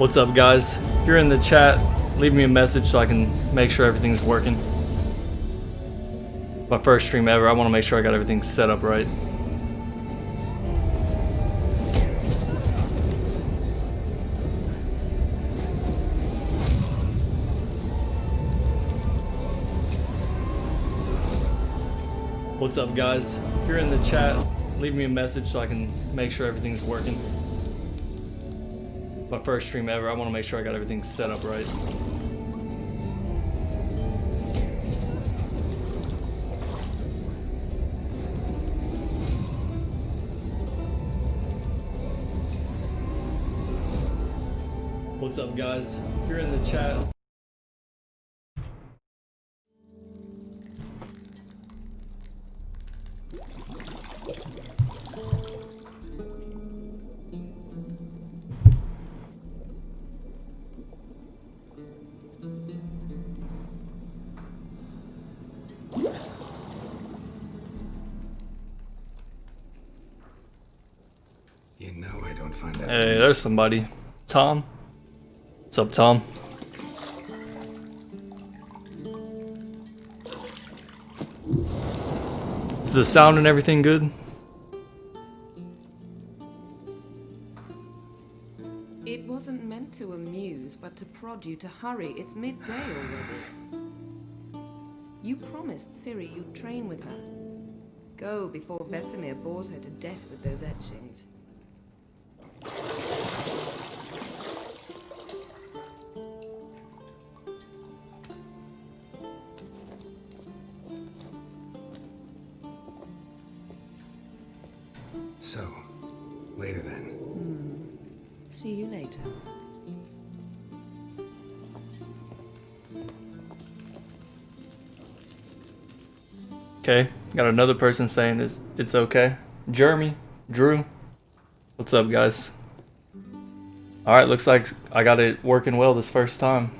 What's up, guys? If you're in the chat, leave me a message so I can make sure everything's working. My first stream ever, I want to make sure I got everything set up right. What's up, guys? If you're in the chat, leave me a message so I can make sure everything's working. My first stream ever, I want to make sure I got everything set up right. What's up, guys? If you're in the chat, You know I don't find that. hey, there's somebody. Tom? What's up, Tom? Is the sound and everything good? It wasn't meant to amuse, but to prod you to hurry. It's midday already. You promised Ciri you'd train with her. Go before Vesemir bores her to death with those etchings. So, later then. See you later. Okay, got another person saying it's okay. Jeremy, Drew, what's up, guys? All right, looks like I got it working well this first time.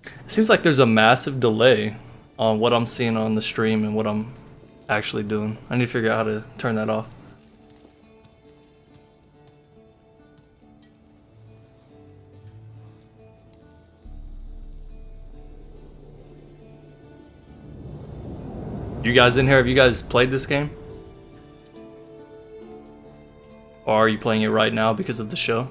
It seems like there's a massive delay on what I'm seeing on the stream and what I'm actually doing. I need to figure out how to turn that off. You guys in here, have you guys played this game? Or are you playing it right now because of the show?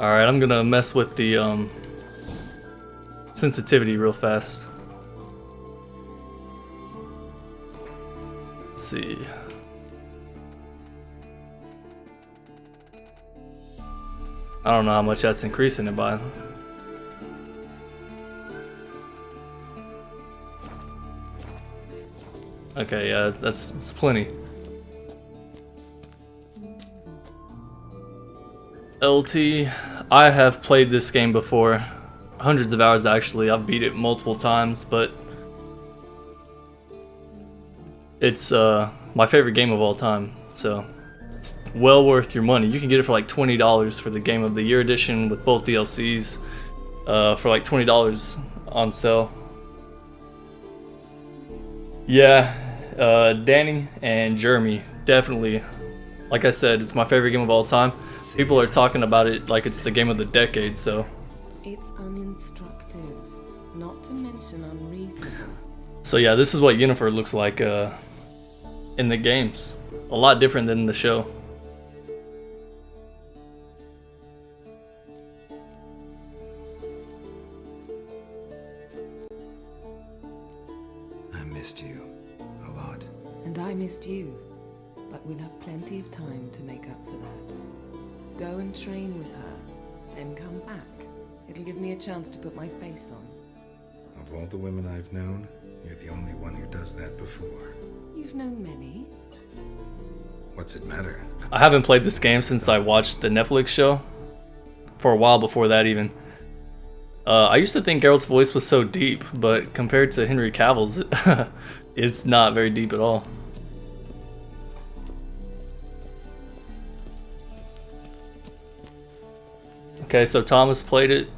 Alright, I'm gonna mess with the sensitivity real fast. Let's see. I don't know how much that's increasing it by. Okay, yeah, that's plenty. LT, I have played this game before. Hundreds of hours actually. I've beat it multiple times, but it's my favorite game of all time, so it's well worth your money. You can get it for like $20 for the Game of the Year edition with both DLCs, for like $20 on sale. Yeah, Danny and Jeremy, definitely. Like I said, it's my favorite game of all time. People are talking about it like it's the game of the decade, so. It's uninstructive, not to mention unreasonable. So yeah, this is what Yennefer looks like in the games. A lot different than the show. I missed you a lot. And I missed you, but we'll have plenty of time to make up for that. Go and train with her, then come back. It'll give me a chance to put my face on. Of all the women I've known, you're the only one who does that before. You've known many. What's it matter? I haven't played this game since I watched the Netflix show. For a while before that even. I used to think Geralt's voice was so deep, but compared to Henry Cavill's, it's not very deep at all. Okay, so Thomas played it.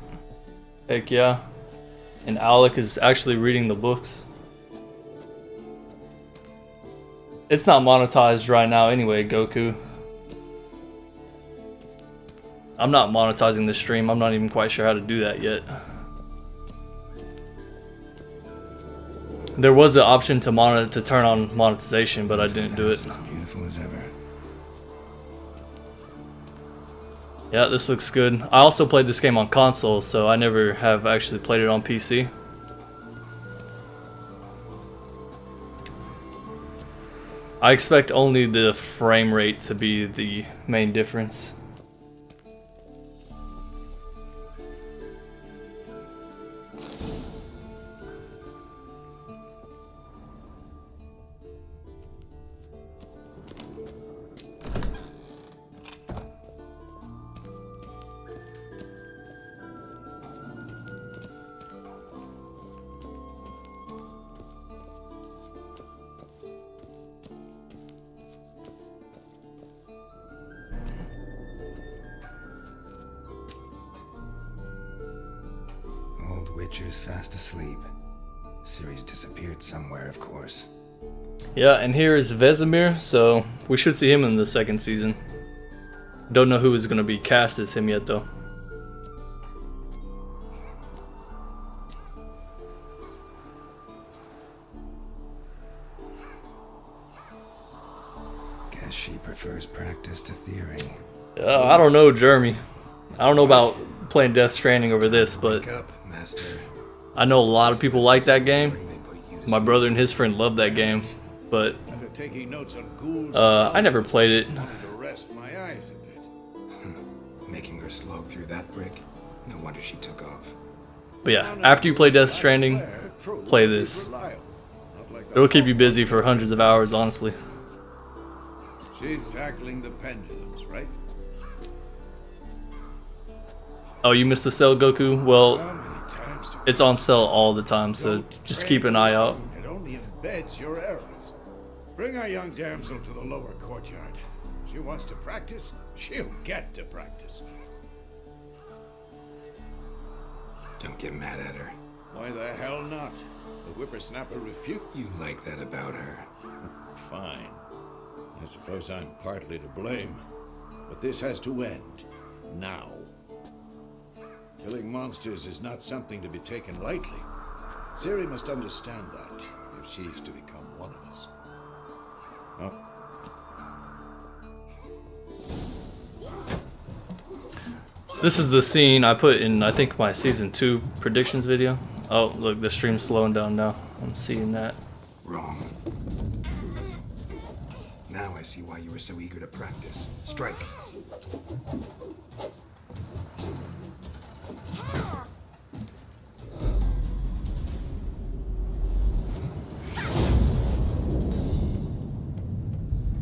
Heck yeah. And Alec is actually reading the books. It's not monetized right now anyway, Goku. I'm not monetizing this stream. I'm not even quite sure how to do that yet. There was an option to turn on monetization, but I didn't do it. As beautiful as ever. Yeah, this looks good. I also played this game on console, so I never have actually played it on PC. I expect only the frame rate to be the main difference. Old Witcher's fast asleep. Ciri's disappeared somewhere, of course. Yeah, and here is Vesemir, so we should see him in the second season. Don't know who is going to be cast as him yet, though. Guess she prefers practice to theory. I don't know, Jeremy. I don't know about playing Death Stranding over this, but Wake up, Master. I know a lot of people like that game. They put you to My sleep. brother and his friend love that game, but After taking notes on ghouls, I never played it. wanted to rest my eyes a bit. Making her slog through that brick? No wonder she took off. But yeah, after you play Death Stranding, Claire, truly play is this. reliable. Not like the It'll keep you busy for hundreds of hours, honestly. She's tackling the pendulums, right? Oh, you missed the sale, Goku? Well, How many times do it's on sale all the time, so just keep an eye out. It only embeds your errors. Bring our young damsel to the lower courtyard. She wants to practice, she'll get to practice. Don't get mad at her. Why the hell not? The whippersnapper refute? You like that about her. Fine. I suppose I'm partly to blame. But this has to end. Now. Killing monsters is not something to be taken lightly. Ciri must understand that, if she is to become one of us. Oh. This is the scene I put in, I think, my season 2 predictions video. Oh, look, the stream's slowing down now. I'm seeing that. Wrong. Now I see why you were so eager to practice. Strike.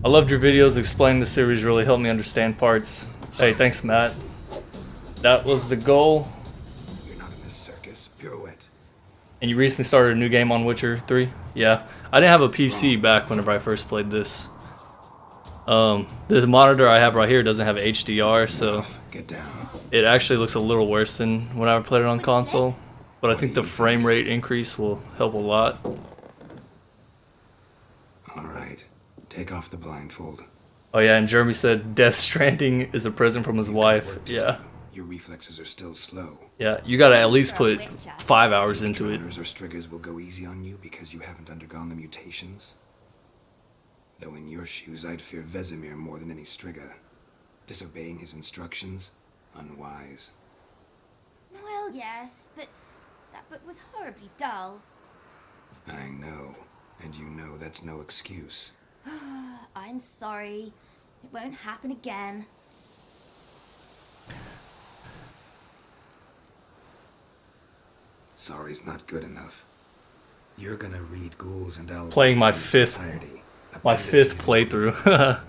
I loved your videos explaining the series, really helped me understand parts. Hey, thanks, Matt. That was the goal. You're not in this circus. Pirouette. And you recently started a new game on Witcher 3? Yeah. I didn't have a PC back whenever I first played this. The monitor I have right here doesn't have HDR, so Get down. it actually looks a little worse than when I played it on console. But I think the frame rate increase will help a lot. All right. Take off the blindfold. Oh yeah, and Jeremy said Death Stranding is a present from his wife. Yeah. Your reflexes are still slow. Yeah, you gotta at least put 5 hours into it. Drowners or Striggers will go easy on you because you haven't undergone the mutations. Though in your shoes, I'd fear Vesemir more than any Strigger. Disobeying his instructions, unwise. Well, yes, but that book was horribly dull. I know, and you know that's no excuse. I'm sorry. It won't happen again. Sorry's not good enough. You're gonna read Ghouls and Elves Playing my in fifth- entirety. My fifth playthrough.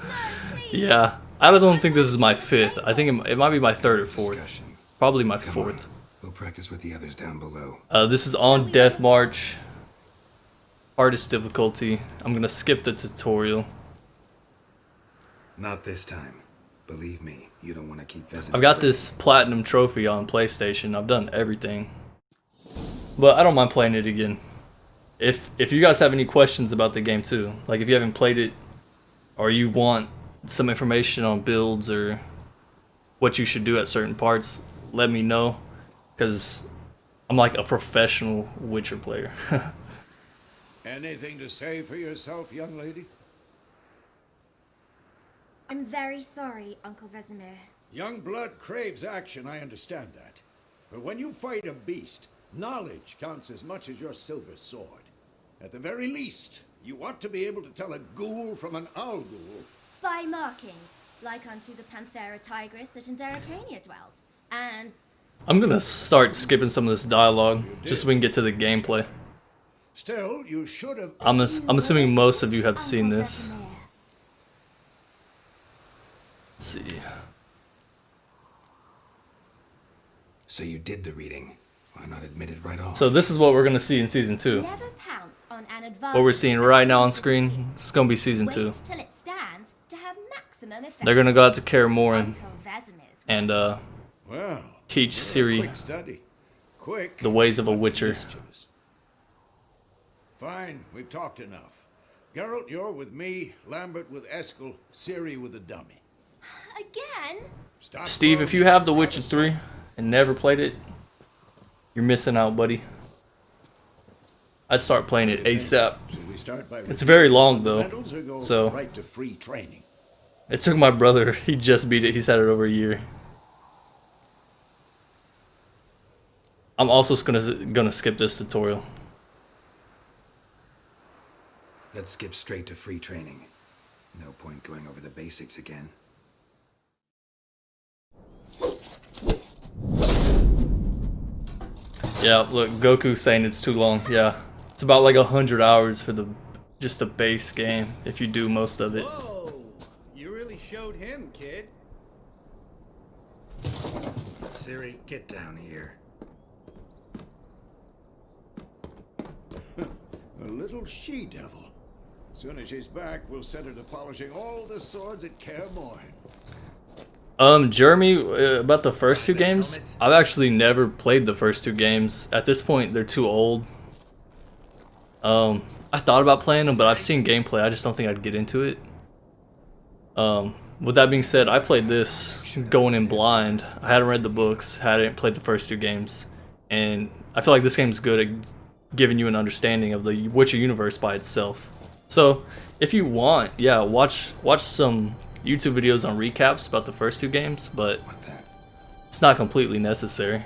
Yeah, I don't think this is my fifth. I think it might be my third or fourth. Discussion. Probably my Come fourth. on. We'll practice with the others down below. This is on Death March. Hardest difficulty. I'm gonna skip the tutorial. Not this time. Believe me. You don't want to keep Vesemir. I've got this platinum trophy on PlayStation. I've done everything, but I don't mind playing it again. If you guys have any questions about the game too, like if you haven't played it, or you want some information on builds or what you should do at certain parts, let me know, because I'm like a professional Witcher player. Anything to say for yourself, young lady? I'm very sorry, Uncle Vesemir. Young blood craves action, I understand that. But when you fight a beast, knowledge counts as much as your silver sword. At the very least, you ought to be able to tell a ghoul from an owl ghoul. By markings, like unto the Panthera tigris that in Zerrikania dwells. And I'm gonna start skipping some of this dialogue just so we can get to the gameplay. Still, you should have... I'm assuming most of you have seen this. Vesemir. Let's see. So you did the reading. Why not admit it right off? So this is what we're gonna see in season 2. Never pounce on an advantage. What we're seeing right now on screen, it's gonna be season 2. Wait till it stands to have maximum effect. They're gonna go out to Kaer Morhen Uncle Vesemir's and Well, teach Ciri quick study. Quick. the ways of a but Witcher. mischievous. Fine, we've talked enough. Geralt, you're with me, Lambert with Eskel, Ciri with the dummy. Again? Stop Steve, if you have The Witcher 3 and never played it, you're missing out, buddy. I'd start playing it ASAP. Should we start by It's very long though, fundamentals or go so right to free training? it took my brother. He just beat it. He's had it over a year. I'm also just gonna skip this tutorial. Let's skip straight to free training. No point going over the basics again. Yeah, look, Goku's saying it's too long. Yeah, it's about like 100 hours for just the base game if you do most of it. Whoa! You really showed him, kid. Ciri, get down here. A little she-devil. Soon as she's back, we'll set her to polishing all the swords at Kaer Morhen. Jeremy, about the first 2 games, I've actually never played the first 2 games. At this point, they're too old. I thought about playing them, but I've seen gameplay. I just don't think I'd get into it. With that being said, I played this going in blind. I hadn't read the books, hadn't played the first 2 games, and I feel like this game's good at giving you an understanding of the Witcher universe by itself. So, if you want, yeah, watch some YouTube videos on recaps about the first 2 games, but What the? it's not completely necessary.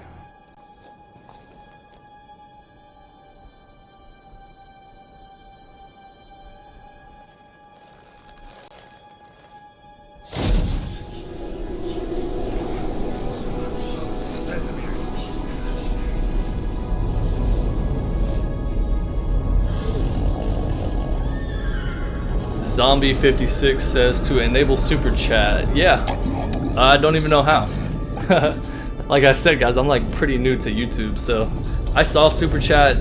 Vesemir. Zombie 56 says to enable super chat. Yeah, I don't even know how. Like I said, guys, I'm like pretty new to YouTube, so I saw super chat,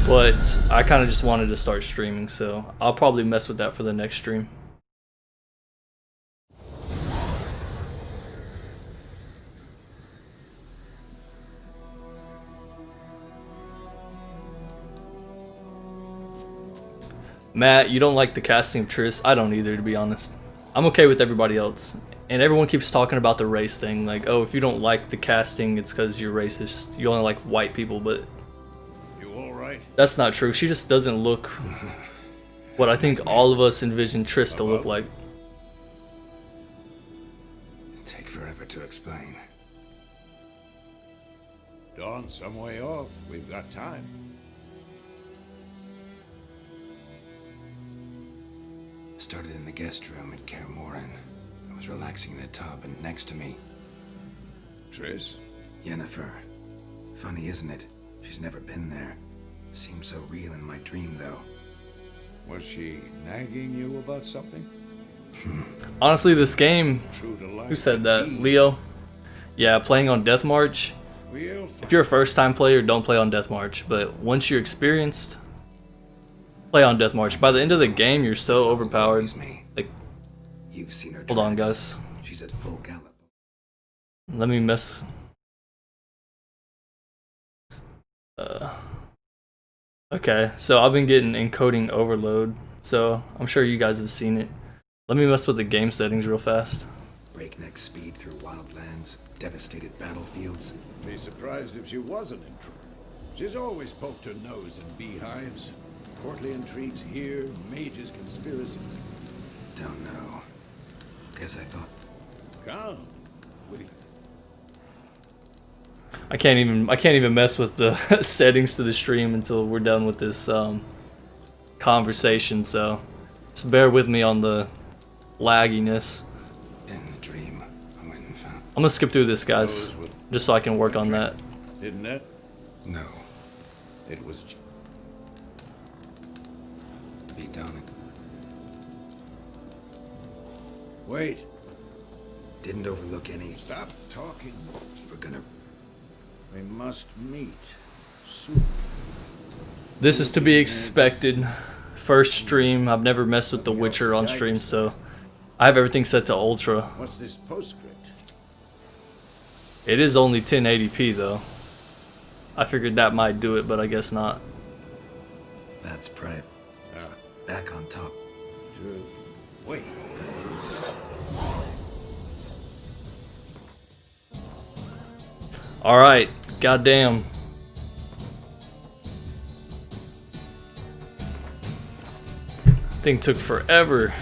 but I kind of just wanted to start streaming, so I'll probably mess with that for the next stream. Matt, you don't like the casting of Triss? I don't either, to be honest. I'm okay with everybody else. And everyone keeps talking about the race thing, like, oh, if you don't like the casting, it's because you're racist. You only like white people, but You all right? that's not true. She just doesn't look what I think all of us envision Triss to look like. Take forever to explain. Dawn, some way off. We've got time. Started in the guest room at Kaer Morhen. I was relaxing in a tub, and next to me, Triss? Yennefer. Funny, isn't it? She's never been there. Seemed so real in my dream, though. Was she nagging you about something? Honestly, this game, True to life. who said that? Leo? Yeah, playing on Death March. We'll If you're a first time player, don't play on Death March. But once you're experienced, play on Death March. By the end of the game, you're so overpowered. Me. Like, You've seen her Hold on, tracks. guys. She's at full gallop. Let me mess. Okay, so I've been getting encoding overload, so I'm sure you guys have seen it. Let me mess with the game settings real fast. Breakneck speed through wildlands, devastated battlefields. Be surprised if she was an intruder. She's always poked her nose in beehives. Courtly intrigues here, mages conspiracy. Don't know. Guess I thought. Come. With I can't even mess with the settings to the stream until we're done with this conversation, so just bear with me on the lagginess. In the dream, I went and found. I'm gonna skip through this, guys, just so I can work on that. Didn't it? No. It was. Be done. Wait. Didn't overlook any. Stop talking. We're gonna. We must meet soon. This is to be expected. First stream. I've never messed with The Witcher on stream, so I have everything set to ultra. What's this postscript? It is only 1080p though. I figured that might do it, but I guess not. That's private. Back on top. Truth. Wait. Alright, goddamn. Thing took forever.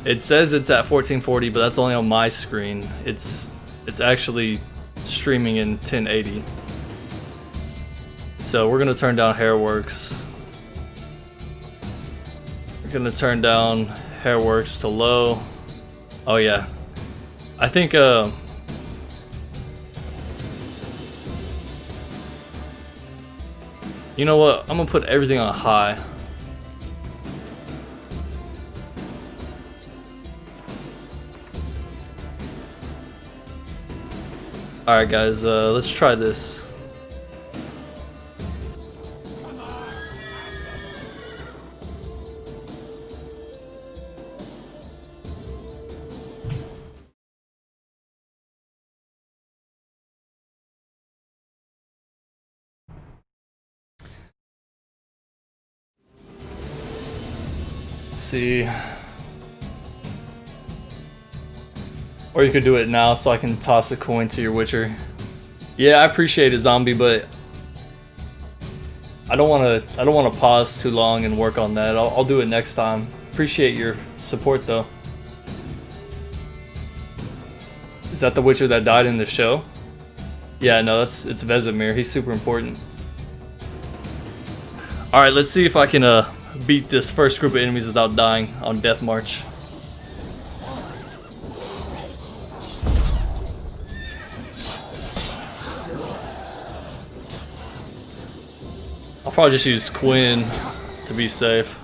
It says it's at 1440, but that's only on my screen. It's actually streaming in 1080. So we're gonna turn down Hairworks. We're gonna turn down Hairworks to low. Oh yeah. I think you know what? I'm gonna put everything on high. Alright guys, let's try this. Let's see. Or you could do it now so I can toss a coin to your Witcher. Yeah, I appreciate it, Zombie, but I don't want to pause too long and work on that. I'll do it next time. Appreciate your support though. Is that the Witcher that died in the show? Yeah, no, it's Vesemir. He's super important. All right, let's see if I can beat this first group of enemies without dying on Death March. I'll probably just use Quinn to be safe.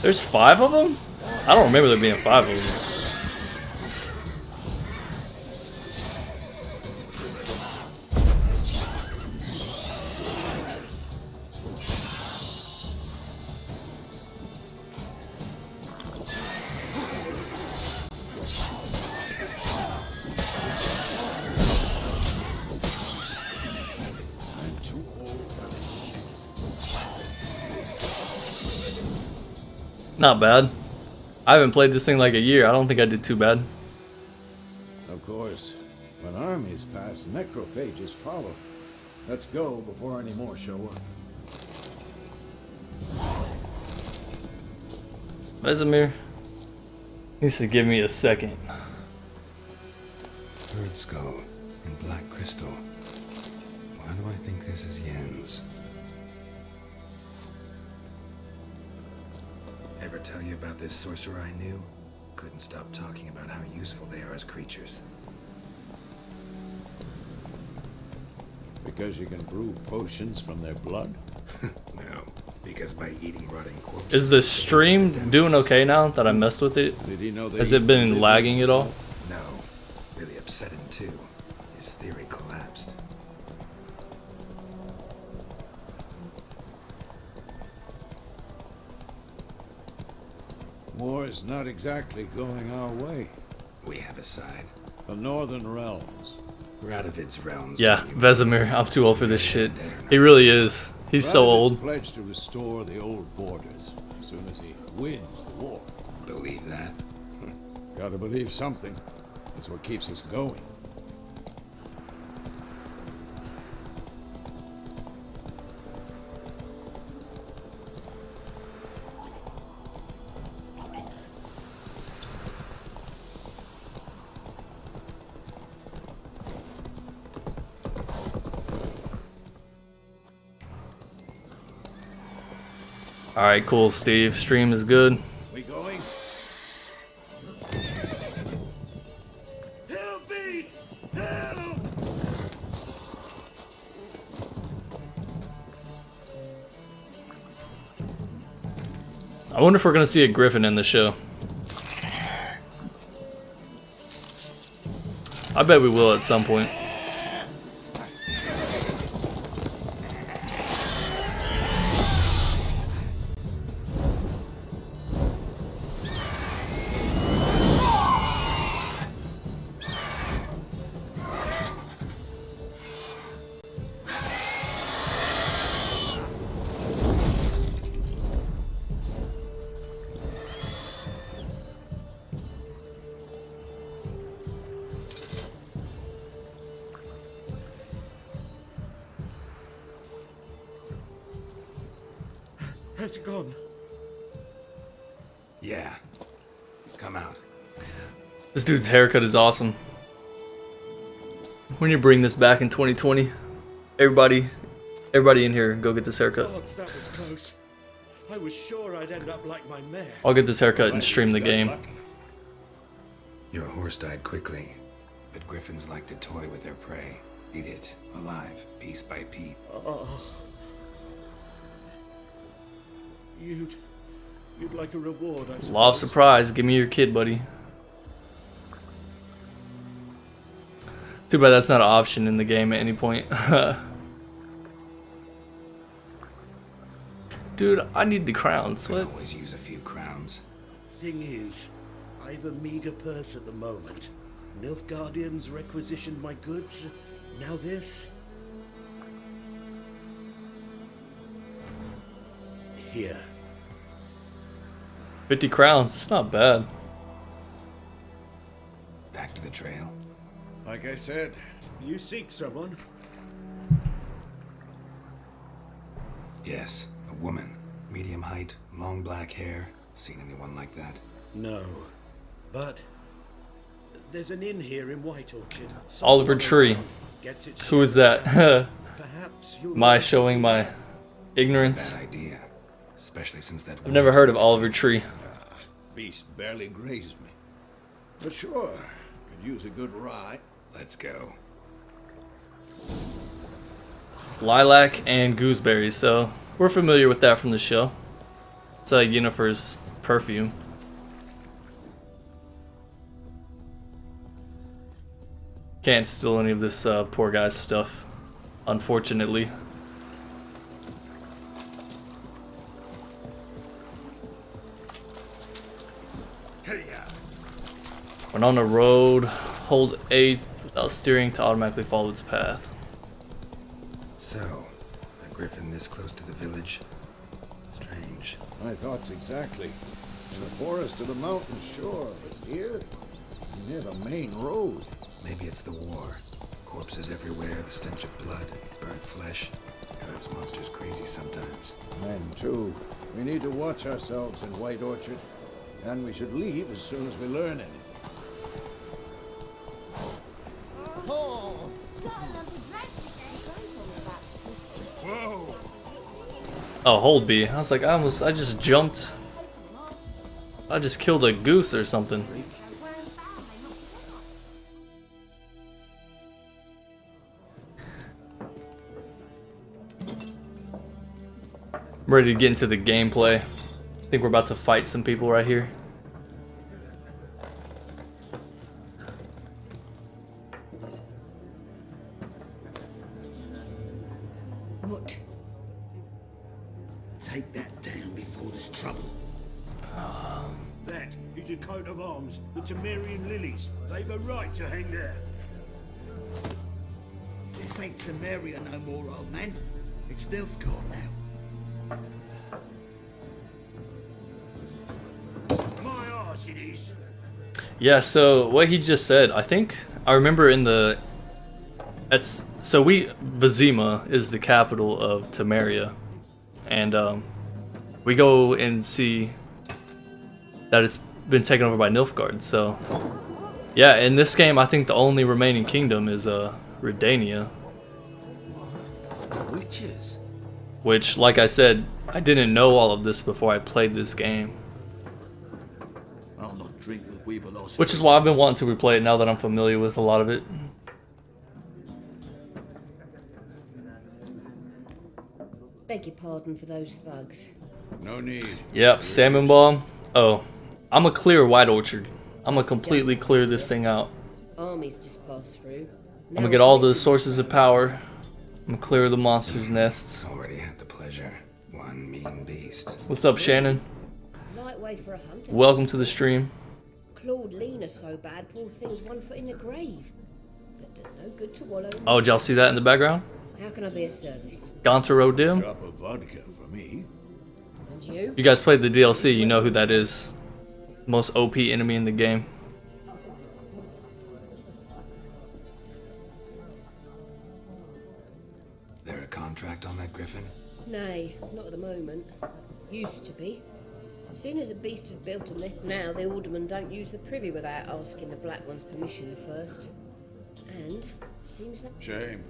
There's 5 of them? I don't remember there being 5 of them. I'm too old for this shit. Not bad. I haven't played this thing like a year. I don't think I did too bad. Of course. When armies pass, necrophages follow. Let's go before any more show up. Vesemir needs to give me a second. Bird skull and black crystal. Why do I think this is Yen's? Ever tell you about this sorcerer I knew? Couldn't stop talking about how useful they are as creatures. Because you can brew potions from their blood? No, because by eating rotting corpses... Is the stream doing okay now that I messed with it? Did he know they Has it been lagging at all? No, really upset him too. His theory collapsed. War is not exactly going our way. We have a side. The Northern Realms. Radovid's realms. Yeah, Vesemir, I'm too old for this shit. He really is. He's so Radovid's old. pledged to restore the old borders as soon as he wins the war. Believe that? Gotta believe something. That's what keeps us going. Alright, cool, Steve. Stream is good. We going? Help me! Help! I wonder if we're gonna see a griffin in the show. I bet we will at some point. Has it gone? Yeah. Come out. This dude's haircut is awesome. When you bring this back in 2020, everybody in here, go get this haircut. God, that was close. I was sure I'd end up like my mare. I'll get this haircut and stream the game. Your horse died quickly, but griffins like to toy with their prey. Eat it, alive, piece by piece. You'd like a reward, I suppose. Law of surprise. Give me your kid, buddy. Too bad that's not an option in the game at any point. Dude, I need the crowns. Could What? always use a few crowns. Thing is, I've a meager purse at the moment. Nilfgaardians requisitioned my goods. Now this. Here. 50 crowns. It's not bad. Back to the trail. Like I said, You seek someone? Yes, a woman. Medium height, long black hair. Seen anyone like that? No. But there's an inn here in White Orchard. Oliver Tree. Gets it Who is that? Perhaps you'll My showing my ignorance. Bad idea. Especially since that... I've never heard of Oliver Tree. beast barely grazed me. But sure, could use a good ride. Let's go. Lilac and gooseberries, so we're familiar with that from the show. It's Yennefer's perfume. Can't steal any of this poor guy's stuff, unfortunately. When on the road, hold A without steering to automatically follow its path. So, a griffin this close to the village? Strange. My thoughts exactly. In the forest of the mountains, sure, but here, near the main road. Maybe it's the war. Corpses everywhere, the stench of blood, burnt flesh. Drives monsters crazy sometimes. Men, too. We need to watch ourselves in White Orchard. And we should leave as soon as we learn anything. Whoa! Oh, hold B. I was like, I just jumped. I just killed a goose or something. I'm ready to get into the gameplay. I think we're about to fight some people right here. What? Take that down before there's trouble. That is a coat of arms, the Temerian lilies. They've a right to hang there. This ain't Temeria no more, old man. It's Nilfgaard now. My arse it is. Yeah, so what he just said, I think I remember in the Vizima is the capital of Temeria, and we go and see that it's been taken over by Nilfgaard. So yeah, in this game I think the only remaining kingdom is Redania, Witches? which, like I said, I didn't know all of this before I played this game, I'll not drink with Weaver Lost. which is why I've been wanting to replay it now that I'm familiar with a lot of it. Beg your pardon for those thugs. No need. Yep, salmon bomb. Oh, I'm gonna clear White Orchard. I'm gonna completely clear this thing out. Armies just passed through. I'm gonna get all the sources of power. I'm gonna clear the monsters' nests. Already had the pleasure. One mean beast. What's up, Shannon? Light way for a hunter. Welcome to the stream. Claude Lena so bad, poor thing's 1 foot in the grave. But does no good to wallow. Oh, did y'all see that in the background? How can I be of service? Gantaro Dim? Drop of vodka for me. And you? You guys played the DLC, you know who that is. Most OP enemy in the game. There a contract on that griffin? Nay, not at the moment. Used to be. As soon as a beast had built on it, now the aldermen don't use the privy without asking the Black One's permission first. And seems that Shame.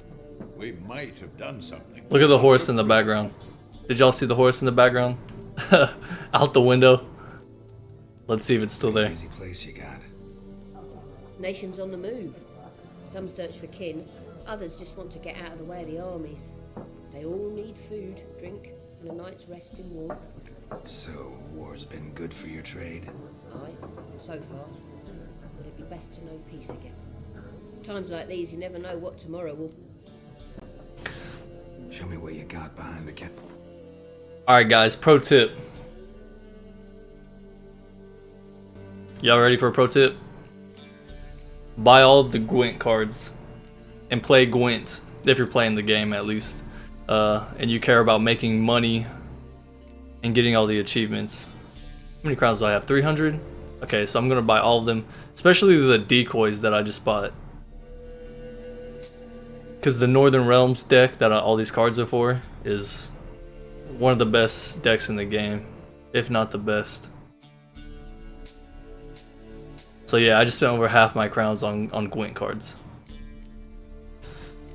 We might have done something. Look at the horse in the background. Did y'all see the horse in the background? Out the window. Let's see if it's still there. Easy place you got. nations on the move. Some search for kin, others just want to get out of the way of the armies. They all need food, drink, and a night's rest in warmth. So, war's been good for your trade? Aye, so far. But it'd be best to know peace again. Times like these, you never know what tomorrow will... Show me what you got behind the cap. Alright guys, pro tip. Y'all ready for a pro tip? Buy all the Gwent cards and play Gwent, if you're playing the game at least. And you care about making money and getting all the achievements. How many crowns do I have? 300? Okay, so I'm gonna buy all of them, especially the decoys that I just bought. Because the Northern Realms deck that all these cards are for is one of the best decks in the game, if not the best. So yeah, I just spent over half my crowns on Gwent cards.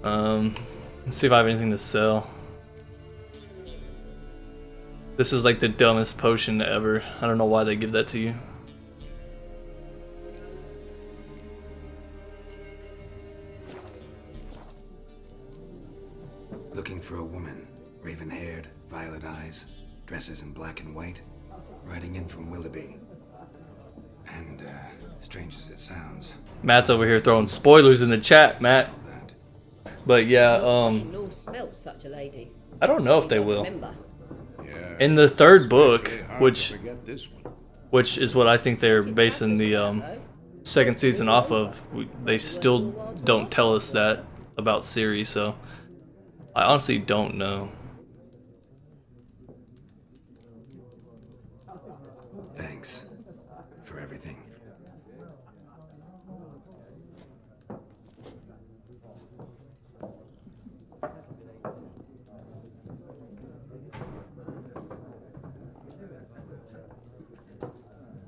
Let's see if I have anything to sell. This is like the dumbest potion ever. I don't know why they give that to you. Looking for a woman, raven-haired, violet eyes, dresses in black and white, riding in from Willoughby. And, strange as it sounds, Matt's over here throwing spoilers in the chat, Matt. all that. But yeah, nor smelt such a lady. I don't know if they will. Remember, Yeah. In the third book, Especially hard which to forget this one. is what I think they're basing the second season off of, they still don't tell us that about Ciri, so I honestly don't know. Thanks for everything.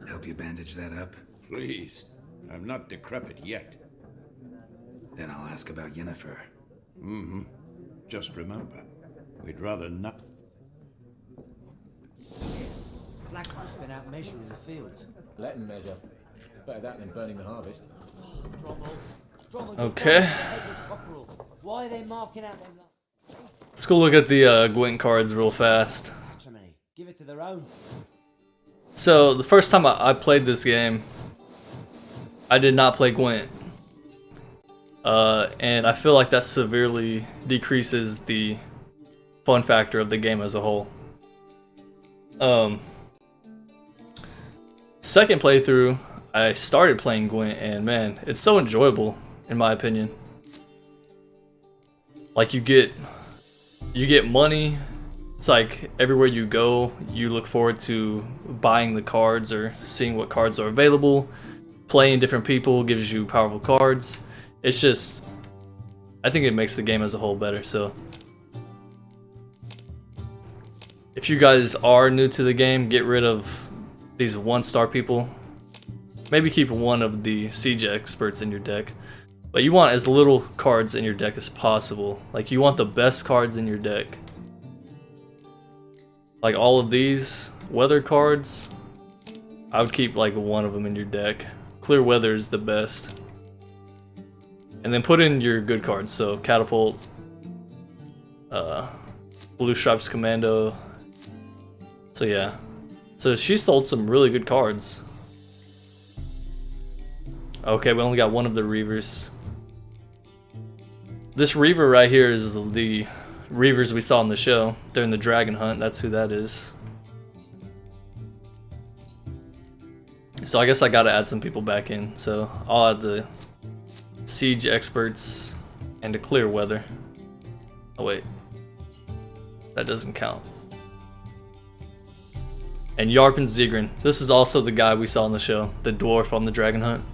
Help you bandage that up? Please. I'm not decrepit yet. Then I'll ask about Yennefer. Just remember, we'd rather not. been out measuring the fields. Let them measure. Better that than burning the harvest. Drommel, Okay. headless cockerel. Why are they marking out them? Let's go look at the Gwent cards real fast. Patrimony. Give it to their own. So, the first time I played this game, I did not play Gwent. And I feel like that severely decreases the fun factor of the game as a whole. Second playthrough, I started playing Gwent, and man, it's so enjoyable, in my opinion. Like, you get money. It's like everywhere you go, you look forward to buying the cards or seeing what cards are available. Playing different people gives you powerful cards. It's just, I think it makes the game as a whole better. So if you guys are new to the game, get rid of these 1-star people. Maybe keep one of the siege experts in your deck. But you want as little cards in your deck as possible. Like, you want the best cards in your deck. Like all of these weather cards, I would keep like one of them in your deck. Clear weather is the best. And then put in your good cards, so Catapult, Blue Stripes Commando. So yeah. So she sold some really good cards. Okay, we only got one of the Reavers. This Reaver right here is the Reavers we saw in the show during the dragon hunt. That's who that is. So I guess I gotta add some people back in. So I'll add the siege experts and the clear weather. Oh wait, that doesn't count. And Yarpen Zigrin. This is also the guy we saw in the show, the dwarf on the dragon hunt.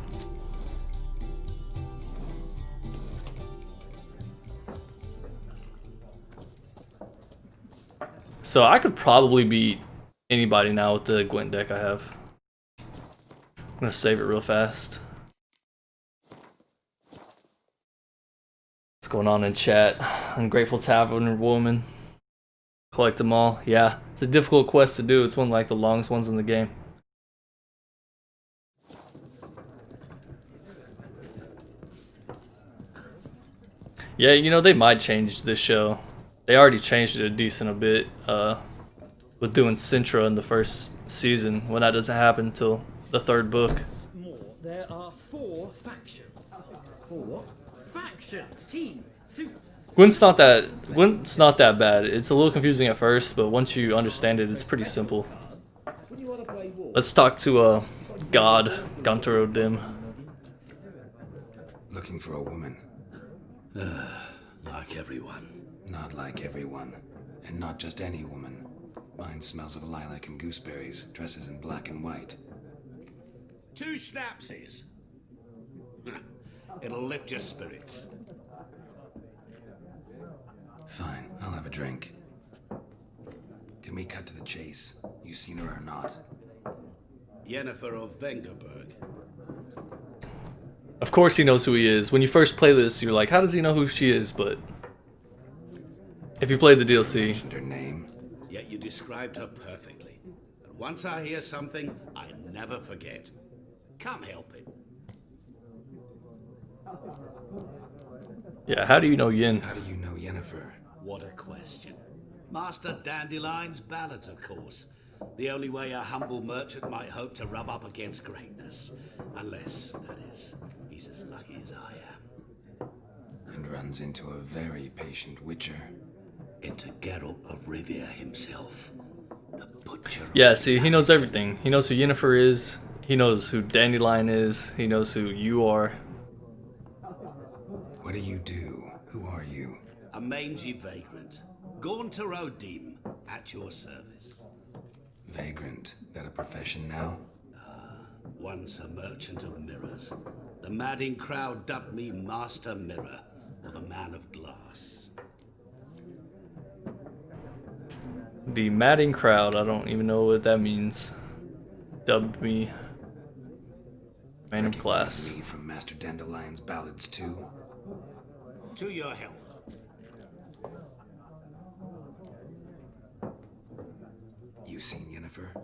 So I could probably beat anybody now with the Gwent deck I have. I'm gonna save it real fast. What's going on in chat? Ungrateful Tavern Woman. Collect them all. Yeah, it's a difficult quest to do. It's one of like the longest ones in the game. Yeah, you know, they might change this show. They already changed it a bit with doing Sintra in the first season, when that doesn't happen until the 3rd book. There are 4 factions. 4 what? Factions, teams, suits. Gwent's not that bad. It's a little confusing at first, but once you understand it, it's pretty simple. Let's talk to God, Gunter O'Dim. Looking for a woman. Like everyone. Not like everyone. And not just any woman. Mine smells of lilac and gooseberries, dresses in black and white. 2 schnapsies. It'll lift your spirits. Fine, I'll have a drink. Can we cut to the chase? You seen her or not? Yennefer of Vengerberg. Of course he knows who he is. When you first play this, you're like, how does he know who she is? But if you played the DLC... Mentioned her name. Yet you described her perfectly. And once I hear something, I never forget. Can't help it. Yeah, how do you know Yen? How do you know Yennefer? What a question. Master Dandelion's ballads, of course. The only way a humble merchant might hope to rub up against greatness. Unless, that is, he's as lucky as I am. And runs into a very patient witcher. Into Geralt of Rivia himself. The butcher. Yeah, see, he knows everything. He knows who Yennefer is. He knows who Dandelion is. He knows who you are. What do you do? Who are you? A mangy vagrant. Gaunter O'Dim, at your service. Vagrant? That a profession now? Once a merchant of mirrors. The madding crowd dubbed me Master Mirror, or the Man of Glass. The madding crowd, I don't even know what that means. Dubbed me Man of Glass. Me from Master Dandelion's ballads too. To your health. You seen Yennefer?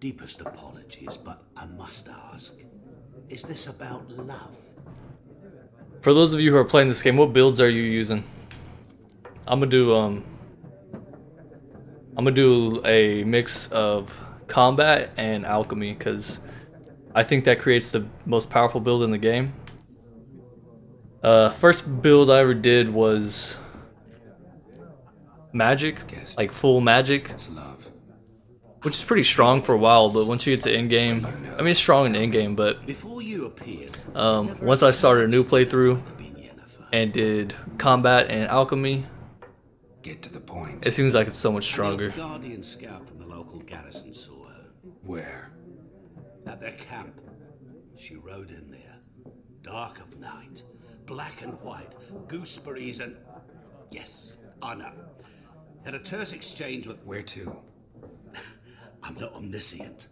Deepest apologies, but I must ask, is this about love? For those of you who are playing this game, what builds are you using? I'm gonna do a mix of combat and alchemy because I think that creates the most powerful build in the game. First build I ever did was magic, like full magic, which is pretty strong for a while, but once you get to in-game, I mean it's strong in in-game, but once I started a new playthrough and did combat and alchemy, Get to the point. it seems like it's so much stronger. A Guardian scout from the local garrison saw her. Where? At their camp. She rode in there. Dark of night. Black and white. Gooseberries and... Yes, I know. Had a terse exchange with... Where to? I'm not omniscient.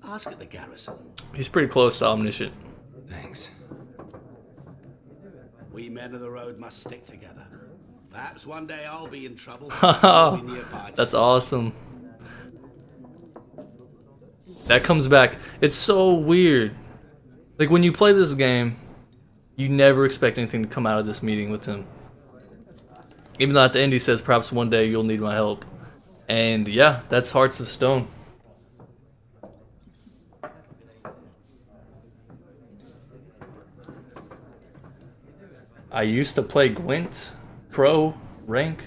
Ask at the garrison. He's pretty close to omniscient. Thanks. We men of the road must stick together. Perhaps one day I'll be in trouble. That's awesome. That comes back. It's so weird. Like when you play this game, you never expect anything to come out of this meeting with him. Even though at the end he says, perhaps one day you'll need my help. And yeah, that's Hearts of Stone. I used to play Gwent Pro rank.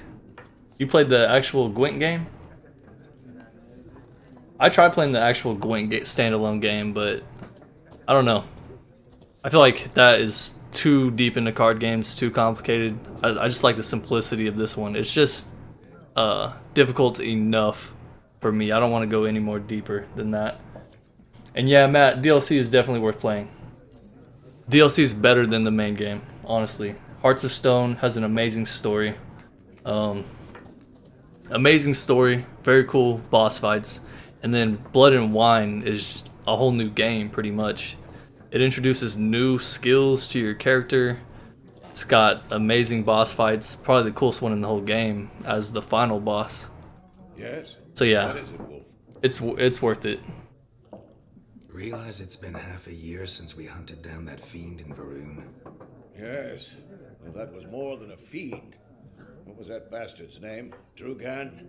You played the actual Gwent game? I tried playing the actual Gwent standalone game, but I don't know. I feel like that is too deep into card games, too complicated. I just like the simplicity of this one. It's just difficult enough for me. I don't want to go any more deeper than that. And yeah, Matt, DLC is definitely worth playing. DLC is better than the main game, honestly. Hearts of Stone has an amazing story. Amazing story, very cool boss fights. And then Blood and Wine is a whole new game, pretty much. It introduces new skills to your character. It's got amazing boss fights, probably the coolest one in the whole game as the final boss. Yes? So yeah, What is it, Wolf? it's worth it. Realize it's been half a year since we hunted down that fiend in Varun. Yes. Well, that was more than a fiend. What was that bastard's name? Drugan?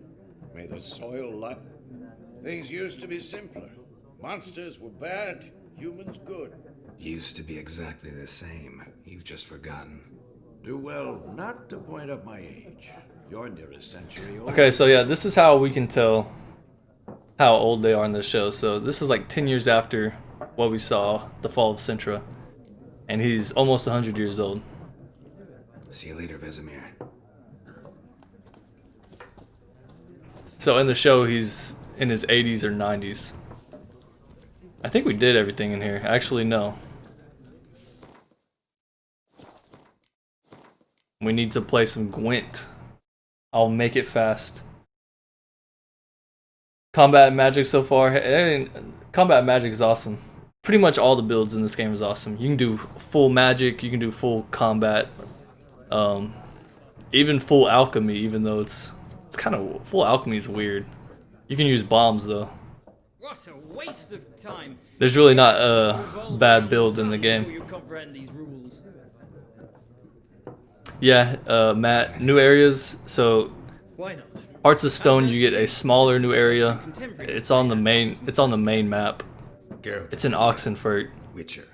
May the soil lie. Things used to be simpler. Monsters were bad, humans good. Used to be exactly the same. You've just forgotten. Do well not to point up my age. You're near a century old. Okay, so yeah, this is how we can tell how old they are in the show. So this is like 10 years after what we saw, the fall of Sintra. And he's almost 100 years old. See you later, Vesemir. So in the show, he's in his 80s or 90s. I think we did everything in here. Actually, no. We need to play some Gwent. I'll make it fast. Combat and magic so far. Combat and magic is awesome. Pretty much all the builds in this game is awesome. You can do full magic, you can do full combat, even full alchemy, even though it's kind of, full alchemy is weird. You can use bombs though. What a waste of time. There's really not a bad build in the game. You comprehend these rules. Yeah, Matt, new areas. So Why not? Hearts of Stone, you get a smaller new area. It's on the main map. It's in Oxenfurt. Witcher.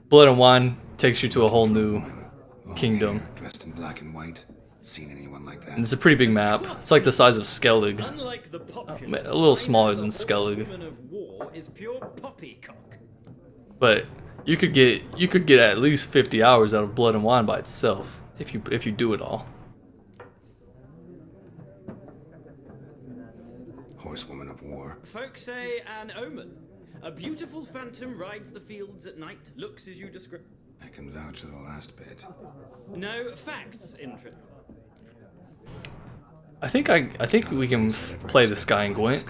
Blood and Wine takes you to a whole new kingdom. Dressed in black and white. Seen anyone like that? And it's a pretty big map. It's like the size of Skellig. Unlike the populace, A little smaller than Skellig. woman of war is pure poppycock. But you could get at least 50 hours out of Blood and Wine by itself if you do it all. Horsewoman of war. Folks say an omen. A beautiful phantom rides the fields at night, looks as you describe. I can vouch for the last bit. No facts, Intrin. I think we can play this guy in Gwent.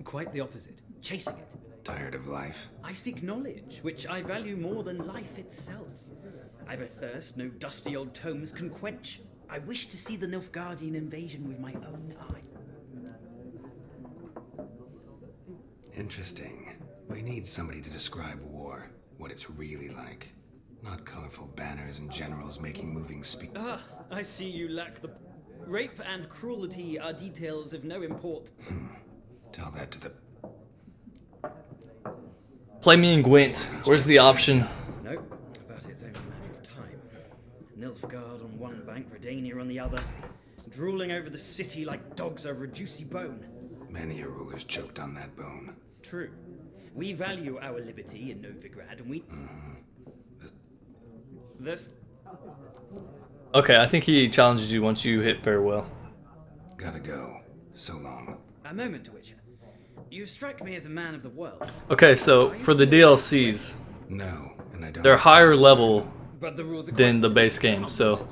Quite the opposite. Chasing it. Tired of life? I seek knowledge, which I value more than life itself. I've a thirst no dusty old tomes can quench. I wish to see the Nilfgaardian invasion with my own eye. Interesting. We need somebody to describe war, what it's really like. Not colorful banners and generals making moving speech. Ah, I see you lack the... Rape and cruelty are details of no import. Tell that to the... Play me in Gwent. Where's the option? No, but it's only a matter of time. Nilfgaard on one bank, Redania on the other, drooling over the city like dogs over a juicy bone. Many a ruler's choked on that bone. True. We value our liberty in Novigrad, and we... This... Okay, I think he challenges you once you hit farewell. Gotta go. So long. A moment, Witcher. You strike me as a man of the world. Okay, so for the DLCs, No, and I don't... they're higher level But the rules are than quite the base game. So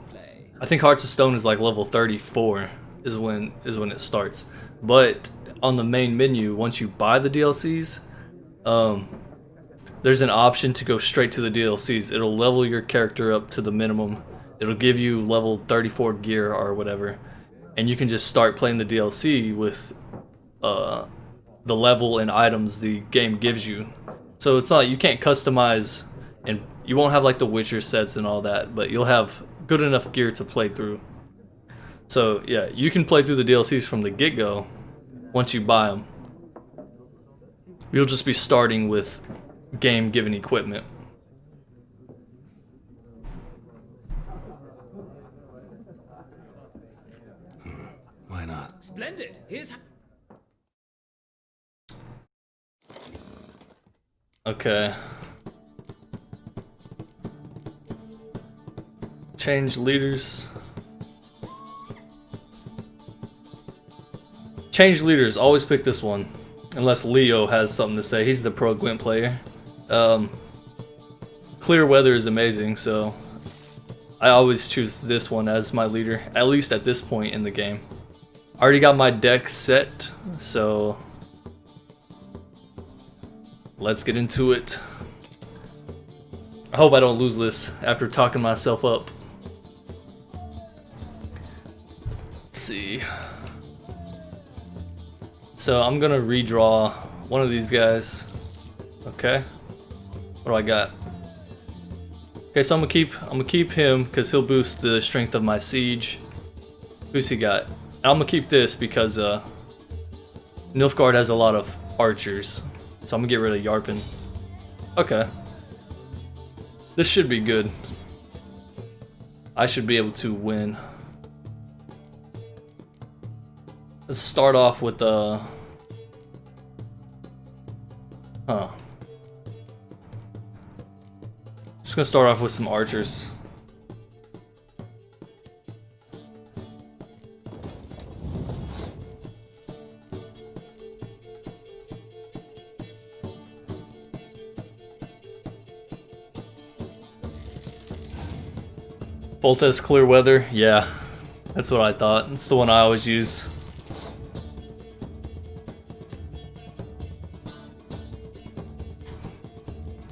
I think Hearts of Stone is like level 34 is when it starts. But on the main menu, once you buy the DLCs, there's an option to go straight to the DLCs. It'll level your character up to the minimum. It'll give you level 34 gear or whatever, and you can just start playing the DLC with the level and items the game gives you. So it's not, you can't customize, and you won't have like the Witcher sets and all that, but you'll have good enough gear to play through. So yeah, you can play through the DLCs from the get-go once you buy them. You'll just be starting with game-given equipment. Why not? Splendid. Here's... Okay. Change leaders. Change leaders. Always pick this one. Unless Leo has something to say. He's the pro Gwent player. Clear weather is amazing, so I always choose this one as my leader, at least at this point in the game. I already got my deck set, so let's get into it. I hope I don't lose this after talking myself up. Let's see. So I'm gonna redraw one of these guys. Okay. What do I got? Okay, so I'm gonna keep him because he'll boost the strength of my siege. Who's he got? I'm gonna keep this because Nilfgaard has a lot of archers, so I'm gonna get rid of Yarpen. Okay. This should be good. I should be able to win. Let's start off with Just gonna start off with some archers. Voltes clear weather, yeah, that's what I thought. It's the one I always use.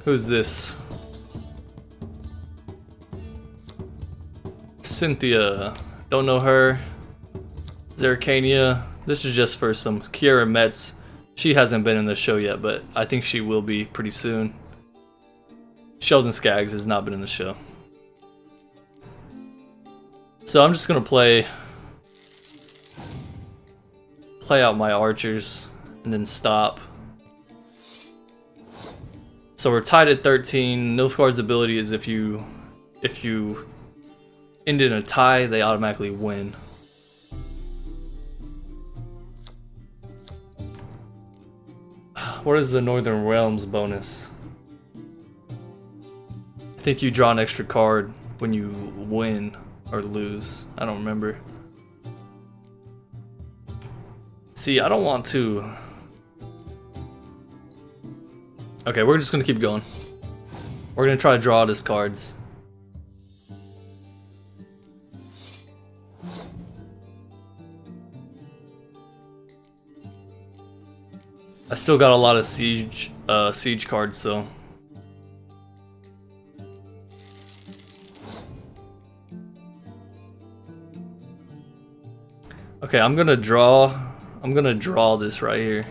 Who's this? Cynthia. Don't know her. Zeracania. This is just for some Kiera Metz. She hasn't been in the show yet, but I think she will be pretty soon. Sheldon Skaggs has not been in the show. So I'm just gonna play out my archers and then stop. So we're tied at 13. Nilfgaard's ability is if you end in a tie, they automatically win. What is the Northern Realms bonus? I think you draw an extra card when you win or lose. I don't remember. See, I don't want to... Okay, we're just gonna keep going. We're gonna try to draw his cards. I still got a lot of siege cards, so okay, I'm gonna draw this right here.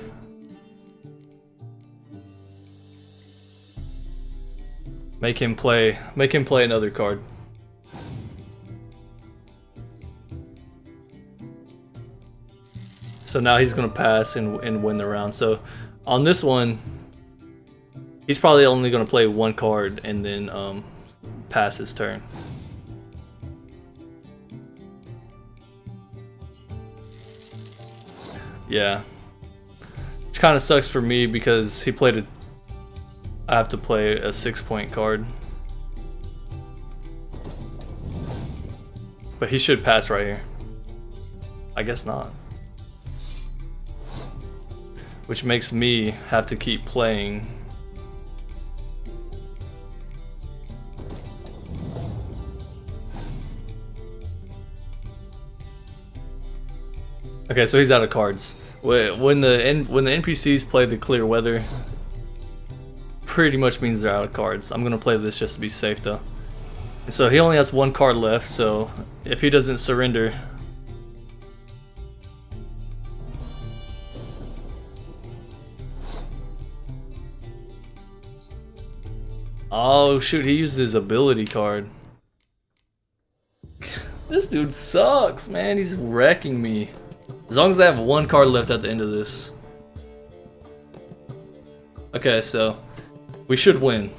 Make him play another card. So now he's gonna pass and win the round. So on this one, he's probably only gonna play one card and then pass his turn. Yeah, which kind of sucks for me because he played I have to play a 6-point card. But he should pass right here. I guess not. Which makes me have to keep playing. Okay, so he's out of cards. When the NPCs play the clear weather, pretty much means they're out of cards. I'm gonna play this just to be safe though. And so he only has one card left, so if he doesn't surrender, oh shoot, he used his ability card. This dude sucks, man. He's wrecking me. As long as I have one card left at the end of this. Okay, so we should win.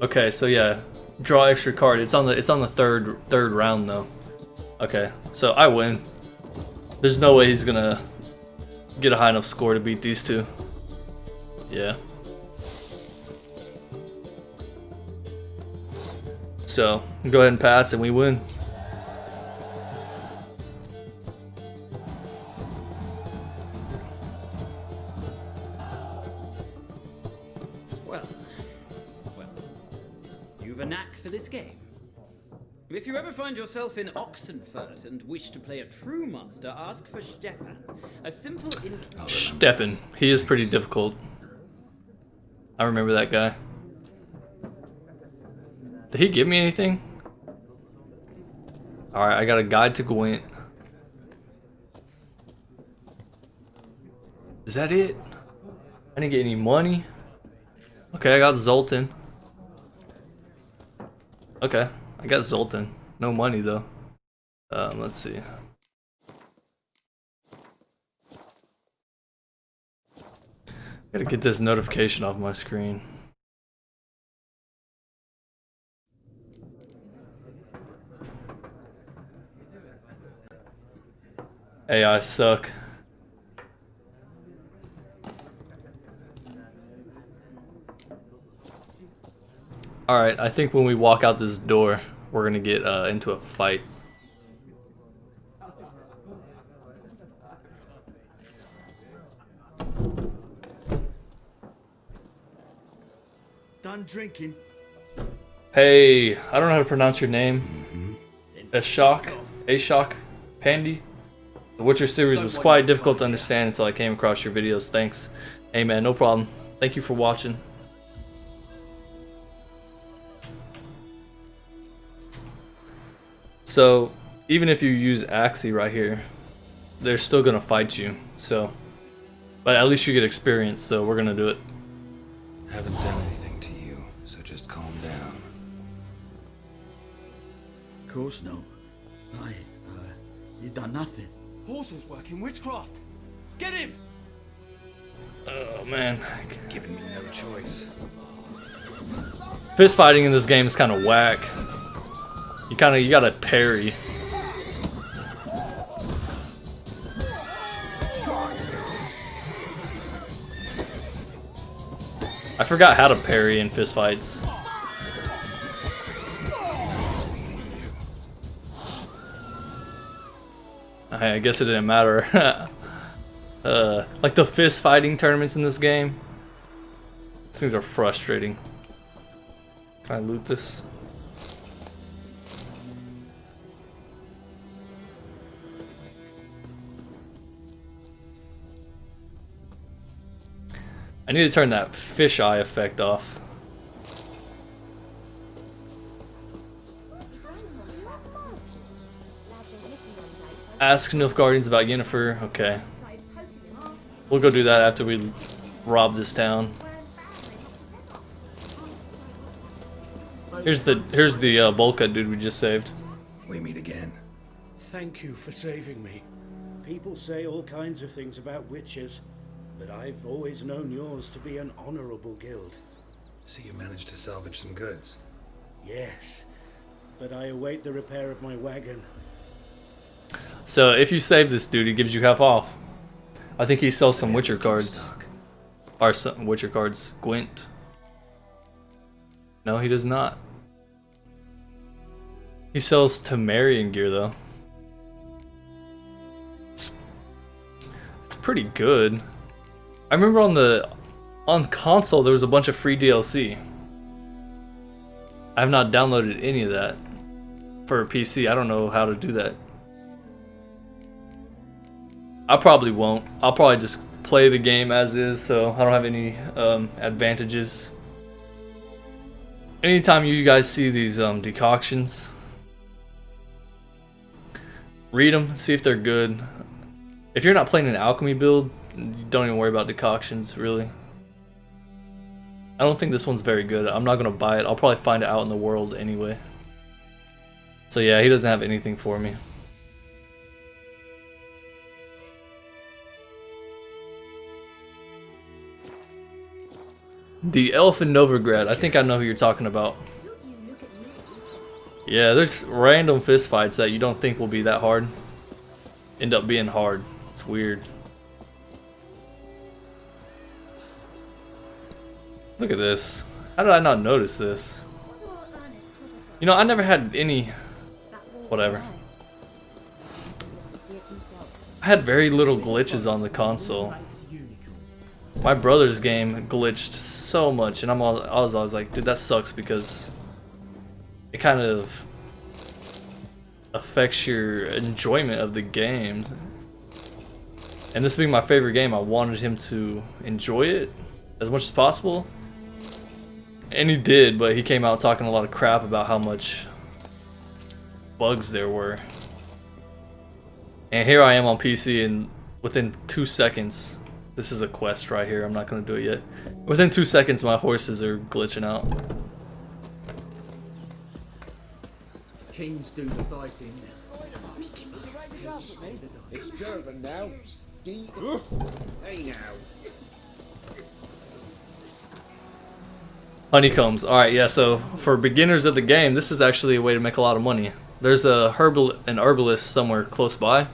Okay, so yeah, draw extra card. It's on the third round though. Okay, so I win. There's no way he's gonna get a high enough score to beat these two. Yeah. So go ahead and pass, and we win. Well, you've a knack for this game. If you ever find yourself in Oxenfurt and wish to play a true monster, ask for Stepan. A simple Stepan. He is pretty difficult. I remember that guy. Did he give me anything? Alright, I got a guide to Gwent. Is that it? I didn't get any money. Okay, I got Zoltan. Okay, I got Zoltan. No money though. Let's see. Gotta get this notification off my screen. AI suck. Alright, I think when we walk out this door, we're gonna get into a fight. Done drinking. Hey, I don't know how to pronounce your name. Ashok Pandy. The Witcher series was quite difficult to understand until I came across your videos. Thanks. Hey man, no problem. Thank you for watching. So, even if you use Axii right here, they're still gonna fight you. So, but at least you get experience. So we're gonna do it. Haven't done anything to you, so just calm down. Of course no. You done nothing. Horses working witchcraft. Get him! Oh man, Giving me no choice. fist fighting in this game is kind of whack. You gotta parry. I forgot how to parry in fist fights. I guess it didn't matter. Like the fist fighting tournaments in this game. These things are frustrating. Can I loot this? I need to turn that fisheye effect off. Ask Nilfgaardians about Yennefer. Okay. We'll go do that after we rob this town. Here's the bowl cut dude we just saved. We meet again. Thank you for saving me. People say all kinds of things about witches, but I've always known yours to be an honorable guild. So you managed to salvage some goods? Yes, but I await the repair of my wagon. So if you save this dude, he gives you half off. I think he sells some Witcher cards. Or some Witcher cards. Gwent. No, he does not. He sells Temerian gear though. It's pretty good. I remember on console there was a bunch of free DLC. I have not downloaded any of that for a PC. I don't know how to do that. I probably won't. I'll probably just play the game as is, so I don't have any advantages. Anytime you guys see these decoctions, read them, see if they're good. If you're not playing an alchemy build, you don't even worry about decoctions, really. I don't think this one's very good. I'm not gonna buy it. I'll probably find it out in the world anyway. So yeah, he doesn't have anything for me. The elf in Novigrad. I think I know who you're talking about. Yeah, there's random fist fights that you don't think will be that hard. End up being hard. It's weird. Look at this. How did I not notice this? You know, I never had any... Whatever. I had very little glitches on the console. My brother's game glitched so much, and I was always like, dude, that sucks, because it kind of affects your enjoyment of the game. And this being my favorite game, I wanted him to enjoy it as much as possible. And he did, but he came out talking a lot of crap about how much bugs there were. And here I am on PC, and within 2 seconds, this is a quest right here, I'm not going to do it yet. Within 2 seconds, my horses are glitching out. Kings do the fighting. It's Durban now. Hey now. Honeycombs. Alright, yeah, so for beginners of the game, this is actually a way to make a lot of money. There's an herbalist somewhere close by,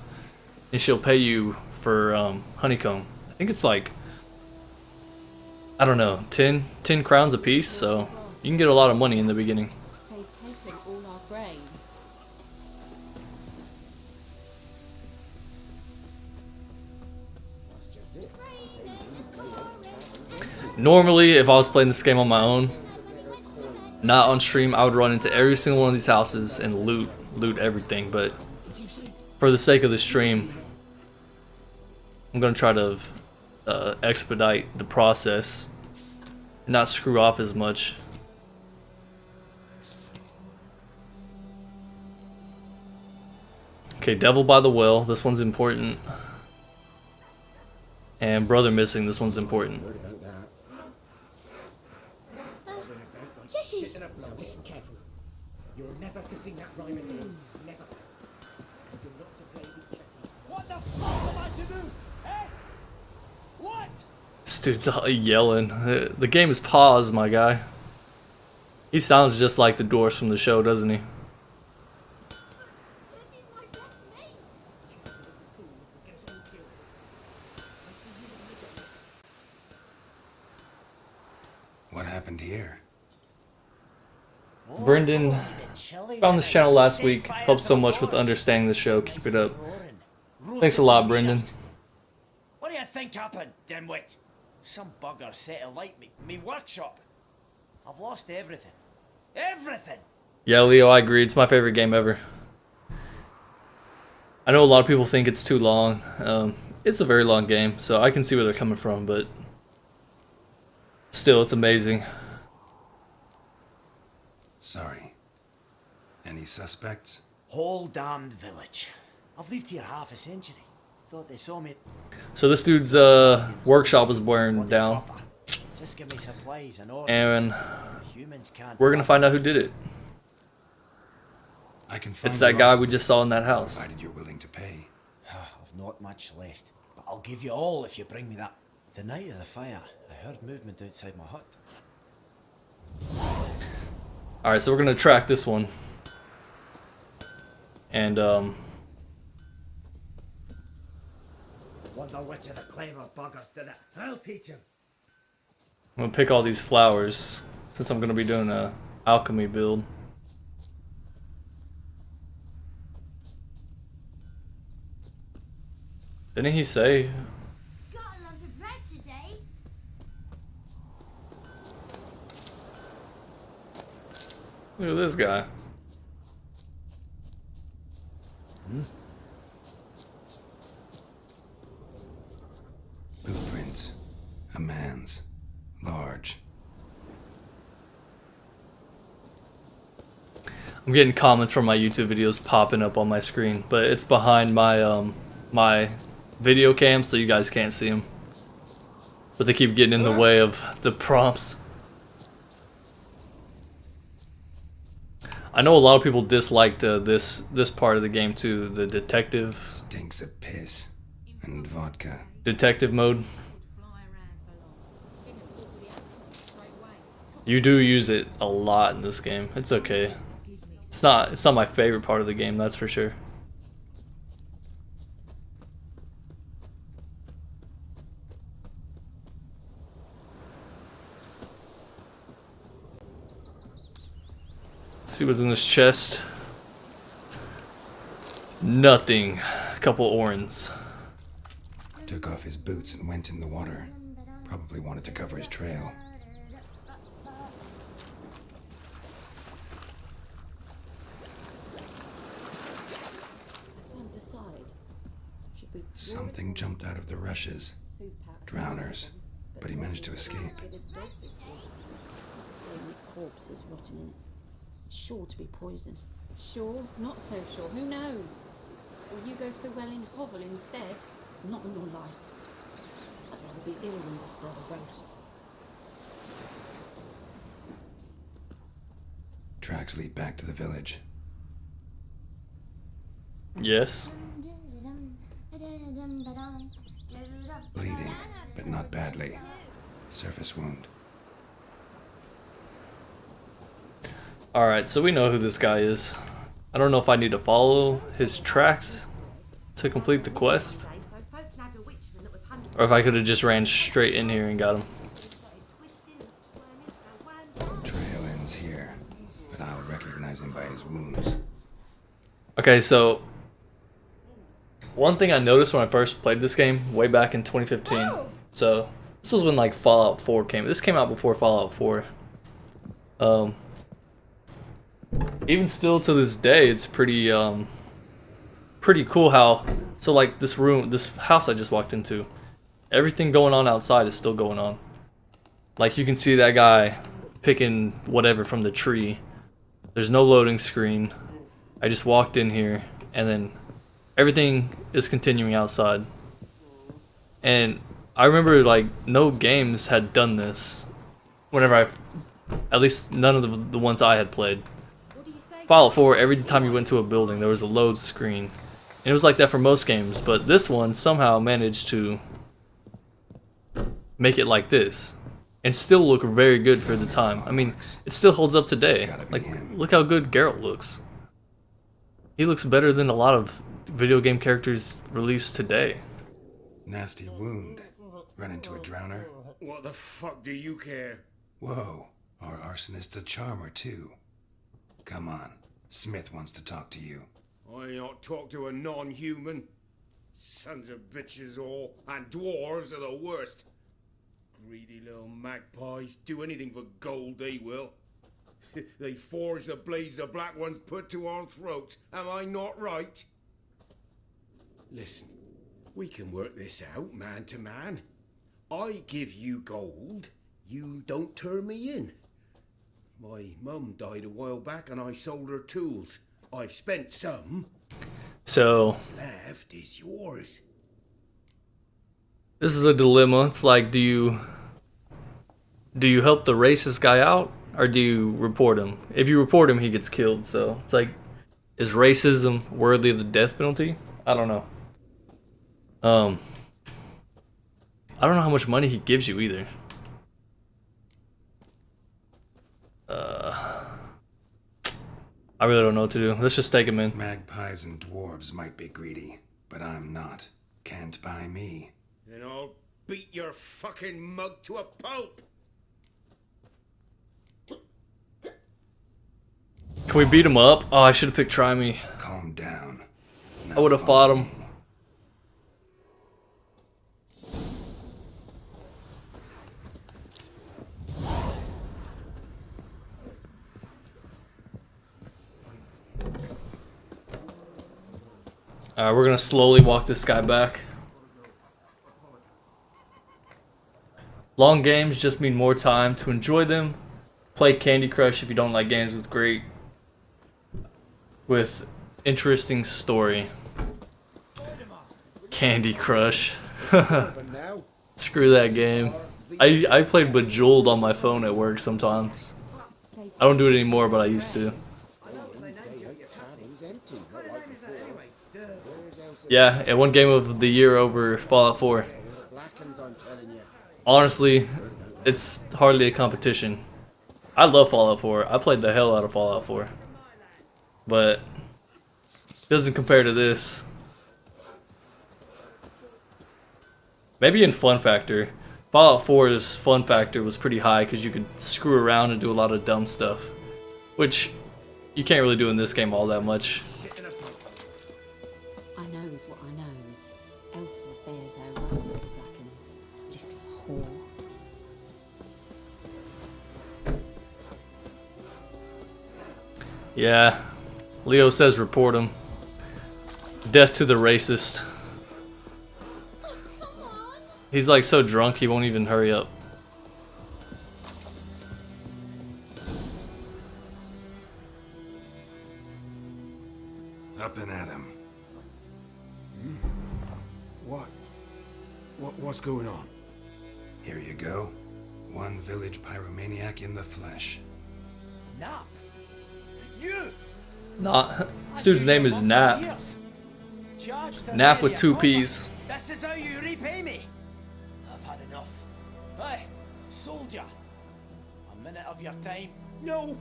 and she'll pay you for honeycomb. I think it's like, I don't know, 10 crowns a piece, so you can get a lot of money in the beginning. They've taken all our grain. Normally, if I was playing this game on my own, not on stream, I would run into every single one of these houses and loot everything, but for the sake of the stream, I'm gonna try to expedite the process and not screw off as much. Okay, Devil by the Well, this one's important. And Brother Missing, this one's important. Now listen carefully. You're never to sing that rhyme again. Never. And you're not to play with Chetty. What the fuck am I to do? Eh? What? This dude's yelling. The game is paused, my guy. He sounds just like the dwarfs from the show, doesn't he? What happened here? Brendan found this channel last week. Helped so much with understanding the show. Keep it up. Thanks a lot, Brendan. What do you think happened, dimwit? Some bugger set alight me workshop. I've lost everything. Everything! Yeah, Leo, I agree. It's my favorite game ever. I know a lot of people think it's too long. It's a very long game, so I can see where they're coming from, but still, it's amazing. Sorry. Any suspects? Whole damned village. I've lived here half a century. Thought they saw me. So this dude's workshop was burned down, Just give me supplies and orders. and Humans can't. we're gonna find out who did it. I can find It's that you guy also, we just saw in that house. provided you're willing to pay. I've not much left, but I'll give you all if you bring me that. The night of the fire, I heard movement outside my hut. All right, so we're gonna track this one, and Wonder which of the clever buggers did it. I'll teach him. I'm gonna pick all these flowers since I'm gonna be doing a alchemy build. Didn't he say? Got a lump of bread today. Look at this guy. Blueprints. A man's. Large. I'm getting comments from my YouTube videos popping up on my screen, but it's behind my my video cam, so you guys can't see them. But they keep getting in the way of the prompts. I know a lot of people disliked this part of the game too, the detective. Stinks of piss and vodka. Detective mode. You do use it a lot in this game. It's okay. It's not my favorite part of the game, that's for sure. Let's see what's in this chest. Nothing. A couple orns. Took off his boots and went in the water. Probably wanted to cover his trail. Can't decide. Should we Something jumped out of the rushes. soup out? Drowners. But he managed to escape. It is dead this week. Only corpses rotting in it. Sure to be poison. Sure, not so sure. Who knows? Will you go to the well in Hovel instead? Not on your life. I'd rather be ill than disturb a roast. Tracks lead back to the village. Yes. Bleeding, but not badly. Surface wound. Alright, so we know who this guy is. I don't know if I need to follow his tracks to complete the quest, or if I could have just ran straight in here and got him. Trail ends here, but I'll recognize him by his wounds. Okay, so one thing I noticed when I first played this game way back in 2015. So this was when like Fallout 4 came. This came out before Fallout 4. Even still to this day, it's pretty cool how, so like this house I just walked into, everything going on outside is still going on. Like you can see that guy picking whatever from the tree. There's no loading screen. I just walked in here and then everything is continuing outside. And I remember like no games had done this whenever at least none of the ones I had played. Fallout 4, every time you went to a building, there was a load screen. And it was like that for most games, but this one somehow managed to make it like this. And still look very good for the time. I mean, it still holds up today. Like, look how good Geralt looks. He looks better than a lot of video game characters released today. Nasty wound. Run into a drowner. What the fuck do you care? Whoa, our arsonist's a charmer too. Come on, Smith wants to talk to you. I ain't not talk to a non-human. Sons of bitches all, and dwarves are the worst. Greedy little magpies, do anything for gold they will. They forge the blades the black ones put to our throats, am I not right? Listen, we can work this out man to man. I give you gold, you don't turn me in. My mum died a while back and I sold her tools. I've spent some. So What's left is yours. this is a dilemma. It's like, do you help the racist guy out or do you report him? If you report him, he gets killed. So it's like, is racism worthy of the death penalty? I don't know. I don't know how much money he gives you either. I really don't know what to do. Let's just take him in. Magpies and dwarves might be greedy, but I'm not. Can't buy me. And I'll beat your fucking mug to a pulp. Can we beat him up? Oh, I should have picked Try Me. Calm down. I would have fought him. Alright, we're gonna slowly walk this guy back. Long games just mean more time to enjoy them. Play Candy Crush if you don't like games with interesting story. Candy Crush. Screw that game. I played Bejeweled on my phone at work sometimes. I don't do it anymore, but I used to. Yeah, and one game of the year over Fallout 4. Honestly, it's hardly a competition. I love Fallout 4. I played the hell out of Fallout 4. But it doesn't compare to this. Maybe in fun factor. Fallout 4's fun factor was pretty high because you could screw around and do a lot of dumb stuff. Which you can't really do in this game all that much. I knows what I knows. Elsa bears her wrath for the Blackens. Little whore. Yeah. Leo says report him. Death to the racist. He's like so drunk he won't even hurry up. Up and at him. What's going on? Here you go. One village pyromaniac in the flesh. Nap? You? Not. This dude's name is Nap. Nap with 2 P's. This is how you repay me. I've had enough. Hey, soldier. A minute of your time. No!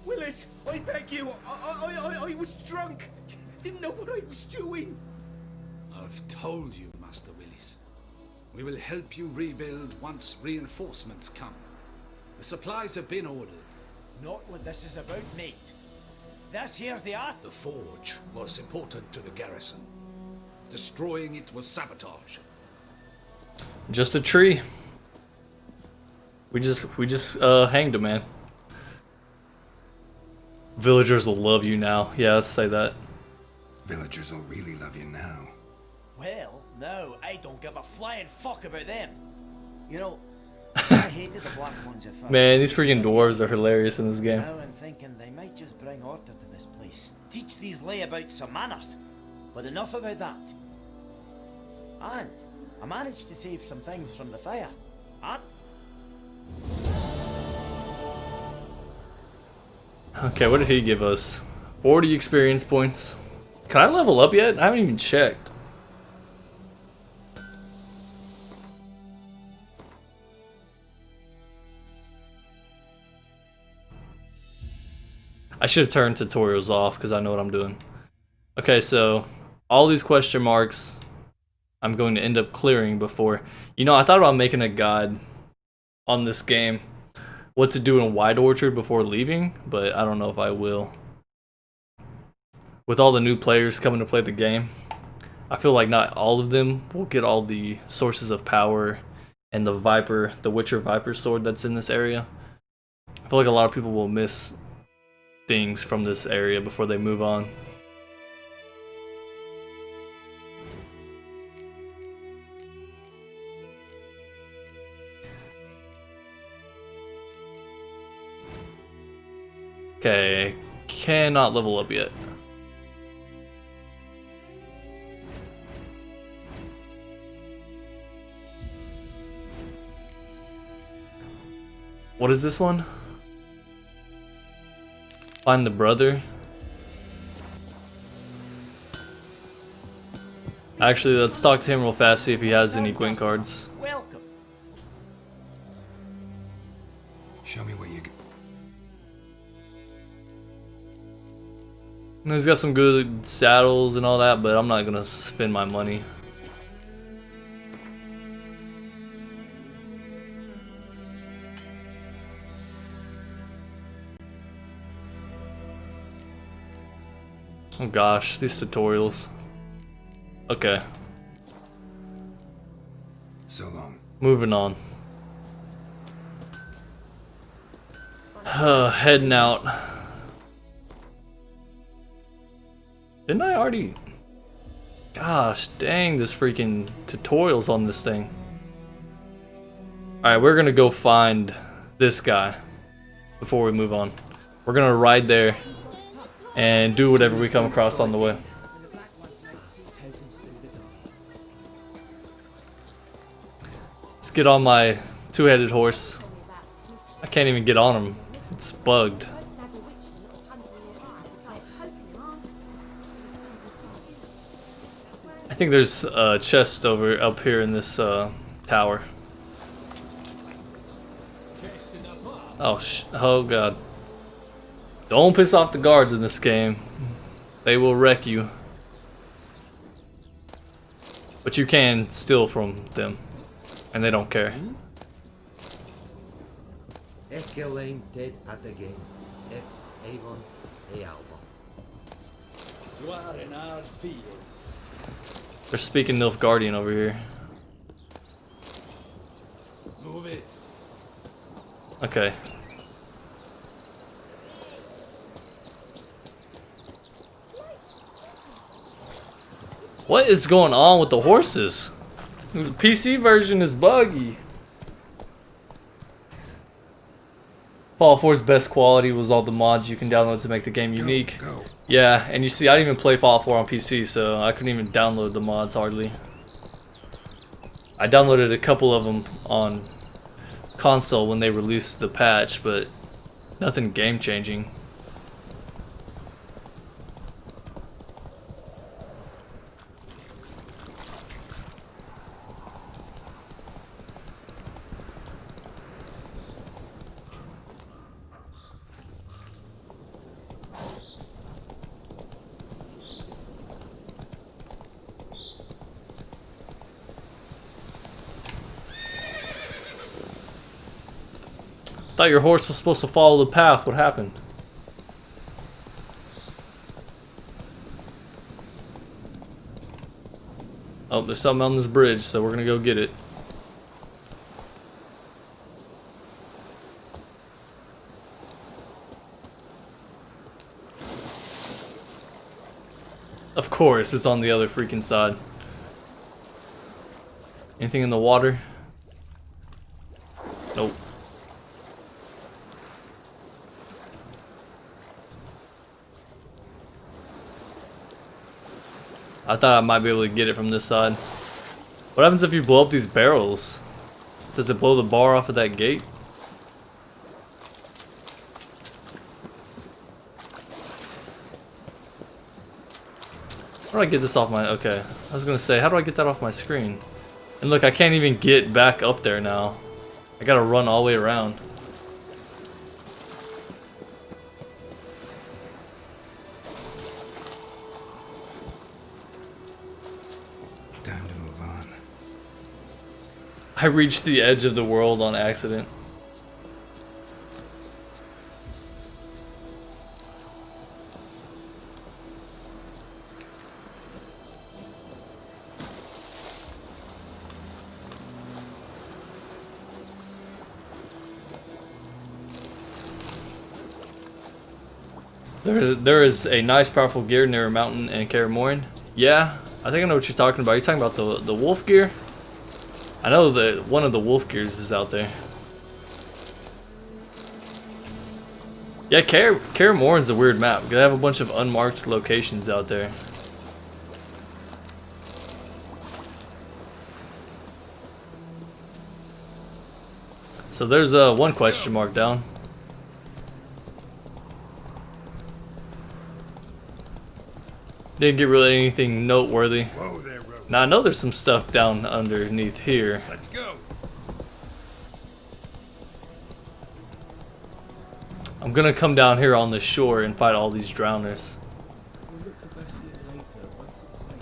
Willis, I beg you. I was drunk. Didn't know what I was doing. I've told you, Master Willis. We will help you rebuild once reinforcements come. The supplies have been ordered. Not what this is about, mate. This here's the art. The forge was important to the garrison. Destroying it was sabotage. Just a tree. We just hanged him, man. Villagers will love you now. Yeah, let's say that. Villagers will really love you now. Well, no, I don't give a flying fuck about them. You know, I hated the black ones at first. Man, these freaking dwarves are hilarious in this game. Now I'm thinking they might just bring order to this place. Teach these layabouts some manners. But enough about that. And I managed to save some things from the fire. And Okay, what did he give us? 40 experience points. Can I level up yet? I haven't even checked. I should have turned tutorials off because I know what I'm doing. Okay, so all these question marks I'm going to end up clearing before. You know, I thought about making a guide on this game, what to do in White Orchard before leaving, but I don't know if I will. With all the new players coming to play the game, I feel like not all of them will get all the sources of power and the Witcher Viper sword that's in this area. I feel like a lot of people will miss things from this area before they move on. Okay, cannot level up yet. What is this one? Find the brother. Actually, let's talk to him real fast, see if he has any Gwent cards. Welcome. Show me what you got. He's got some good saddles and all that, but I'm not gonna spend my money. Oh gosh, these tutorials. Okay. So long. Moving on. Heading out. Didn't I already? Gosh, dang, this freaking tutorials on this thing. Alright, we're gonna go find this guy before we move on. We're gonna ride there and do whatever we come across on the way. Let's get on my two-headed horse. I can't even get on him. It's bugged. I think there's a chest up here in this tower. Oh god. Don't piss off the guards in this game. They will wreck you. But you can steal from them. And they don't care. Echelane dead at the game. Avon e Alba. You are in our field. They're speaking Nilfgaardian over here. Move it. Okay. What is going on with the horses? The PC version is buggy. Fallout 4's best quality was all the mods you can download to make the game unique. Yeah, and you see, I didn't even play Fallout 4 on PC, so I couldn't even download the mods hardly. I downloaded a couple of them on console when they released the patch, but nothing game-changing. Thought your horse was supposed to follow the path. What happened? Oh, there's something on this bridge, so we're gonna go get it. Of course, it's on the other freaking side. Anything in the water? Nope. I thought I might be able to get it from this side. What happens if you blow up these barrels? Does it blow the bar off of that gate? How do I get this off my... Okay. I was gonna say, how do I get that off my screen? And look, I can't even get back up there now. I gotta run all the way around. I reached the edge of the world on accident. There is a nice powerful gear near a mountain in Kaer Morhen. Yeah, I think I know what you're talking about. You're talking about the wolf gear? I know that one of the wolf gears is out there. Yeah, Kaer Morhen's a weird map. They have a bunch of unmarked locations out there. So there's one question mark down. Didn't get really anything noteworthy. Whoa there, Rogue. Now I know there's some stuff down underneath here. Let's go. I'm gonna come down here on the shore and fight all these drowners. We'll look for Bastion later once it's safe.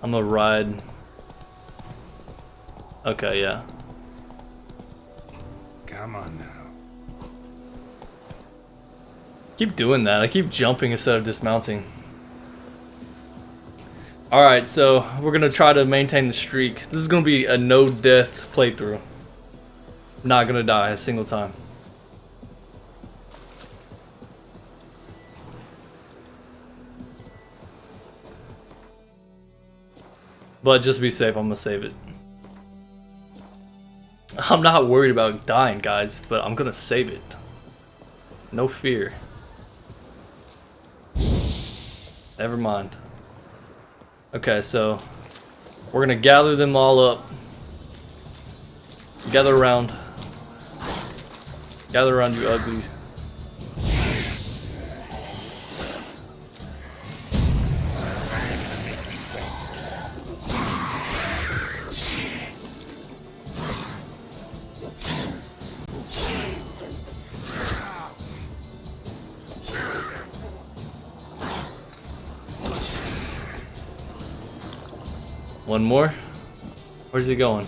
I'm gonna ride. Okay, yeah. Come on now. Keep doing that. I keep jumping instead of dismounting. Alright, so we're gonna try to maintain the streak. This is gonna be a no-death playthrough. Not gonna die a single time. But just be safe, I'm gonna save it. I'm not worried about dying, guys, but I'm gonna save it. No fear. Never mind. Okay, so we're gonna gather them all up. Gather around. Gather around, you uglies. One more? Where's he going?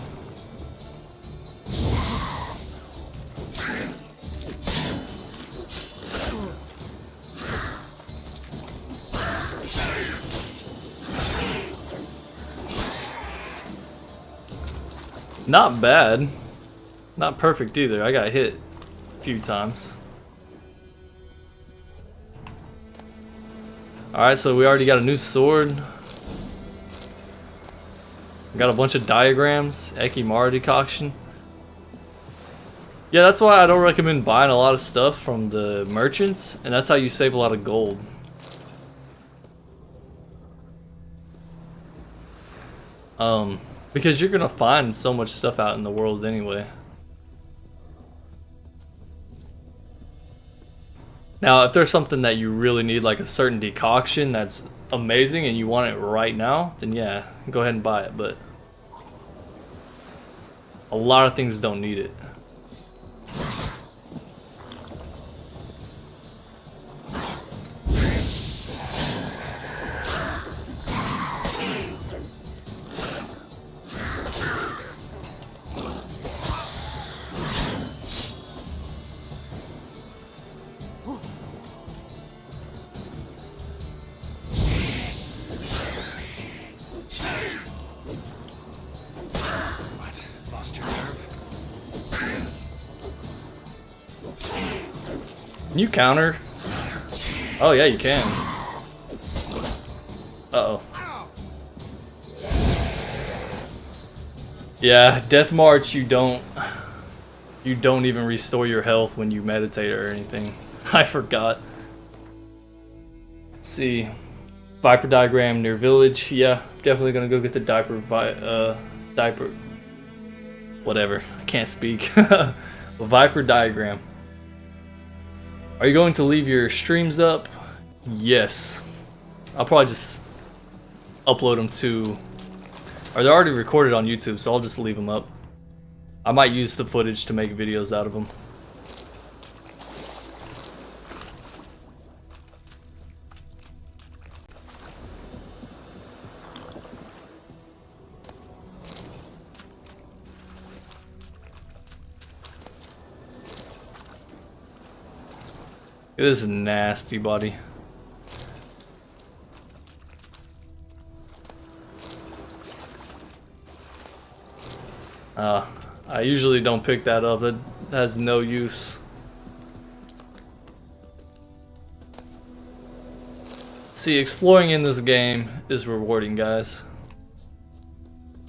Not bad. Not perfect either. I got hit a few times. Alright, so we already got a new sword. Got a bunch of diagrams, Ekimara decoction. Yeah, that's why I don't recommend buying a lot of stuff from the merchants, and that's how you save a lot of gold. Because you're gonna find so much stuff out in the world anyway. Now, if there's something that you really need, like a certain decoction that's amazing and you want it right now, then yeah, go ahead and buy it, but a lot of things don't need it. Can you counter? Oh yeah, you can. Uh-oh. Yeah, Death March, you don't even restore your health when you meditate or anything. I forgot. Let's see. Viper diagram near village. Yeah, definitely gonna go get the diaper. Whatever. I can't speak. Viper diagram. Are you going to leave your streams up? Yes. I'll probably just upload them to... Or they're already recorded on YouTube, so I'll just leave them up. I might use the footage to make videos out of them. This is nasty, buddy. I usually don't pick that up. It has no use. See, exploring in this game is rewarding, guys.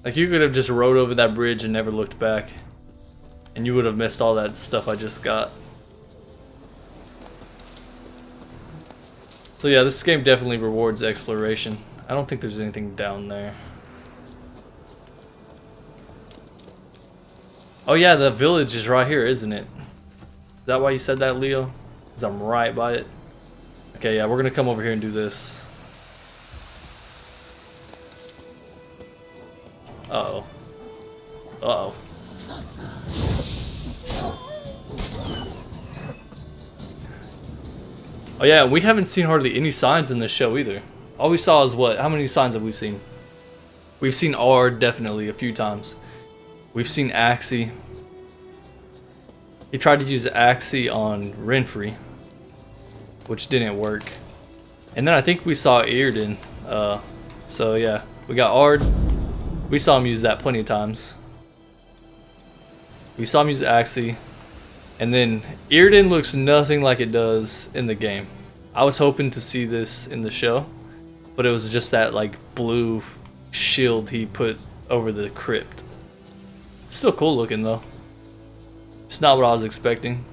Like, you could have just rode over that bridge and never looked back, and you would have missed all that stuff I just got. So yeah, this game definitely rewards exploration. I don't think there's anything down there. Oh yeah, the village is right here, isn't it? Is that why you said that, Leo? Because I'm right by it. Okay, yeah, we're gonna come over here and do this. Uh-oh. Uh-oh. Oh yeah, we haven't seen hardly any signs in this show either. All we saw is what? How many signs have we seen? We've seen R definitely a few times. We've seen Axie. He tried to use Axie on Renfri, which didn't work. And then I think we saw Eardon. So yeah, we got Ard. We saw him use that plenty of times. We saw him use Axie. And then Eardon looks nothing like it does in the game. I was hoping to see this in the show, but it was just that like blue shield he put over the crypt. Still cool looking though. It's not what I was expecting.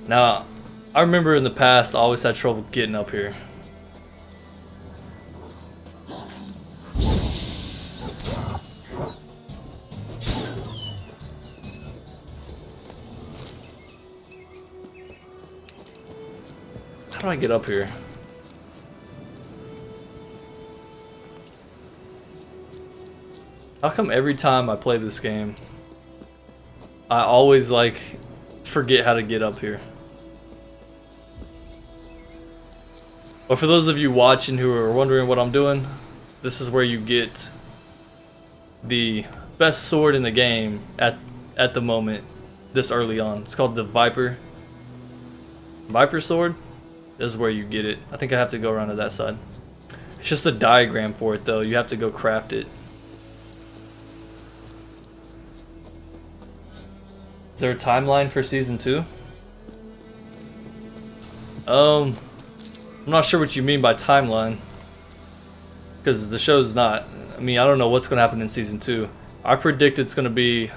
Now, I remember in the past I always had trouble getting up here. How do I get up here? How come every time I play this game, I always like forget how to get up here? But for those of you watching who are wondering what I'm doing, this is where you get the best sword in the game at the moment, this early on. It's called the Viper sword. This is where you get it. I think I have to go around to that side. It's just a diagram for it though. You have to go craft it. Is there a timeline for season 2? I'm not sure what you mean by timeline, because the show's not. I mean, I don't know what's going to happen in season 2. I predict it's going to be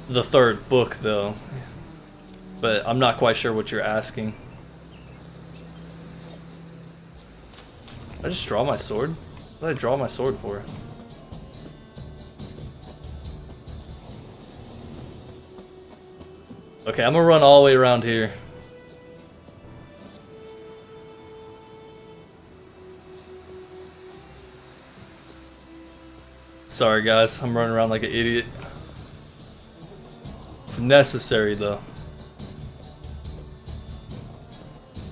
the 3rd book though, but I'm not quite sure what you're asking. Did I just draw my sword? What did I draw my sword for? Okay, I'm gonna run all the way around here. Sorry guys, I'm running around like an idiot. It's necessary though.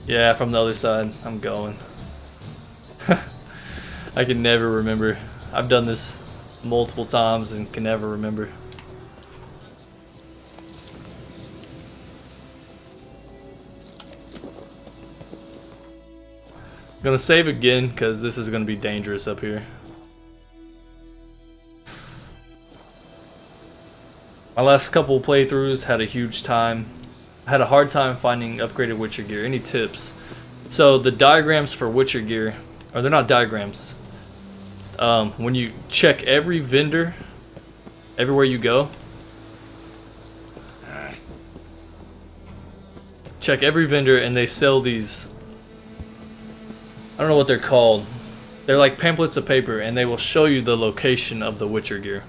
Yeah, from the other side, I'm going. I can never remember. I've done this multiple times and can never remember. I'm gonna save again because this is gonna be dangerous up here. My last couple playthroughs had a huge time. I had a hard time finding upgraded Witcher gear. Any tips? So the diagrams for Witcher gear, or they're not diagrams. When you check every vendor, everywhere you go, check every vendor and they sell these, I don't know what they're called. They're like pamphlets of paper and they will show you the location of the Witcher gear.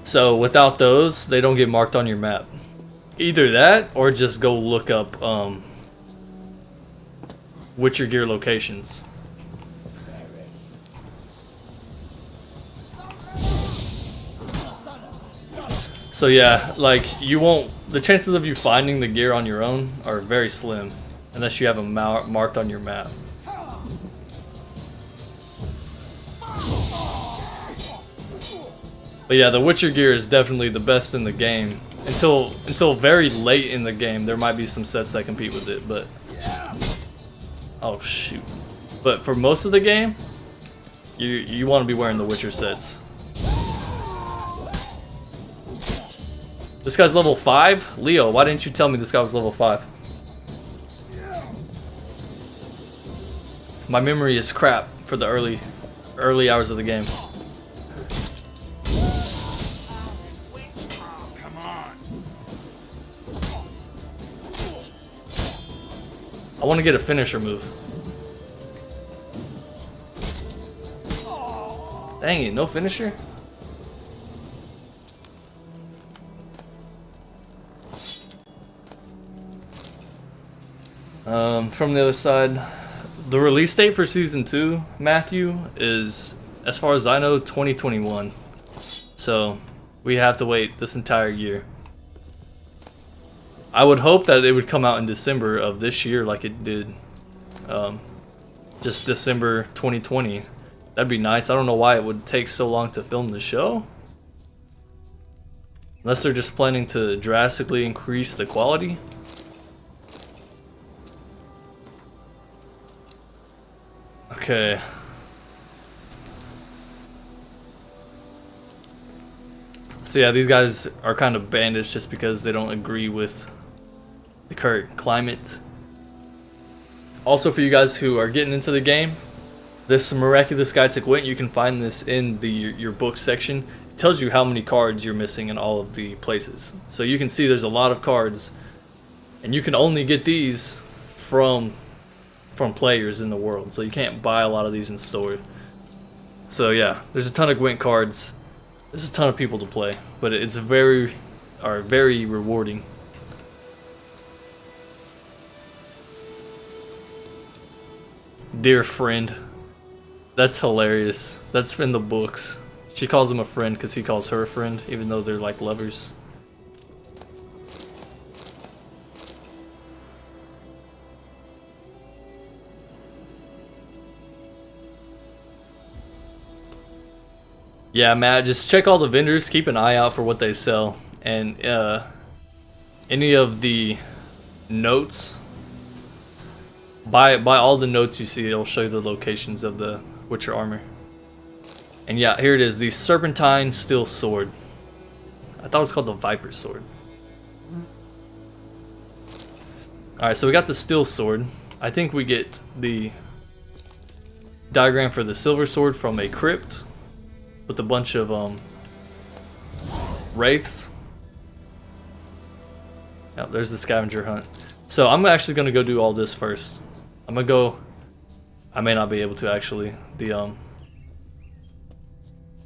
So without those, they don't get marked on your map. Either that or just go look up Witcher gear locations. So yeah, like you won't, the chances of you finding the gear on your own are very slim unless you have them marked on your map. But yeah, the Witcher gear is definitely the best in the game. Until very late in the game, there might be some sets that compete with it, but oh shoot. But for most of the game, you want to be wearing the Witcher sets. This guy's level 5? Leo, why didn't you tell me this guy was level 5? My memory is crap for the early hours of the game. Come on. I want to get a finisher move. Dang it, no finisher? From the other side, the release date for Season 2, Matthew, is, as far as I know, 2021. So, we have to wait this entire year. I would hope that it would come out in December of this year like it did. Just December 2020. That'd be nice. I don't know why it would take so long to film the show. Unless they're just planning to drastically increase the quality. Okay. So yeah, these guys are kind of bandits just because they don't agree with the current climate. Also, for you guys who are getting into the game, this Miraculous Guide to Gwent, you can find this in your book section. It tells you how many cards you're missing in all of the places. So you can see there's a lot of cards, and you can only get these from players in the world. So you can't buy a lot of these in store. So yeah, there's a ton of Gwent cards. There's a ton of people to play, but it's very rewarding. Dear friend. That's hilarious. That's in the books. She calls him a friend because he calls her a friend, even though they're like lovers. Yeah, Matt, just check all the vendors, keep an eye out for what they sell, and any of the notes, buy all the notes you see. It'll show you the locations of the Witcher armor. And yeah, here it is, the Serpentine Steel Sword. I thought it was called the Viper Sword. Alright, so we got the Steel Sword. I think we get the diagram for the Silver Sword from a crypt with a bunch of wraiths. Yep, there's the scavenger hunt. So I'm actually gonna go do all this first. I'm gonna go. I may not be able to actually. The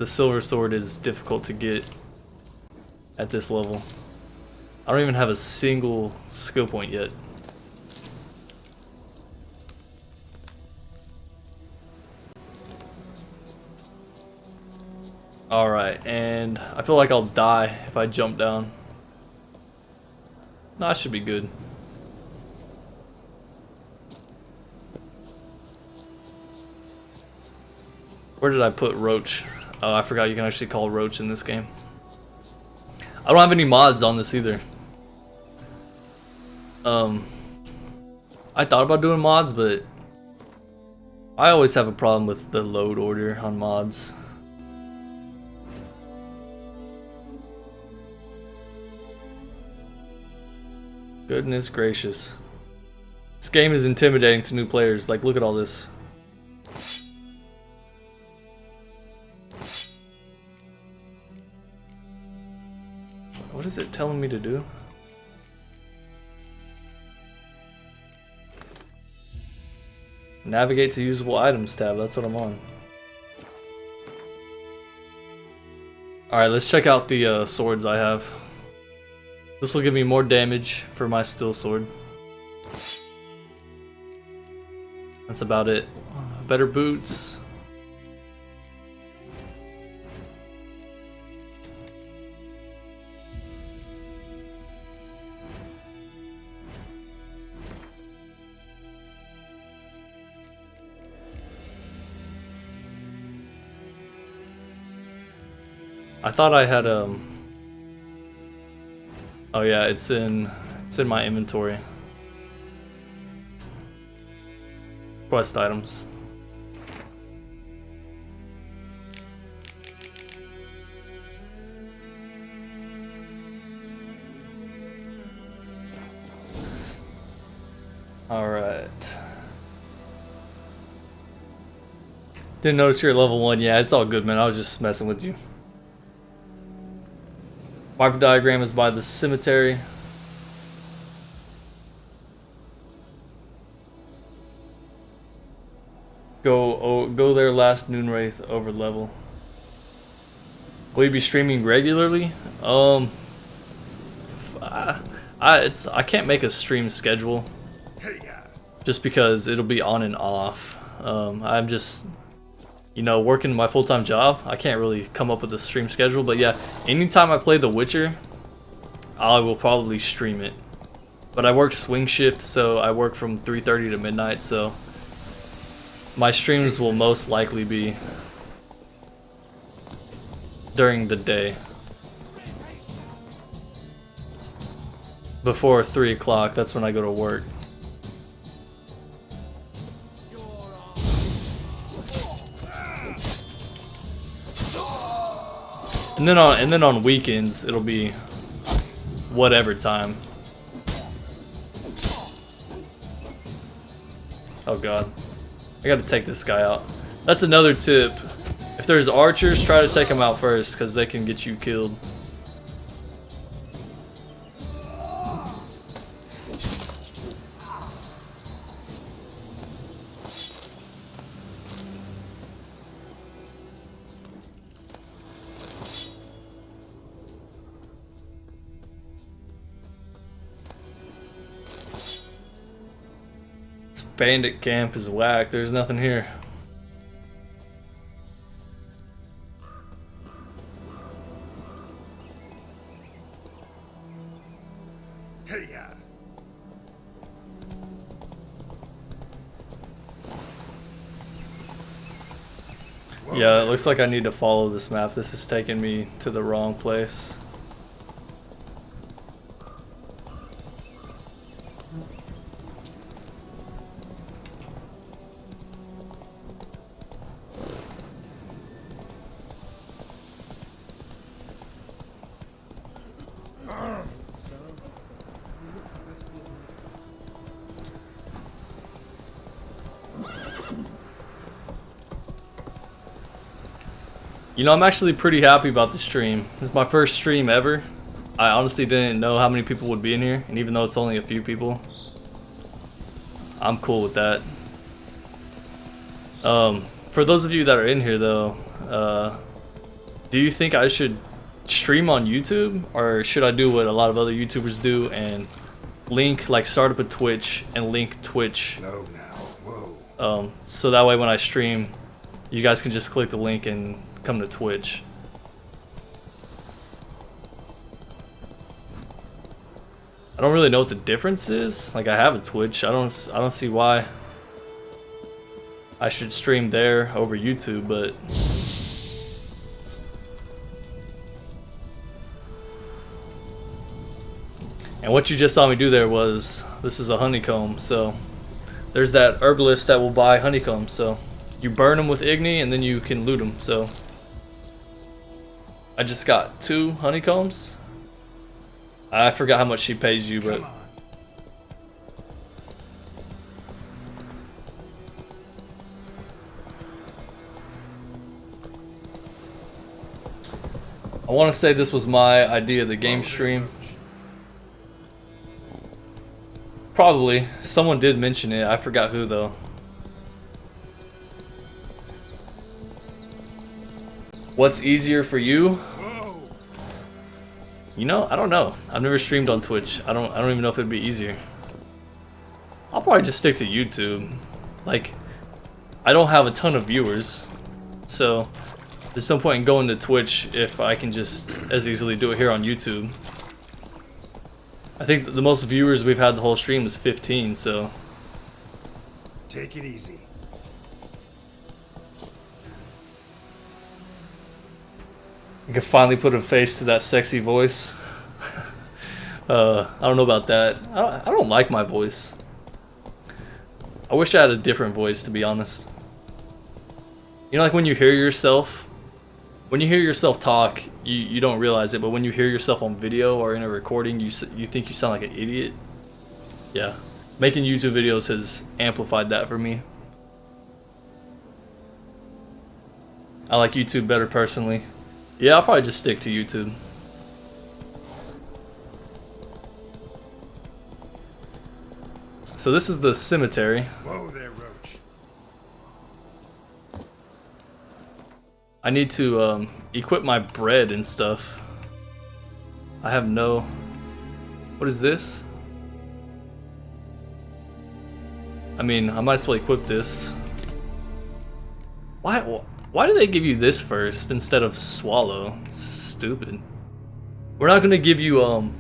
Silver Sword is difficult to get at this level. I don't even have a single skill point yet. Alright, and I feel like I'll die if I jump down. No, I should be good. Where did I put Roach? Oh, I forgot you can actually call Roach in this game. I don't have any mods on this either. I thought about doing mods, but I always have a problem with the load order on mods. Goodness gracious. This game is intimidating to new players. Like, look at all this. What is it telling me to do? Navigate to usable items tab. That's what I'm on. Alright, let's check out the swords I have. This will give me more damage for my steel sword. That's about it. Better boots. I thought I had oh yeah, it's in my inventory. Quest items. All right. Didn't notice you're at level 1. Yeah, it's all good, man. I was just messing with you. Viper diagram is by the cemetery. Go there last noon wraith over level. Will you be streaming regularly? I can't make a stream schedule just because it'll be on and off. I'm just, you know, working my full-time job. I can't really come up with a stream schedule, but yeah, anytime I play The Witcher, I will probably stream it. But I work swing shift, so I work from 3:30 to midnight, so my streams will most likely be during the day. Before 3 o'clock, that's when I go to work. And then on weekends, it'll be whatever time. Oh god. I gotta take this guy out. That's another tip. If there's archers, try to take them out first, because they can get you killed. This bandit camp is whack. There's nothing here. Yeah, it looks like I need to follow this map. This is taking me to the wrong place. You know, I'm actually pretty happy about this stream. It's my first stream ever. I honestly didn't know how many people would be in here, and even though it's only a few people, I'm cool with that. For those of you that are in here though, do you think I should stream on YouTube, or should I do what a lot of other YouTubers do and link, like start up a Twitch and link Twitch? No, now, whoa. So that way when I stream, you guys can just click the link and come to Twitch. I don't really know what the difference is. Like, I have a Twitch. I don't see why I should stream there over YouTube, but and what you just saw me do there was, this is a honeycomb, so there's that herbalist that will buy honeycombs, so you burn them with Igni and then you can loot them. So I just got 2 honeycombs. I forgot how much she pays you, but I want to say this was my idea of the game stream. Probably. Someone did mention it. I forgot who though. What's easier for you? You know, I don't know. I've never streamed on Twitch. I don't even know if it'd be easier. I'll probably just stick to YouTube. Like, I don't have a ton of viewers, so there's no point in going to Twitch if I can just as easily do it here on YouTube. I think the most viewers we've had the whole stream is 15, so Take it easy. I can finally put a face to that sexy voice. I don't know about that. I don't like my voice. I wish I had a different voice, to be honest. You know, like when you hear yourself talk, you don't realize it, but when you hear yourself on video or in a recording, you think you sound like an idiot. Yeah, making YouTube videos has amplified that for me. I like YouTube better personally. Yeah, I'll probably just stick to YouTube. So this is the cemetery. Whoa there, Roach. I need to equip my bread and stuff. I have no... What is this? I mean, I might as well equip this. Why do they give you this first instead of swallow? It's stupid. We're not gonna give you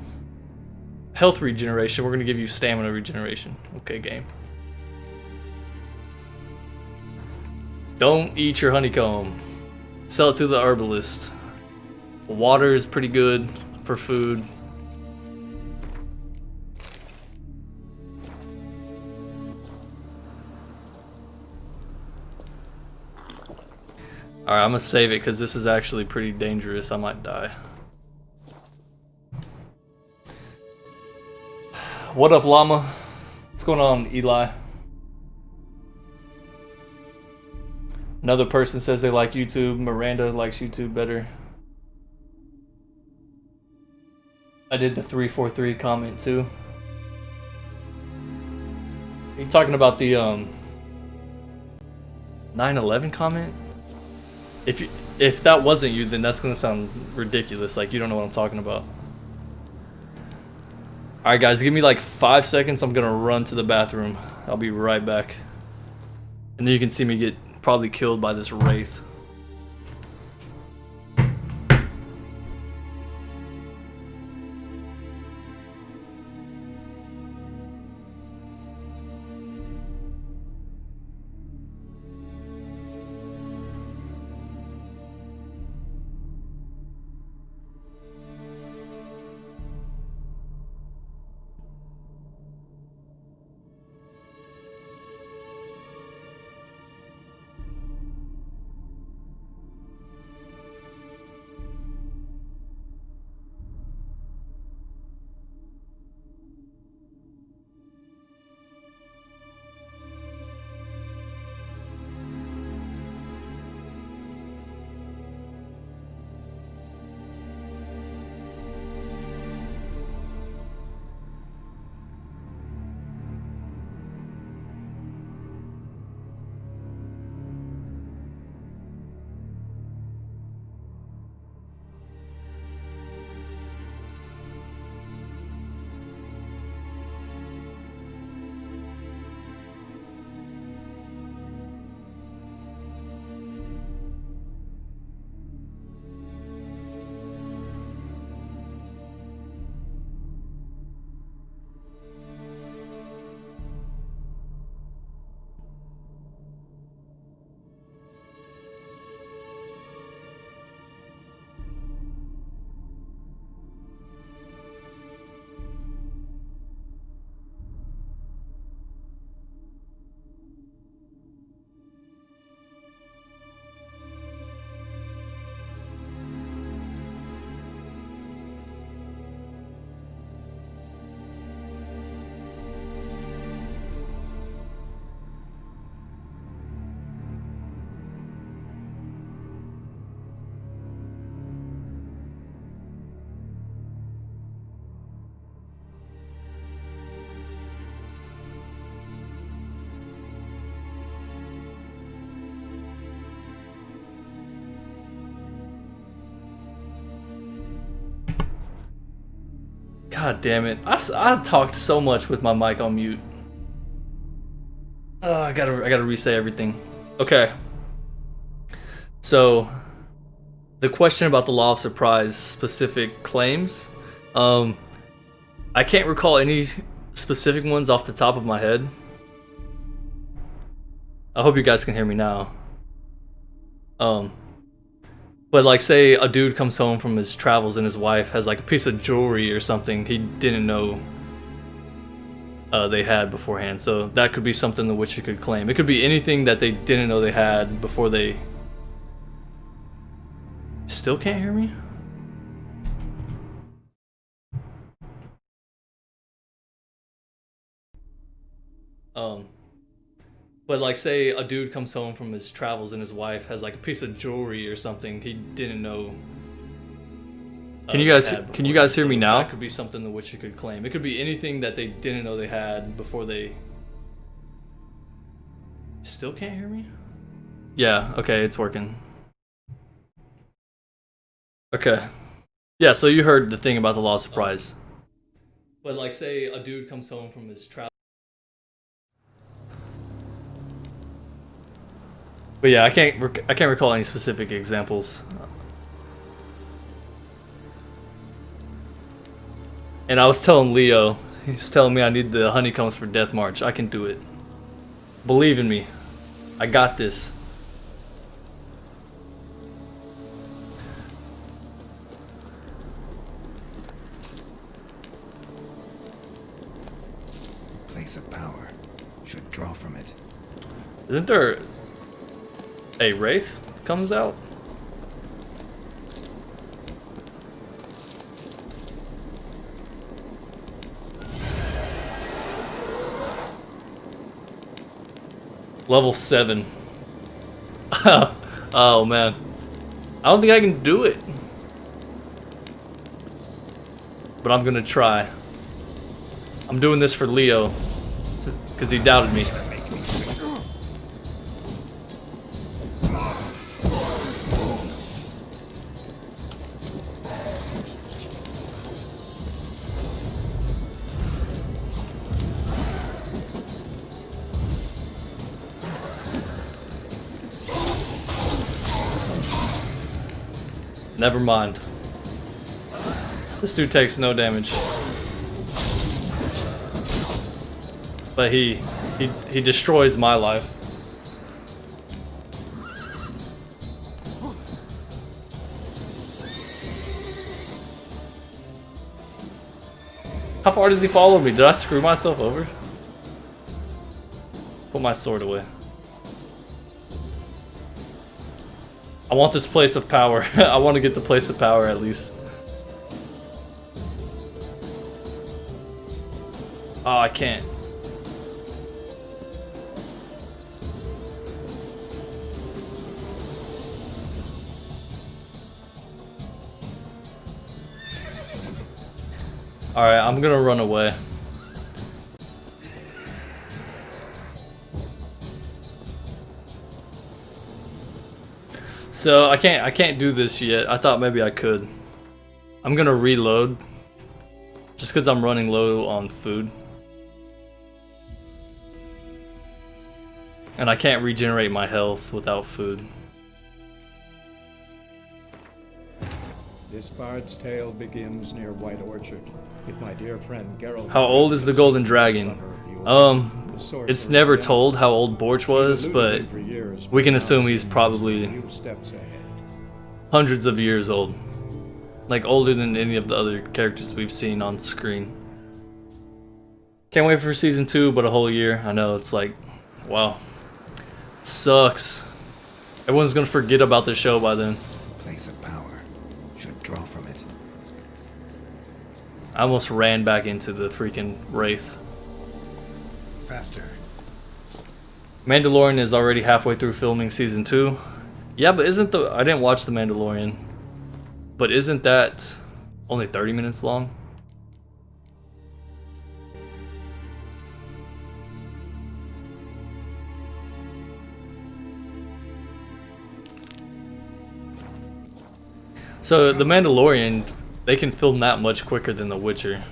health regeneration, we're gonna give you stamina regeneration. Okay, game. Don't eat your honeycomb. Sell it to the herbalist. Water is pretty good for food. Alright, I'm gonna save it because this is actually pretty dangerous. I might die. What up, llama? What's going on, Eli? Another person says they like YouTube. Miranda likes YouTube better. I did the 343 comment too. Are you talking about the 9/11 comment? If that wasn't you, then that's gonna sound ridiculous. Like you don't know what I'm talking about. All right, guys, give me like 5 seconds. I'm gonna run to the bathroom. I'll be right back. And then you can see me get probably killed by this wraith. God damn it. I talked so much with my mic on mute. I gotta reset everything. Okay. So, the question about the Law of Surprise specific claims. I can't recall any specific ones off the top of my head. I hope you guys can hear me now. But like, say a dude comes home from his travels and his wife has like a piece of jewelry or something he didn't know they had beforehand. So that could be something the Witcher could claim. It could be anything that they didn't know they had before they... Still can't hear me? But like, say a dude comes home from his travels and his wife has like a piece of jewelry or something he didn't know. Can you guys hear me now? That could be something the Witcher could claim. It could be anything that they didn't know they had before they... Still can't hear me? Yeah, okay, it's working. Okay. Yeah, so you heard the thing about the Lost Surprise. But like, say a dude comes home from his travel. But yeah, I can't recall any specific examples. And I was telling Leo, he's telling me I need the honeycombs for Death March. I can do it. Believe in me. I got this. Place of power. Should draw from it. Isn't there a wraith comes out? Level 7. Oh man. I don't think I can do it. But I'm gonna try. I'm doing this for Leo. Because he doubted me. Never mind. This dude takes no damage. But he destroys my life. How far does he follow me? Did I screw myself over? Put my sword away. I want this place of power. I want to get the place of power at least. Oh, I can't. Alright, I'm gonna run away. So I can't do this yet. I thought maybe I could. I'm gonna reload. Just because I'm running low on food. And I can't regenerate my health without food. This bard's tale begins near White Orchard, with my dear friend Geralt. How old is the Golden Dragon? It's never told how old Borch was, but we can assume he's probably hundreds of years old. Like older than any of the other characters we've seen on screen. Can't wait for season 2, but a whole year. I know, it's like, wow. Sucks. Everyone's gonna forget about the show by then. Place of power. Should draw from it. I almost ran back into the freaking Wraith. Faster. Mandalorian is already halfway through filming season 2. Yeah, but I didn't watch The Mandalorian. But isn't that only 30 minutes long? So The Mandalorian, they can film that much quicker than The Witcher.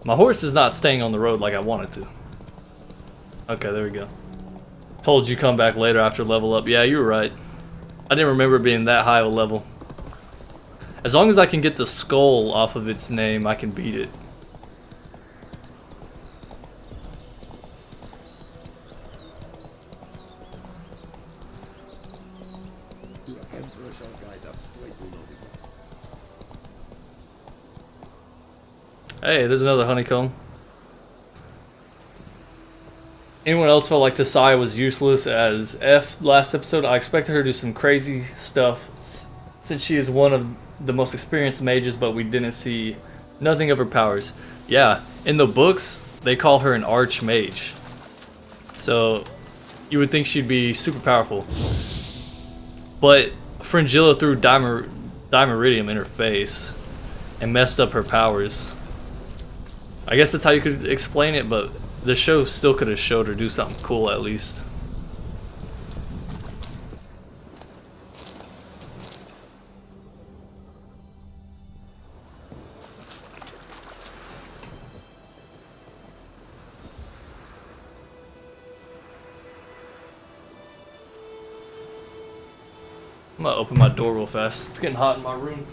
My horse is not staying on the road like I wanted to. Okay, there we go. Told you come back later after level up. Yeah, you were right. I didn't remember it being that high of a level. As long as I can get the skull off of its name, I can beat it. The Emperor shall guide us straight to Nottingham. Hey, there's another honeycomb. Anyone else felt like Tasai was useless as F last episode? I expected her to do some crazy stuff since she is one of the most experienced mages, but we didn't see nothing of her powers. Yeah, in the books, they call her an archmage. So you would think she'd be super powerful. But Fringilla threw Dimeridium in her face and messed up her powers. I guess that's how you could explain it, but the show still could have showed her do something cool at least. I'm gonna open my door real fast. It's getting hot in my room.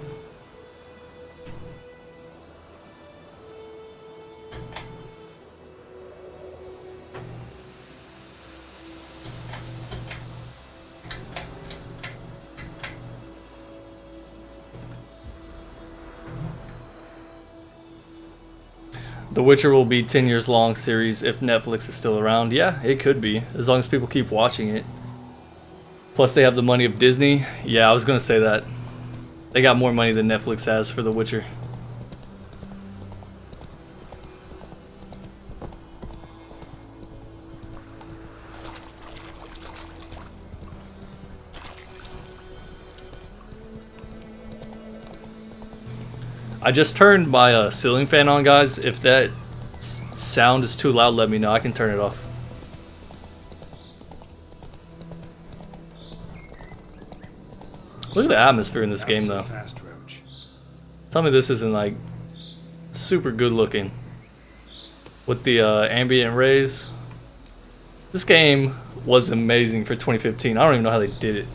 The Witcher will be 10 years long series if Netflix is still around. Yeah, it could be, as long as people keep watching it. Plus they have the money of Disney. Yeah, I was gonna say that. They got more money than Netflix has for The Witcher. I just turned my ceiling fan on, guys. If that sound is too loud, let me know. I can turn it off. Look at the atmosphere in this game, though. Tell me this isn't like super good looking with the ambient rays. This game was amazing for 2015. I don't even know how they did it.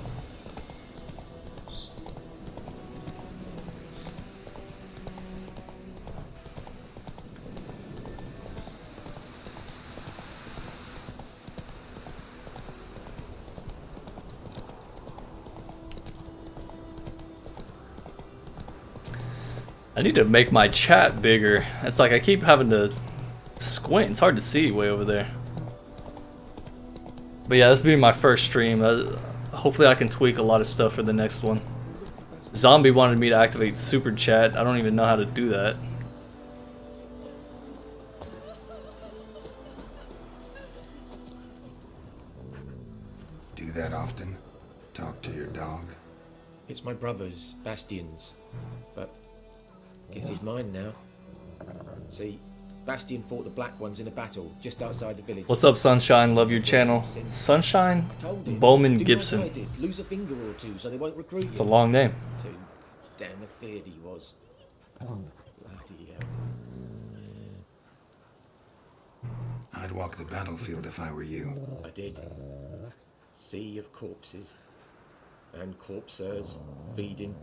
I need to make my chat bigger. It's like I keep having to squint. It's hard to see way over there. But yeah, this will be my first stream. Hopefully I can tweak a lot of stuff for the next one. Zombie wanted me to activate super chat. I don't even know how to do that. Do that often? Talk to your dog? It's my brother's, Bastian's. But guess he's mine now. See, Bastian fought the Black Ones in a battle just outside the village. What's up, Sunshine? Love your channel. Sunshine? Bowman Gibson. Lose a finger or two so they won't recruit you. It's a long name. Too damn afeard he was. Bloody hell. I'd walk the battlefield if I were you. I did. Sea of corpses. And corpsers feeding.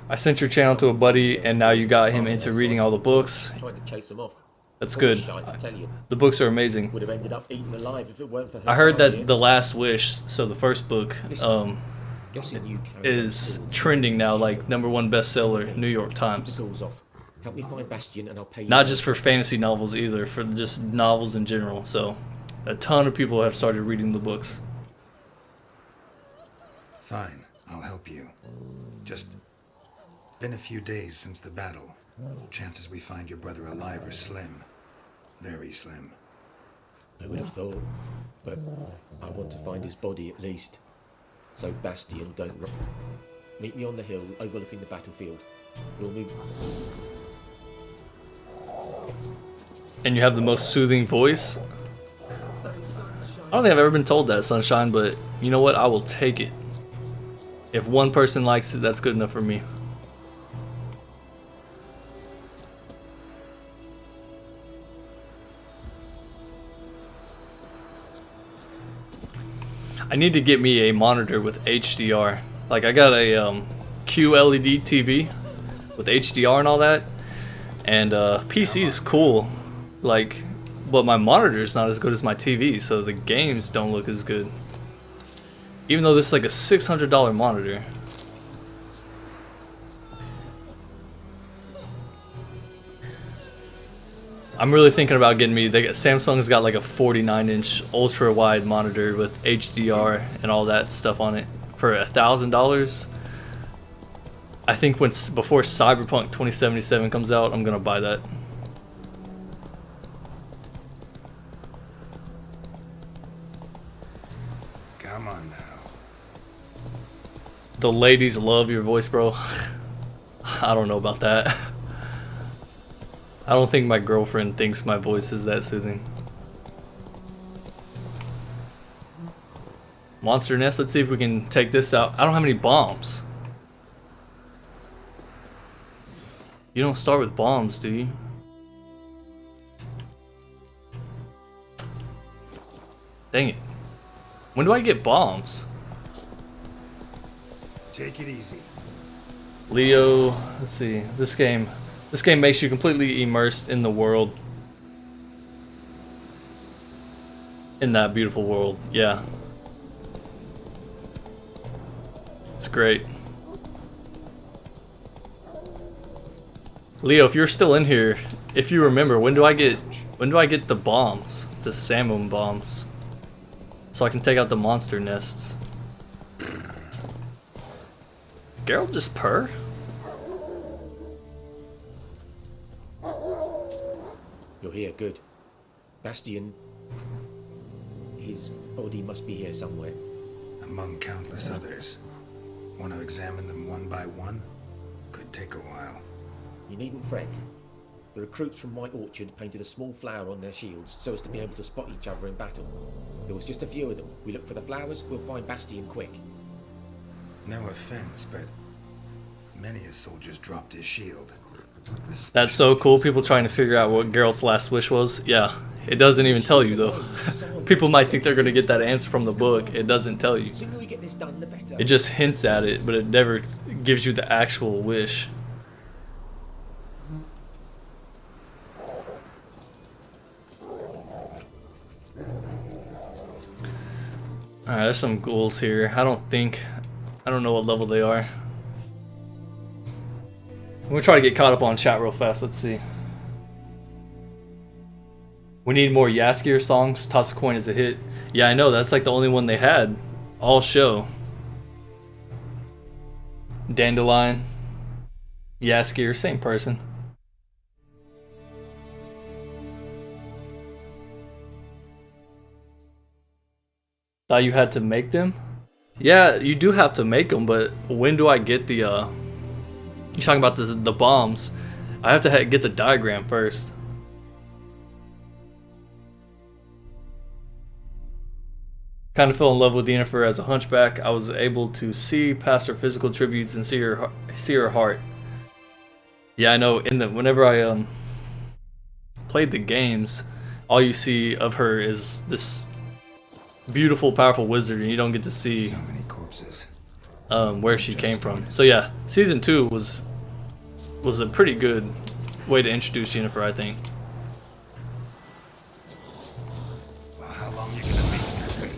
I sent your channel to a buddy, and now you got him into reading all the books. Tried to chase them off. That's good. I tell you. The books are amazing. Would have ended up eaten alive if it weren't for her. I heard that The Last Wish, so the first book, is trending now, like #1 bestseller, New York Times. Help me find Bastian and I'll pay you. Not just for fantasy novels either, for just novels in general. So, a ton of people have started reading the books. Fine, I'll help you. Just been a few days since the battle. Chances we find your brother alive are slim. Very slim. I would have thought, but I want to find his body at least. So Bastian don't run. Meet me on the hill overlooking the battlefield. We'll move. And you have the most soothing voice. I don't think I've ever been told that, Sunshine, but you know what? I will take it. If one person likes it, that's good enough for me. I need to get me a monitor with HDR. Like, I got a QLED TV with HDR and all that, and PC is cool, like, but my monitor is not as good as my TV, so the games don't look as good. Even though this is like a $600 monitor. I'm really thinking about getting me, Samsung's got like a 49-inch ultra-wide monitor with HDR and all that stuff on it for $1,000. I think before Cyberpunk 2077 comes out, I'm gonna buy that. Come on now. The ladies love your voice, bro. I don't know about that. I don't think my girlfriend thinks my voice is that soothing. Monster nest, let's see if we can take this out. I don't have any bombs. You don't start with bombs, do you? Dang it. When do I get bombs? Take it easy. Leo, let's see. This game makes you completely immersed in the world. In that beautiful world, yeah. It's great. Leo, if you're still in here, if you remember, when do I get the bombs? The salmon bombs. So I can take out the monster nests. Geralt just purr? You're here, good. Bastion... his body must be here somewhere. Among countless others. Want to examine them one by one? Could take a while. You needn't fret. The recruits from White Orchard painted a small flower on their shields so as to be able to spot each other in battle. There was just a few of them. We look for the flowers, we'll find Bastion quick. No offense, but many a soldier's dropped his shield. That's so cool, people trying to figure out what Geralt's last wish was. Yeah, it doesn't even tell you though. People might think they're gonna get that answer from the book. It doesn't tell you. The sooner we get this done, the better. It just hints at it, but it never gives you the actual wish. Alright, there's some ghouls here. I don't know what level they are. I'm gonna try to get caught up on chat real fast. Let's see. We need more Jaskier songs. Toss a coin is a hit. Yeah, I know. That's like the only one they had all show. Dandelion, Jaskier, same person. Thought you had to make them? Yeah, you do have to make them, but when do I get the you're talking about the bombs. I have to get the diagram first. Kind of fell in love with Yennefer as a hunchback. I was able to see past her physical attributes and see her heart. Yeah, I know. Whenever I played the games, all you see of her is this beautiful, powerful wizard, and you don't get to see so many corpses. Where she came from. So yeah, season 2 was a pretty good way to introduce Yennefer, I think. Well, how long you gonna make that wait?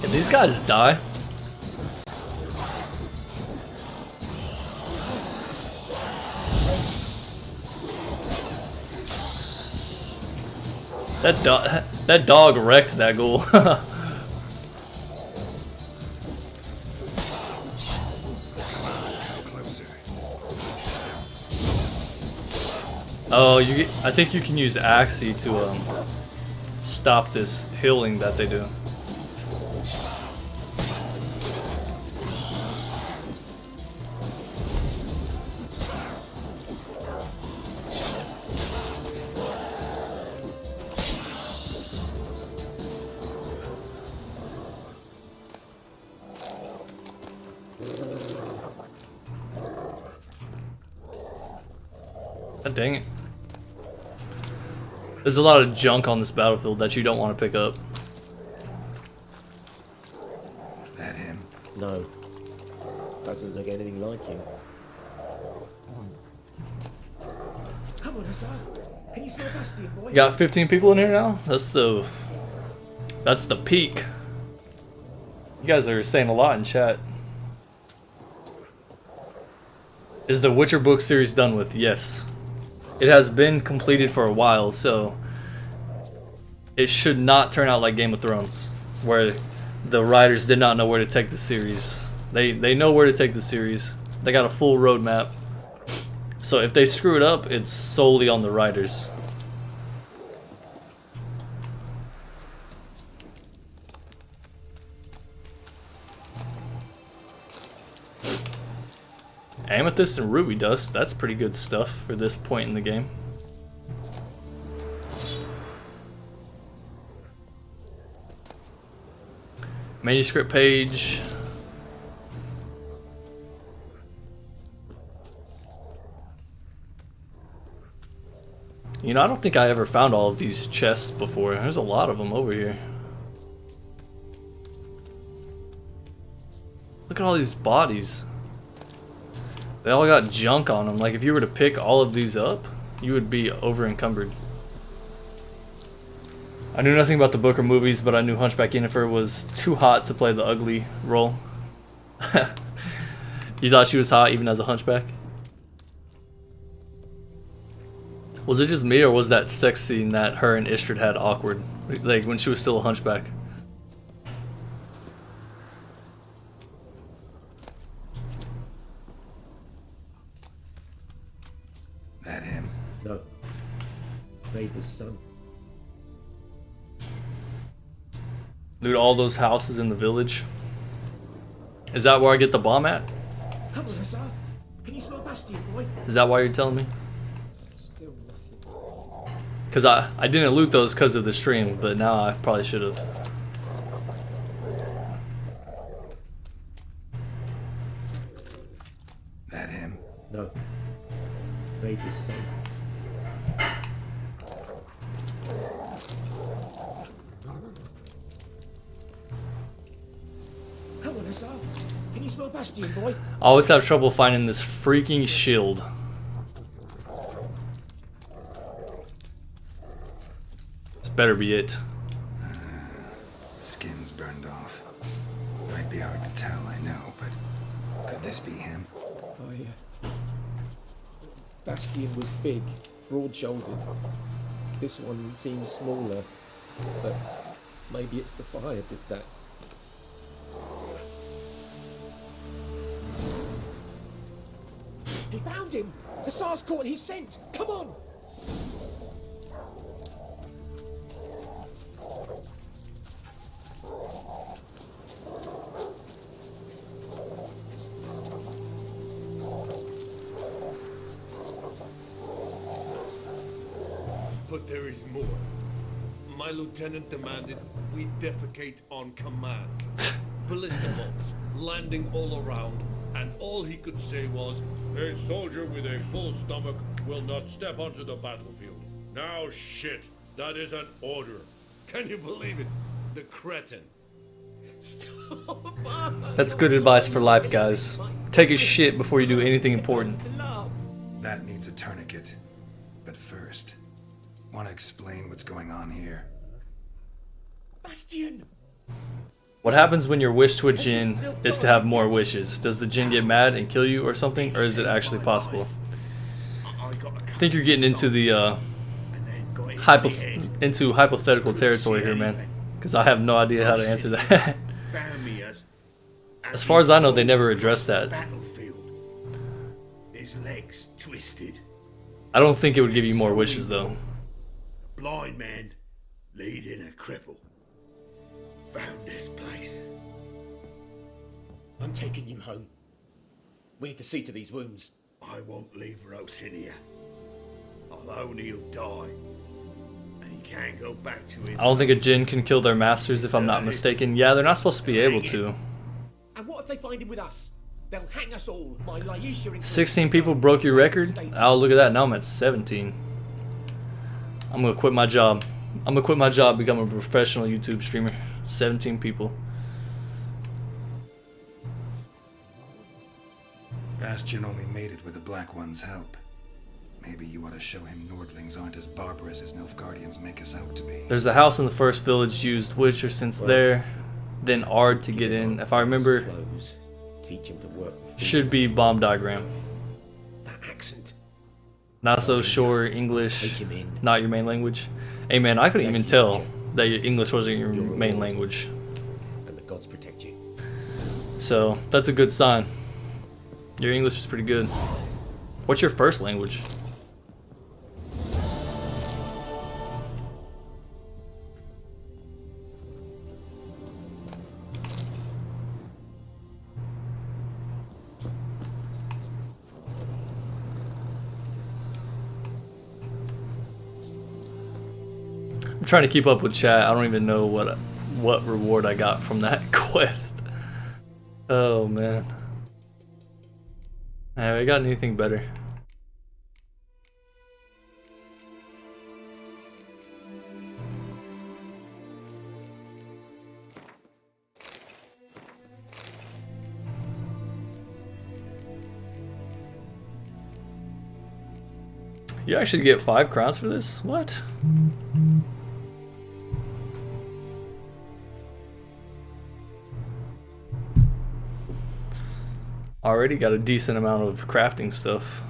If these guys die, that dog wrecked that ghoul. Oh, I think you can use Axii to stop this healing that they do. God dang it. There's a lot of junk on this battlefield that you don't want to pick up. That him? No. Doesn't look anything like him. Come on, Hussar. Can you smell Bastion, boy? You got 15 people in here now? That's the peak. You guys are saying a lot in chat. Is the Witcher book series done with? Yes. It has been completed for a while, so it should not turn out like Game of Thrones, where the writers did not know where to take the series. They know where to take the series. They got a full roadmap. So if they screw it up, it's solely on the writers. Amethyst and ruby dust, that's pretty good stuff for this point in the game. Manuscript page. You know, I don't think I ever found all of these chests before. There's a lot of them over here. Look at all these bodies. They all got junk on them. Like, if you were to pick all of these up, you would be over encumbered. I knew nothing about the book or movies, but I knew Hunchback Yennefer was too hot to play the ugly role. You thought she was hot even as a hunchback? Was it just me, or was that sex scene that her and Istrid had awkward? Like, when she was still a hunchback? That him? No. Vader's son. Loot all those houses in the village. Is that where I get the bomb at? Come on, Hussar. Can you smell Bastion, boy? Is that why you're telling me? Still nothing. Because I didn't loot those because of the stream, but now I probably should have. That him? No. Vader's son. Come on, Hussar. Can you smell Bastion, boy? I always have trouble finding this freaking shield. This better be it. Skin's burned off. Might be hard to tell, I know, but could this be him? Oh, yeah. Bastion was big, broad-shouldered. This one seems smaller, but maybe it's the fire did that. He found him! Hussar's caught his scent! Come on! But there is more. My lieutenant demanded we defecate on command. Ballista bolts landing all around, and all he could say was, "A soldier with a full stomach will not step onto the battlefield." Now shit, that is an order. Can you believe it? The cretin. Stop. That's good advice for life, guys. Take a shit before you do anything important. That needs a tourniquet. But first, want to explain what's going on here? Bastion! What happens when your wish to a djinn is to have more wishes? Does the djinn get mad and kill you or something, or is it actually possible? I think you're getting into the hypothetical territory here, man. Because I have no idea how to answer that. As far as I know, they never addressed that. His legs twisted. I don't think it would give you more wishes, though. Blind man leading a cripple. Found this place. I'm taking you home. We need to see to these wounds. I won't leave Rose in here. Alone he'll die. And he can't go back to his... I don't think a djinn can kill their masters, if I'm not mistaken. Yeah, they're not supposed to be able to. And what if they find him with us? They'll hang us all. My Laisha 16 people broke your record? Oh, look at that. Now I'm at 17. I'm gonna quit my job. I'm gonna quit my job, become a professional YouTube streamer. 17 people. Bastion only made it with the Black One's help. Maybe you ought to show him Nordlings aren't as barbarous as Nilfgaardians make us out to be. There's a house in the first village used Witcher since there, then Ard to get in. If I remember, teach him to work. Should be bomb diagram. That accent. Not so sure English, not your main language. Hey man, I couldn't even tell that your English wasn't your main language. gods protect you. So that's a good sign. Your English is pretty good. What's your first language? I'm trying to keep up with chat. I don't even know what reward I got from that quest. Oh man. Have I got anything better? You actually get 5 crowns for this? What? Already got a decent amount of crafting stuff.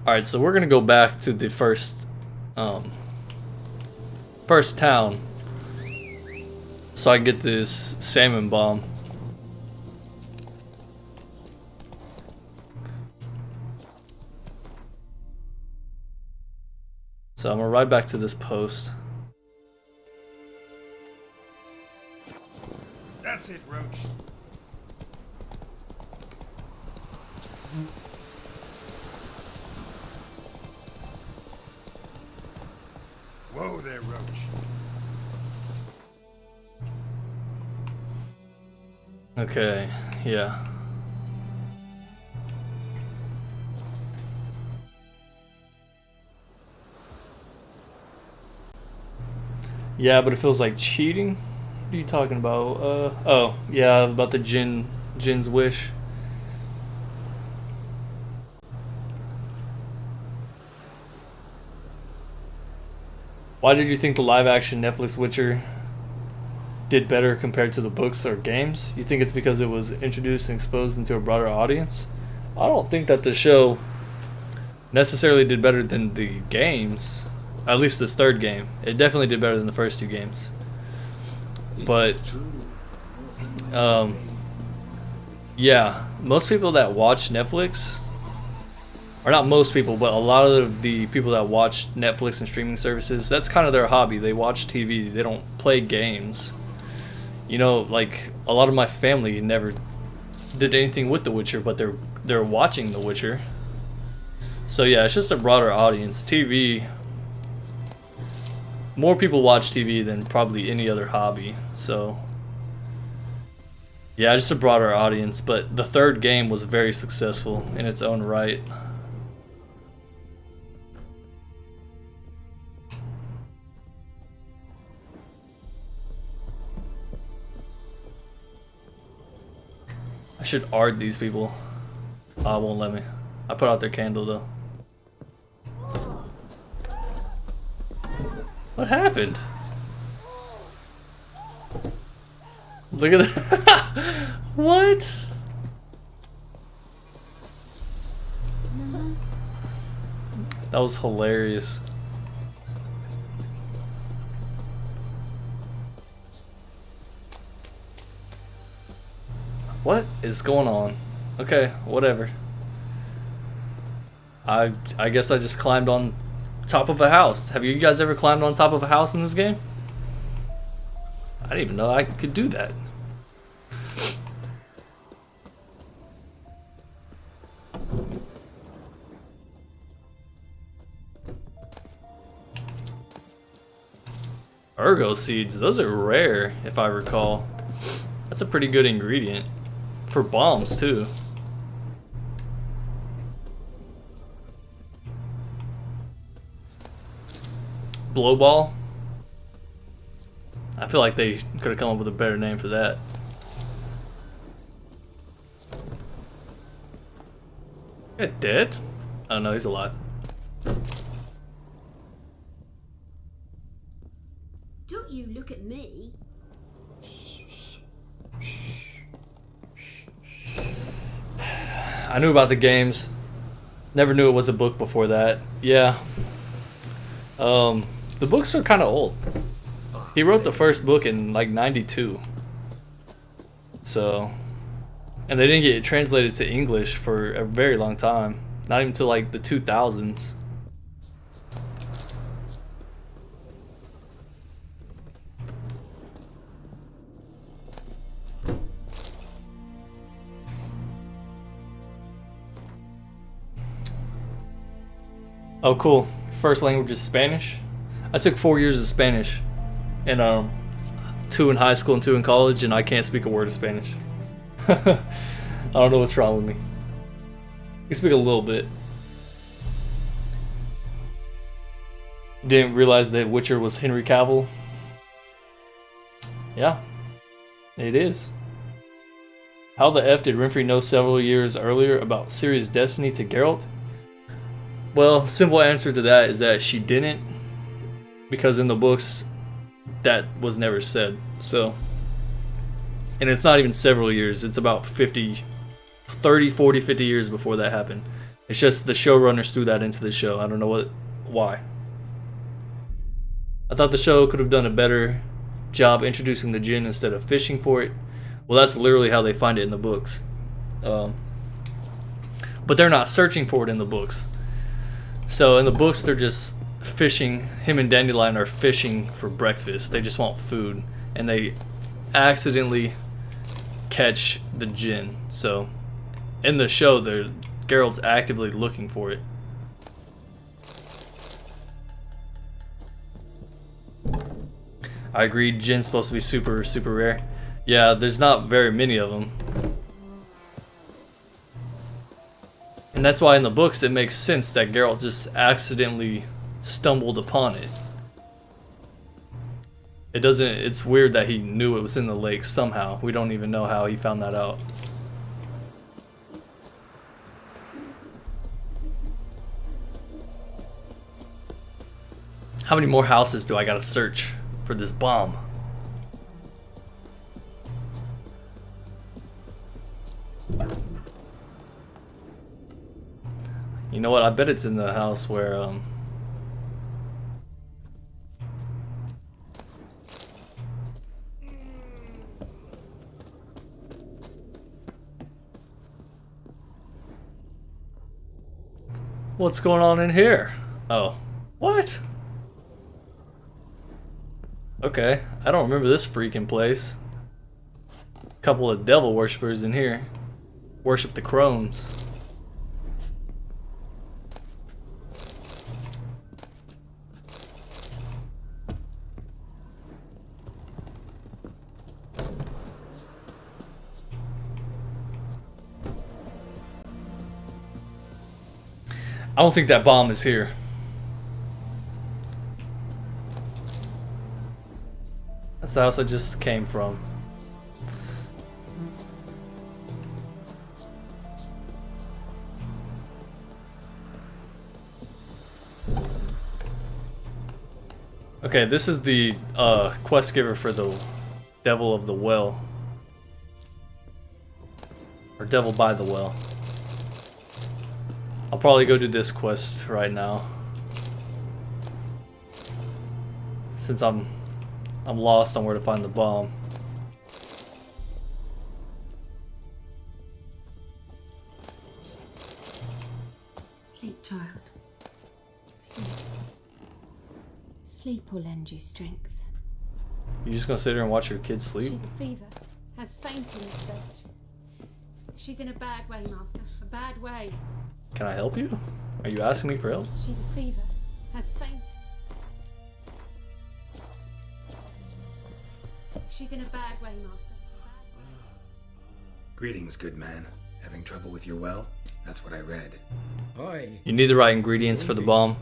Alright, so we're gonna go back to the first town so I get this salmon bomb. So I'm gonna ride back to this post. That's it, Roach. Whoa there, Roach. Okay, yeah. Yeah, but it feels like cheating. What are you talking about? Oh, yeah, about the Jin's wish. Why did you think the live-action Netflix Witcher did better compared to the books or games? You think it's because it was introduced and exposed into a broader audience? I don't think that the show necessarily did better than the games. At least this third game. It definitely did better than the first 2 games. But yeah, most people that watch Netflix, or not most people, but a lot of the people that watch Netflix and streaming services, that's kind of their hobby. They watch TV, they don't play games. You know, like a lot of my family never did anything with The Witcher, but they're watching The Witcher. So yeah, it's just a broader audience. TV, more people watch TV than probably any other hobby. So yeah, just a broader audience. But the third game was very successful in its own right. I should ard these people. Oh, it won't let me. I put out their candle though. What happened? Look at that. What? That was hilarious. What is going on? Okay, whatever. I guess I just climbed on top of a house. Have you guys ever climbed on top of a house in this game? I didn't even know I could do that. Ergo seeds, those are rare if I recall. That's a pretty good ingredient. For bombs too. Blow ball. I feel like they could have come up with a better name for that. Yeah, dead? Oh no, he's alive. Don't you look at me. I knew about the games. Never knew it was a book before that. Yeah. The The books are kind of old. He wrote the first book in like 92. So, and they didn't get it translated to English for a very long time. Not even till like the 2000s. Oh, cool. First language is Spanish. I took 4 years of Spanish, and 2 in high school and 2 in college, and I can't speak a word of Spanish. I don't know what's wrong with me. I can speak a little bit. Didn't realize that Witcher was Henry Cavill. Yeah, it is. How the F did Renfri know several years earlier about Ciri's destiny to Geralt? Well, simple answer to that is that she didn't, because in the books that was never said. So, and it's not even several years, it's about 30, 40, 50 years before that happened. It's just the showrunners threw that into the show. I don't know why. I thought the show could have done a better job introducing the djinn instead of fishing for it. Well, that's literally how they find it in the books. But they're not searching for it in the books. So in the books, they're just fishing. Him and Dandelion are fishing for breakfast. They just want food, and they accidentally catch the djinn. So in the show, Geralt's actively looking for it. I agree. Djinn's supposed to be super, super rare. Yeah, there's not very many of them. And that's why in the books it makes sense that Geralt just accidentally stumbled upon it. It's weird that he knew it was in the lake somehow. We don't even know how he found that out. How many more houses do I gotta search for this bomb? You know what? I bet it's in the house where what's going on in here? Oh. What? Okay. I don't remember this freaking place. Couple of devil worshippers in here. Worship the crones. I don't think that bomb is here. That's the house I just came from. Okay, this is the quest giver for the Devil of the Well. Or Devil by the Well. I'll probably go do this quest right now. Since I'm lost on where to find the bomb. Sleep, child. Sleep. Sleep will lend you strength. You just gonna sit here and watch your kids sleep? She's a fever. Has fainted in this bed. She's in a bad way, Master. A bad way. Can I help you? Are you asking me for help? She's a fever. Has fainted. She's in a bad way, Master. Greetings, good man. Having trouble with your well? That's what I read. Aye. You need the right ingredients for the bomb.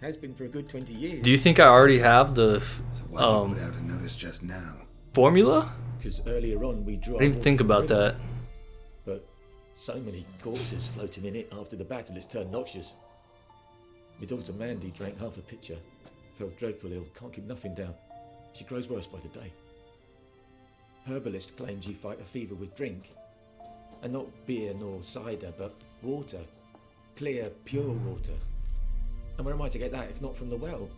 Has been for a good 20 years. Do you think I already have the Why you put out a notice just now? formula? Because earlier on we drew. I didn't even think about that. But so many corpses floating in it after the battle it's turned noxious. My daughter Mandy drank half a pitcher. Felt dreadful ill, can't keep nothing down. She grows worse by the day. Herbalist claims you fight a fever with drink. And not beer nor cider, but water. Clear, pure water. And where am I to get that if not from the well?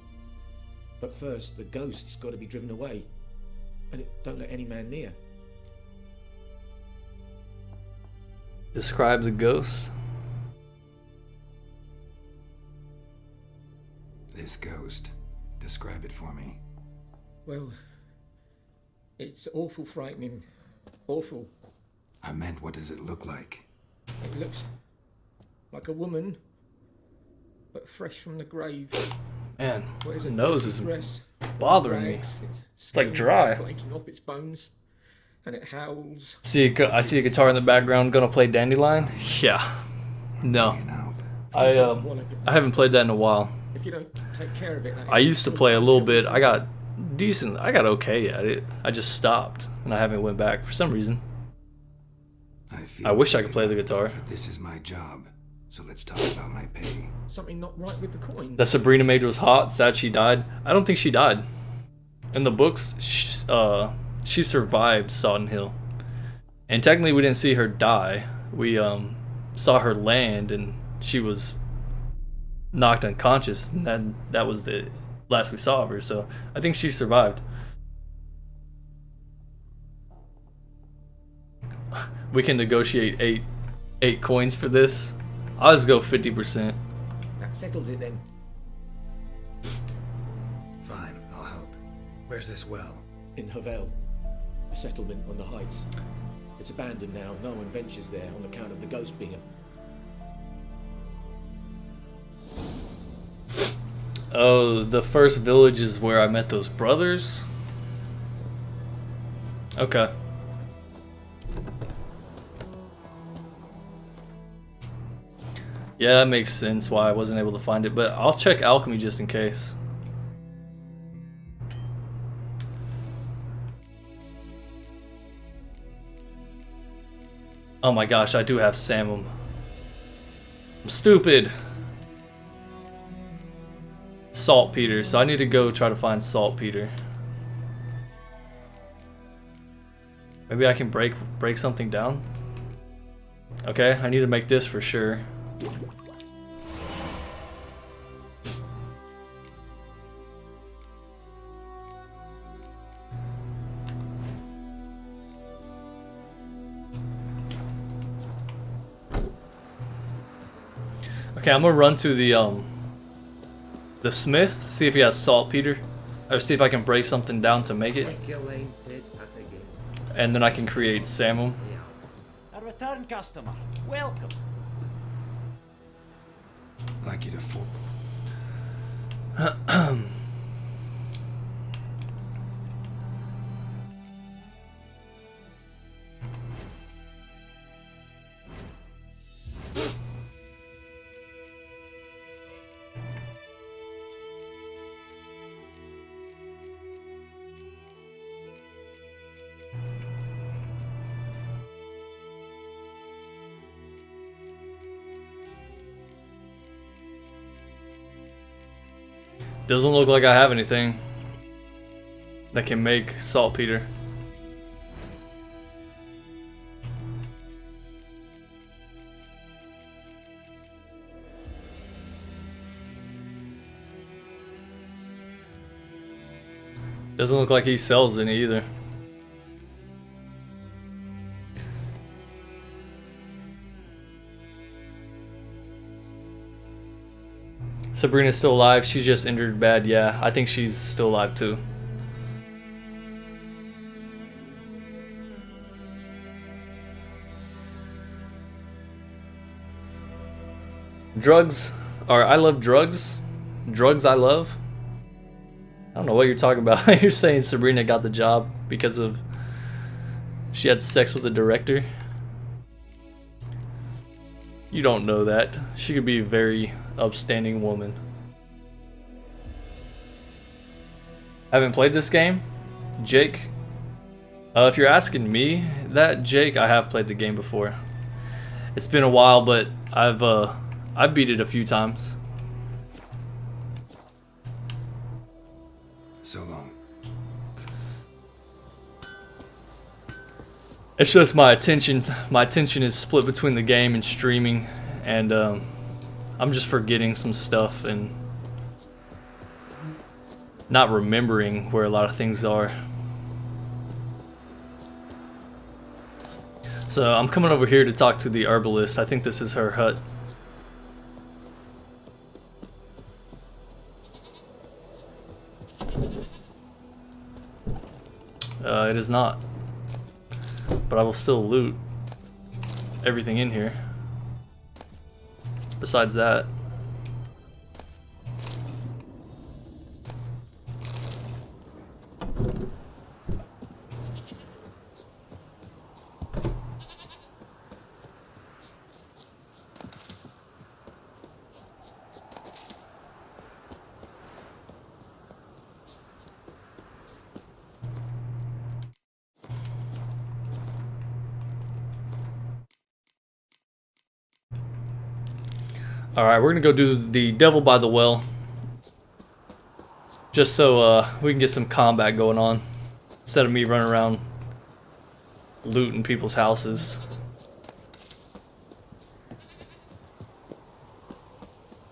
But first, the ghost's got to be driven away. And it don't let any man near. Describe the ghost. This ghost. Describe it for me. Well, it's awful frightening. Awful. I meant, what does it look like? It looks like a woman, but fresh from the grave. Man, Wears my a nose dirty is dress, bothering me. rags, It's like skin dry. flaking off its bones, and it howls. I see a guitar in the background. Gonna play Dandelion? Yeah. No. I haven't played that in a while. If you don't take care of it, that I used to play a little bit. I got decent. I got okay at it. I just stopped, and I haven't went back for some reason. I wish I could play the guitar. But this is my job, so let's talk about my pay. Something not right with the coin. That Sabrina Major was hot. Sad she died. I don't think she died. In the books, she survived Sodden Hill, and technically we didn't see her die. We saw her land, and she was knocked unconscious, and then that was the last we saw of her. So I think she survived. We can negotiate eight coins for this. I'll just go 50%. That settles it then. Fine, I'll help. Where's this well? In Havel, a settlement on the heights. It's abandoned now. No one ventures there on account of the ghost being Oh, the first village is where I met those brothers? Okay. Yeah, that makes sense why I wasn't able to find it, but I'll check alchemy just in case. Oh my gosh, I do have Samum. I'm stupid. Saltpeter, so I need to go try to find saltpeter. Maybe I can break something down. Okay, I need to make this for sure. Okay, I'm gonna run to the smith, see if he has saltpeter, or see if I can break something down to make it, and then I can create Samum. A return customer. Welcome. Like you to for. Doesn't look like I have anything that can make saltpeter. Doesn't look like he sells any either. Sabrina's still alive. She just injured bad. Yeah, I think she's still alive too. Drugs are. I love drugs. Drugs I love. I don't know what you're talking about. You're saying Sabrina got the job because of she had sex with the director? You don't know that. She could be a very upstanding woman. Haven't played this game? Jake? If you're asking me that, Jake, I have played the game before. It's been a while, but I've beat it a few times. So long. It's just my attention. My attention is split between the game and streaming, and I'm just forgetting some stuff. And not remembering where a lot of things are. So I'm coming over here to talk to the herbalist. I think this is her hut. It is not. But I will still loot everything in here. Besides that. Alright, we're gonna go do the Devil by the Well. Just so we can get some combat going on. Instead of me running around looting people's houses.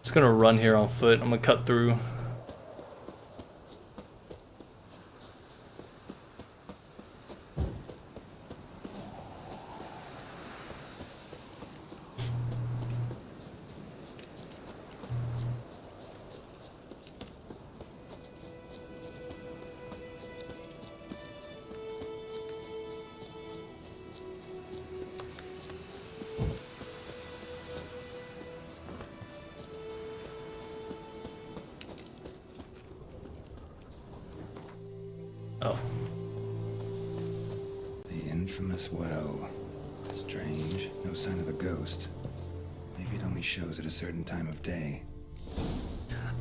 Just gonna run here on foot. I'm gonna cut through. Oh. The infamous well. Strange. No sign of a ghost. Maybe it only shows at a certain time of day.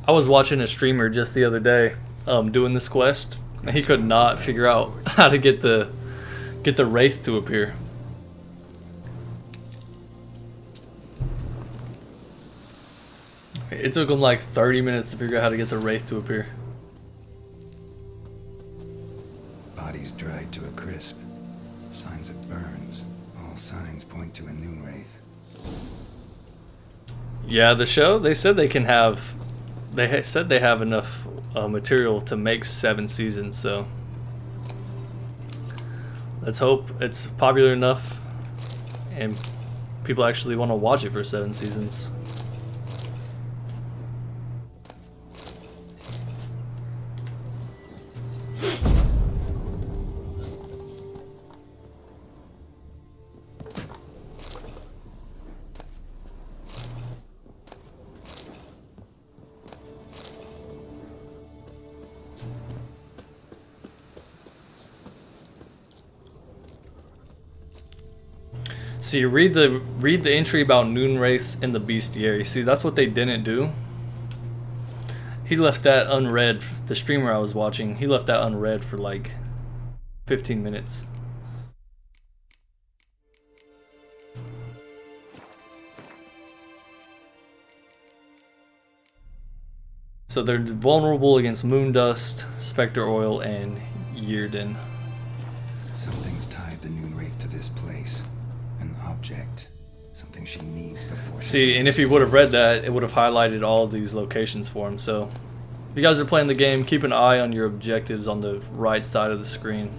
I was watching a streamer just the other day doing this quest, and he could not figure out how to get the wraith to appear. It took him like 30 minutes to figure out how to get the wraith to appear. Bodies dried to a crisp. Signs of burns. All signs point to a noon wraith. Yeah, the show, they said they can have, said they have enough material to make 7 seasons, so let's hope it's popular enough and people actually want to watch it for 7 seasons. See, read the entry about noon wraiths in the bestiary. See, that's what they didn't do. He left that unread. The streamer I was watching, he left that unread for like 15 minutes. So they're vulnerable against moon dust, specter oil, and Yrden. Something's tied the noon wraith to this place. An object. Something she needs before she... See, and if he would have read that, it would have highlighted all of these locations for him. So, if you guys are playing the game, keep an eye on your objectives on the right side of the screen.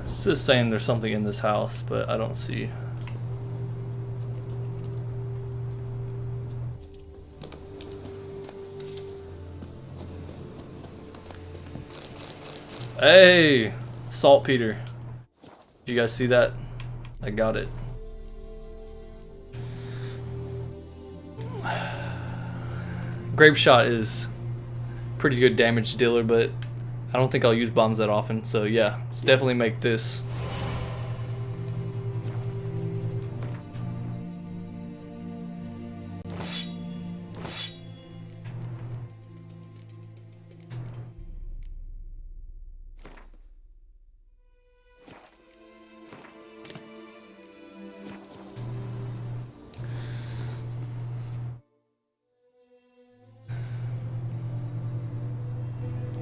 It's just saying there's something in this house, but I don't see. Hey! Saltpeter. Did you guys see that? I got it. Grape Shot is pretty good damage dealer, but I don't think I'll use bombs that often. So yeah, let's definitely make this.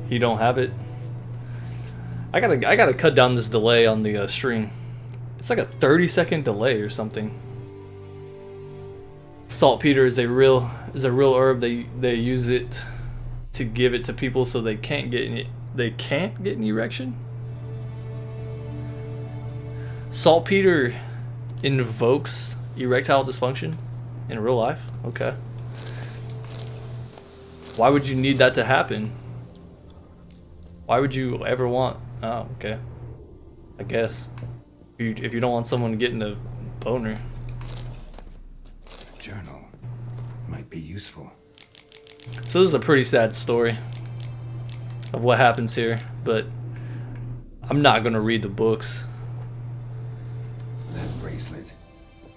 You don't have it. I gotta cut down this delay on the stream. It's like a 30-second delay or something. saltpeter is a real herb. They use it to give it to people so they can't get an erection. Saltpeter invokes erectile dysfunction in real life. Okay. Why would you need that to happen? Why would you ever want? Oh, okay. I guess if you don't want someone getting a boner. A journal might be useful. So this is a pretty sad story of what happens here, but I'm not gonna read the books. That bracelet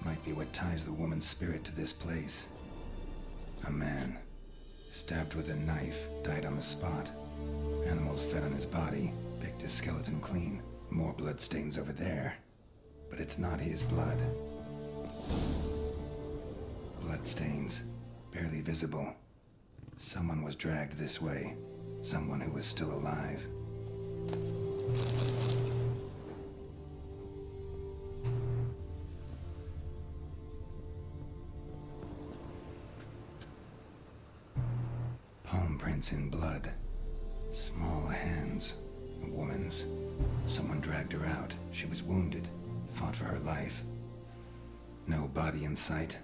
might be what ties the woman's spirit to this place. A man, stabbed with a knife, died on the spot. Animals fed on his body, picked his skeleton clean. More bloodstains over there. But it's not his blood. Bloodstains, barely visible. Someone was dragged this way. Someone who was still alive. Palm prints in blood. Small hands. A woman's. Someone dragged her out. She was wounded. Fought for her life. No body in sight,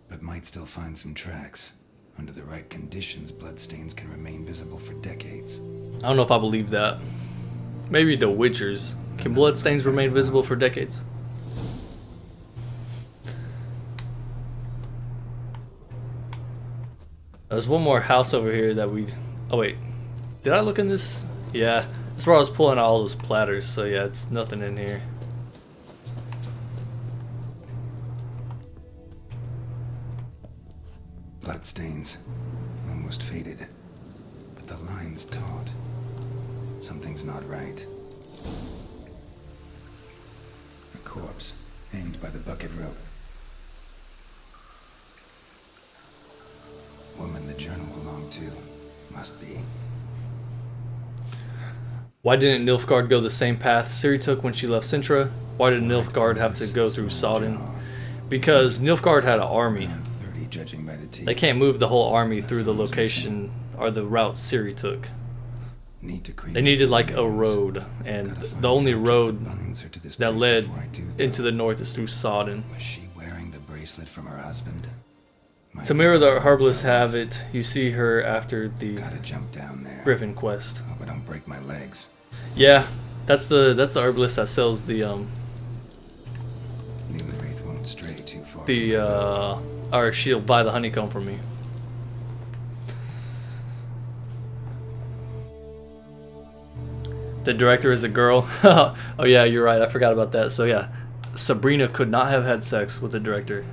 but might still find some tracks. Under the right conditions, bloodstains can remain visible for decades. I don't know if I believe that. Maybe the Witchers. Can bloodstains remain visible for decades? There's one more house over here that we... Oh wait, did I look in this? Yeah, that's where I was pulling out all those platters, so yeah, it's nothing in here. Bloodstains, almost faded, but the line's taut. Something's not right. A corpse, hanged by the bucket rope. Woman the journal belonged to, must be. Why didn't Nilfgaard go the same path Ciri took when she left Cintra? Why did Nilfgaard have to go through Sodden? Because Nilfgaard had an army. They can't move the whole army through the location or the route Ciri took. They needed like a road, and the only road that led into the north is through Sodden. Was she wearing the bracelet from her husband? Tamira the Herbalists have it. You see her after the Gotta jump down there. Griffin quest. Hope I don't break my legs. Yeah, that's the herbalist that sells the Wraith won't stray too far. Or she'll buy the honeycomb from me. The director is a girl. Oh yeah, you're right. I forgot about that. So yeah, Sabrina could not have had sex with the director.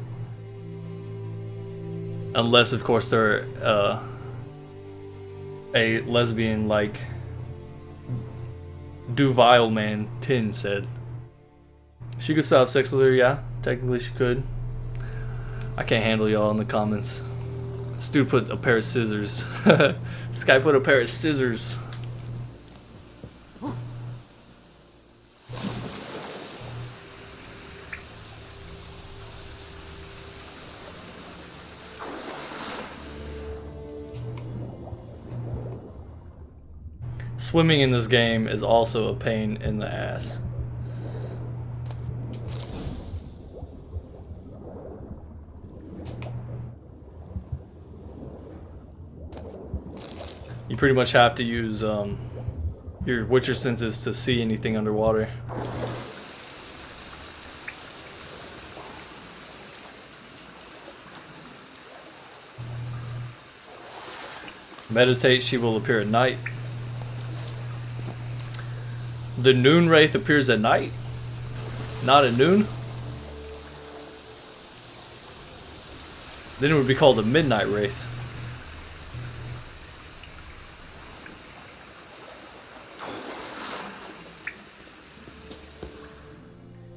Unless, of course, they're a lesbian like Duvile Man 10 said. She could still have sex with her, yeah. Technically she could. I can't handle y'all in the comments. This dude put a pair of scissors. This guy put a pair of scissors. Swimming in this game is also a pain in the ass. You pretty much have to use your Witcher senses to see anything underwater. Meditate, she will appear at night. The Noon Wraith appears at night? Not at noon? Then it would be called a Midnight Wraith.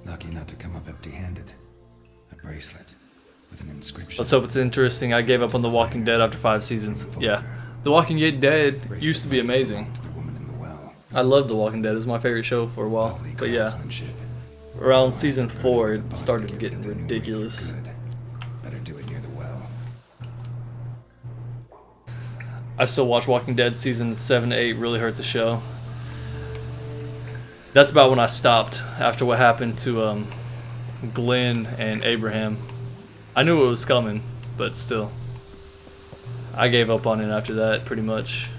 Lucky not to come up empty-handed. A bracelet with an inscription. Let's hope it's interesting. I gave up on The Walking Dead after 5 seasons. Yeah. The Walking Dead used to be amazing. I loved The Walking Dead. It was my favorite show for a while. But yeah, around season 4 it started getting ridiculous. Better do it near the well. I still watch Walking Dead season 7 to 8. Really hurt the show. That's about when I stopped after what happened to Glenn and Abraham. I knew it was coming, but still. I gave up on it after that, pretty much.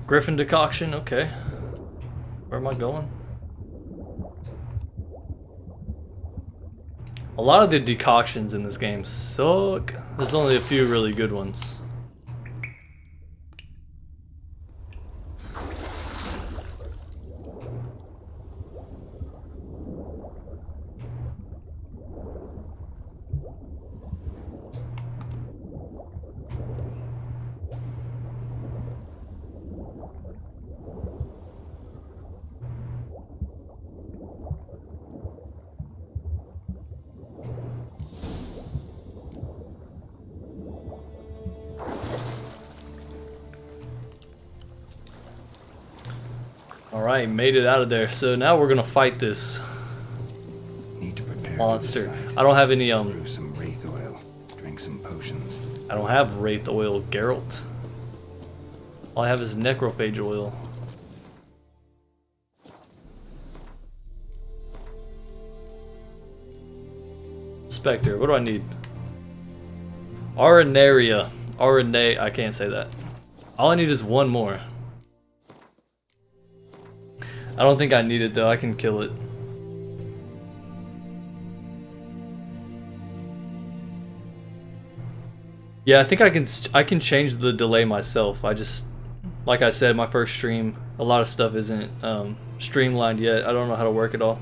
Griffin decoction, okay. Where am I going? A lot of the decoctions in this game suck. There's only a few really good ones. Alright, made it out of there. So now we're gonna fight this monster. I don't have any Brew some wraith oil. Drink some potions. I don't have wraith oil, Geralt. All I have is necrophage oil. Spectre, what do I need? Arenaria. I can't say that. All I need is one more. I don't think I need it though, I can kill it. Yeah, I think I can change the delay myself. I just, like I said, my first stream, a lot of stuff isn't streamlined yet. I don't know how to work it all.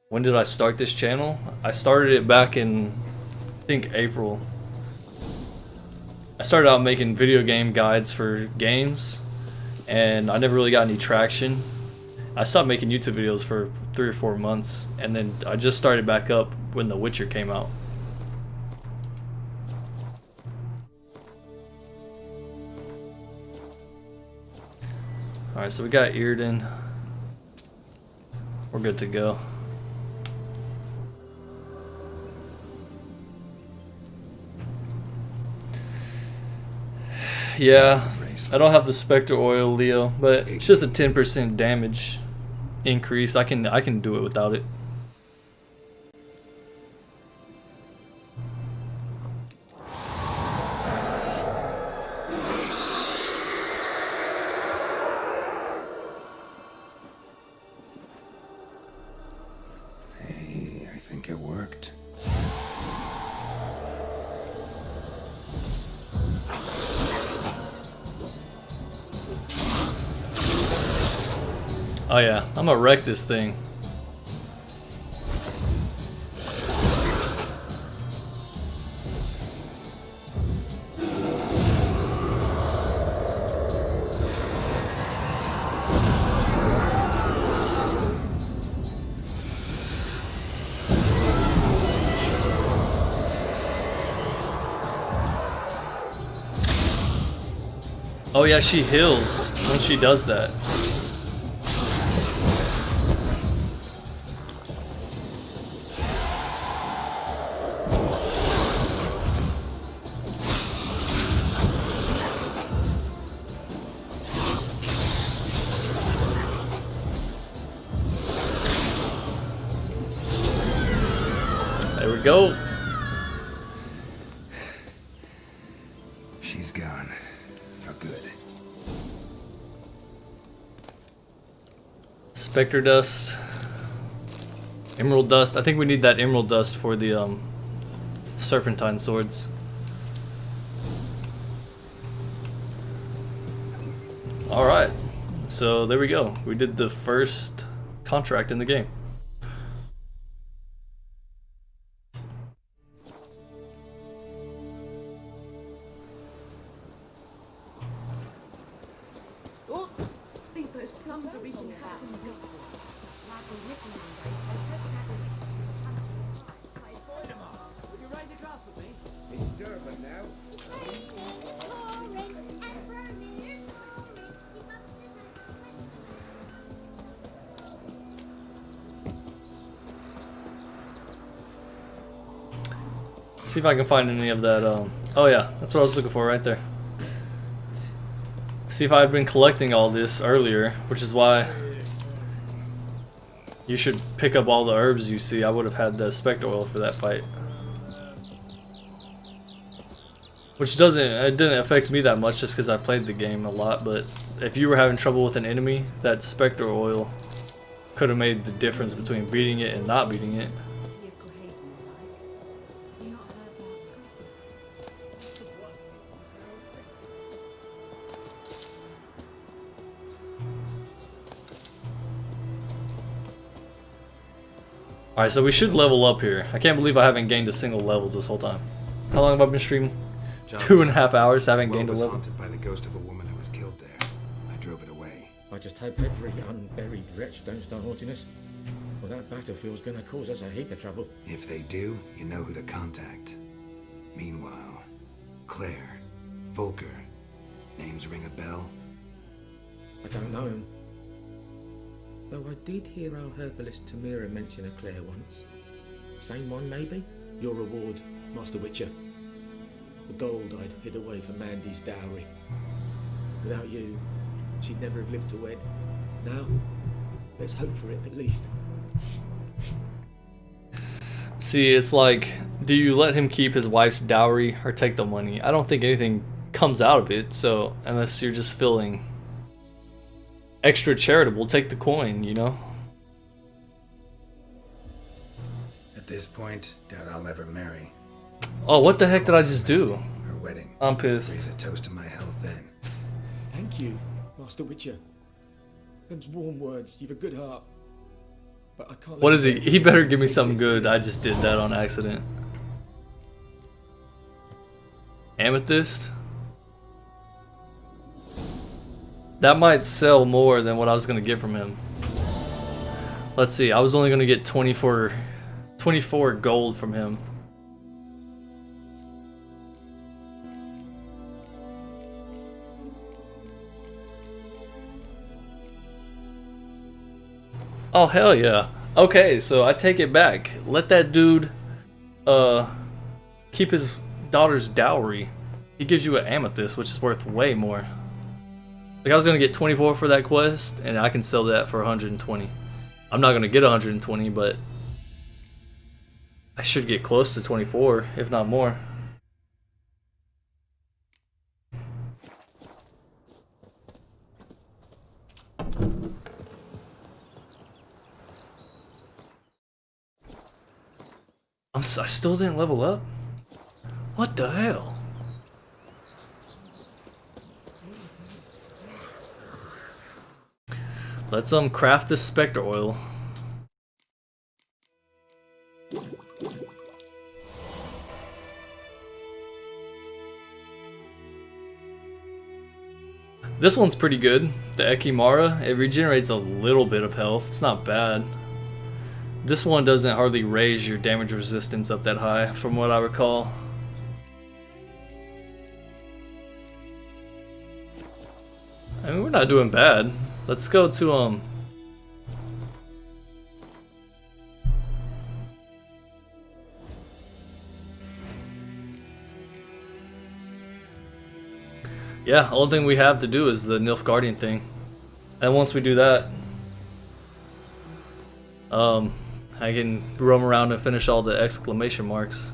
When did I start this channel? I started it back in, I think, April. I started out making video game guides for games, and I never really got any traction. I stopped making YouTube videos for 3 or 4 months, and then I just started back up when The Witcher came out. Alright, so we got Earden. We're good to go. Yeah, I don't have the Spectre oil, Leo, but it's just a 10% damage increase. I can do it without it. Hey, I think it worked. Oh yeah, I'm gonna wreck this thing. Oh yeah, she heals when she does that. There we go. She's gone. For good. Spectre dust. Emerald dust. I think we need that emerald dust for the serpentine swords. Alright. So there we go. We did the first contract in the game. Would you raise a glass with me? It's Durban now. See if I can find any of that. Oh yeah, that's what I was looking for right there. See if I had been collecting all this earlier, which is why you should pick up all the herbs you see. I would have had the Spectre Oil for that fight. Which it didn't affect me that much just because I played the game a lot, but if you were having trouble with an enemy, that Spectre Oil could have made the difference between beating it and not beating it. Alright, so we should level up here. I can't believe I haven't gained a single level this whole time. How long have I been streaming? 2.5 hours, haven't gained a was level. haunted by the ghost of a woman who was killed there. I drove it away. I just hope every unburied wretch don't start haunting us. Well, that battlefield's gonna cause us a heap of trouble. If they do, you know who to contact. Meanwhile, Claire, Volker, names ring a bell? I don't know him. Though I did hear our herbalist Tamira mention a Claire once. Same one, maybe? Your reward, Master Witcher. The gold I'd hid away for Mandy's dowry. Without you, she'd never have lived to wed. Now, let's hope for it at least. See, it's like, do you let him keep his wife's dowry or take the money? I don't think anything comes out of it, so unless you're just feeling extra charitable, take the coin, you know? At this point, doubt I'll ever marry. Oh, what the heck did I just do? Her wedding. I'm pissed. Raise a toast to my health then. Thank you, Master Witcher. Them's warm words, you've a good heart. But I can't. What is he? He better give me something good. I just did that on accident. Amethyst? That might sell more than what I was going to get from him. Let's see. I was only going to get 24 gold from him. Oh, hell yeah. Okay, so I take it back. Let that dude keep his daughter's dowry. He gives you an amethyst, which is worth way more. Like, I was gonna get 24 for that quest, and I can sell that for 120. I'm not gonna get 120, but I should get close to 24, if not more. I still didn't level up? What the hell? Let's craft this Spectre Oil. This one's pretty good. The Ekimara, it regenerates a little bit of health. It's not bad. This one doesn't hardly raise your damage resistance up that high, from what I recall. I mean, we're not doing bad. Let's go to yeah, only thing we have to do is the Nilfgaardian thing. And once we do that, I can roam around and finish all the exclamation marks.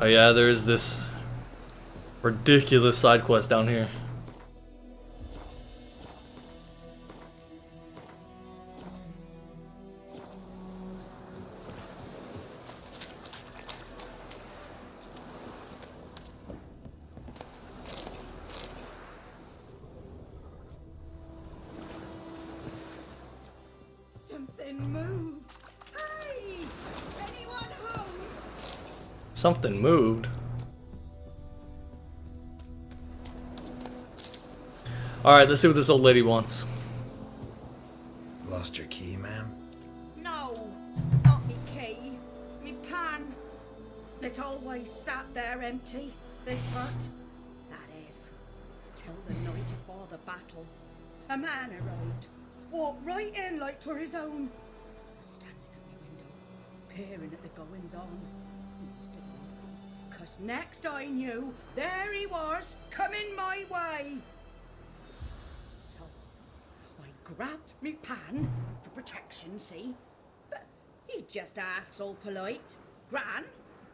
Oh yeah, there is this ridiculous side quest down here. Hey! Anyone home? Something moved. Alright, let's see what this old lady wants. Lost your key, ma'am? No, not me key. Me pan. It always sat there empty, this hut. That is, till the night before the battle. A man arrived, walked right in like 'twere his own. Standing at my window, peering at the goings on. He must have known, 'cause next I knew, there he was, coming my way. So, I grabbed me pan, for protection, see? But he just asks all polite, Gran,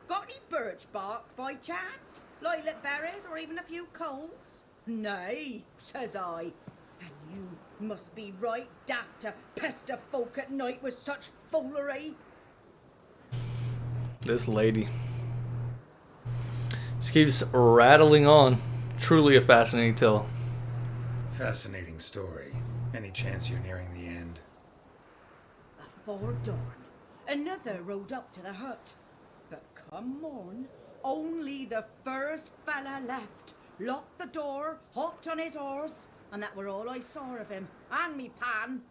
got any birch bark by chance? Lilac berries or even a few coals? Nay, says I. And you must be right daft to pester folk at night with such foolery. This lady just keeps rattling on. Truly a fascinating tale. Fascinating story. Any chance you're nearing the end? Afore dawn, another rode up to the hut. But come morn, only the first fella left. Locked the door, hopped on his horse, and that were all I saw of him, and me pan.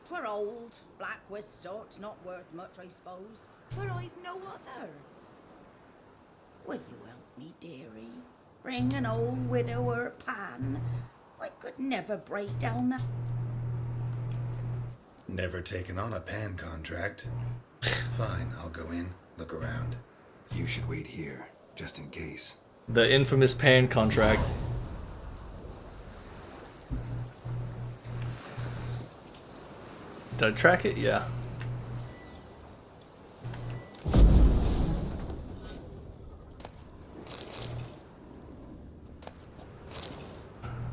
'Twere old, black with soot, not worth much, I suppose, but I've no other. Will you help me, dearie? Bring an old widower pan. I could never break down the... Never taken on a pan contract. Fine, I'll go in, look around. You should wait here, just in case. The infamous pan contract. Did I track it? Yeah.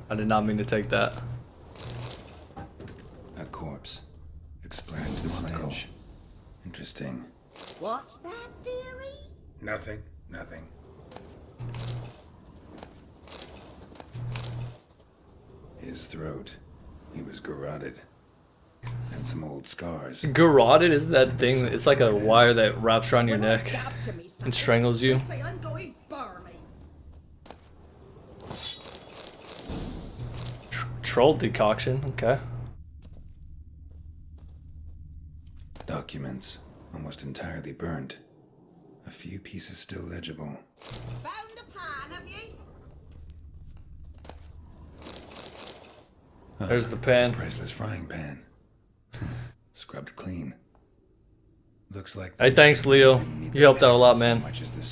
I did not mean to take that. A corpse. Explained the stench. Interesting. What's that, dearie? Nothing. Nothing. His throat. He was garroted. And some old scars. Garroted is that thing. It's like a wire that wraps around your neck and strangles you. Say I'm going barmy. Troll decoction. Okay. Documents. Almost entirely burnt. A few pieces still legible. Found the pan, have ye? There's the pan. Priceless frying pan. Scrubbed clean. Looks like. Hey, thanks, Leo. You helped out a lot, man.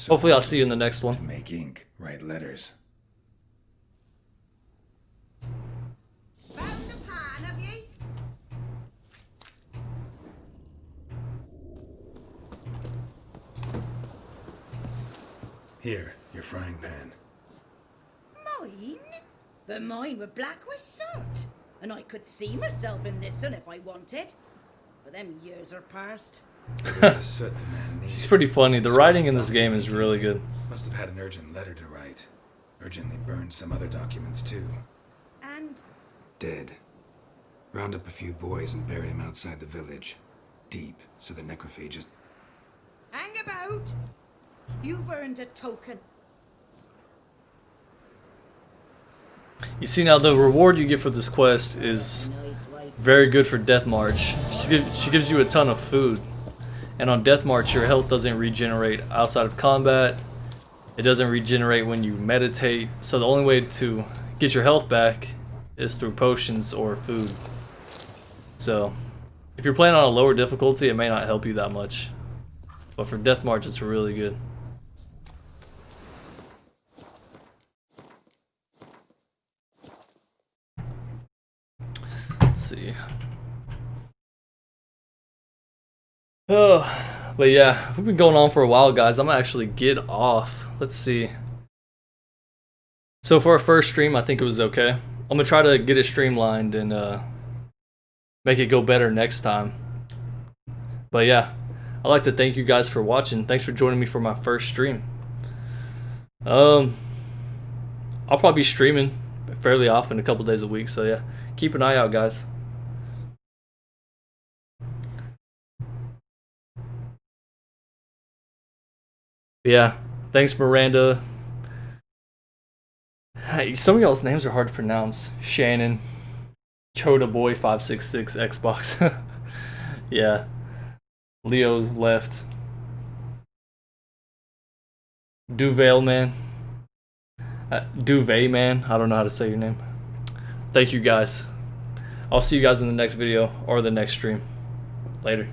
Hopefully, I'll see you in the next one. To make ink, write letters. Found the pan, have ye? Here, your frying pan. Mine? But mine were black with soot. And I could see myself in this one if I wanted. But them years are past. She's pretty funny. The writing in this game is really good. Must have had an urgent letter to write. Urgently burned some other documents too. And? Dead. Round up a few boys and bury them outside the village. Deep, so the necrophages... Hang about! You've earned a token. You see now, the reward you get for this quest is very good for Death March. She gives you a ton of food. And on Death March, your health doesn't regenerate outside of combat. It doesn't regenerate when you meditate. So the only way to get your health back is through potions or food. So if you're playing on a lower difficulty, it may not help you that much. But for Death March, it's really good. Let's see. Oh, but yeah, we've been going on for a while, guys. I'm gonna actually get off. Let's see. So for our first stream, I think it was okay. I'm gonna try to get it streamlined and make it go better next time. But yeah, I'd like to thank you guys for watching. Thanks for joining me for my first stream. I'll probably be streaming fairly often, a couple days a week. So yeah, keep an eye out, guys. But yeah, thanks Miranda. Hey, some of y'all's names are hard to pronounce. Shannon, Chota Boy 566 Xbox. Yeah, Leo left. Duvet man. Duvet man. I don't know how to say your name. Thank you guys. I'll see you guys in the next video or the next stream. Later.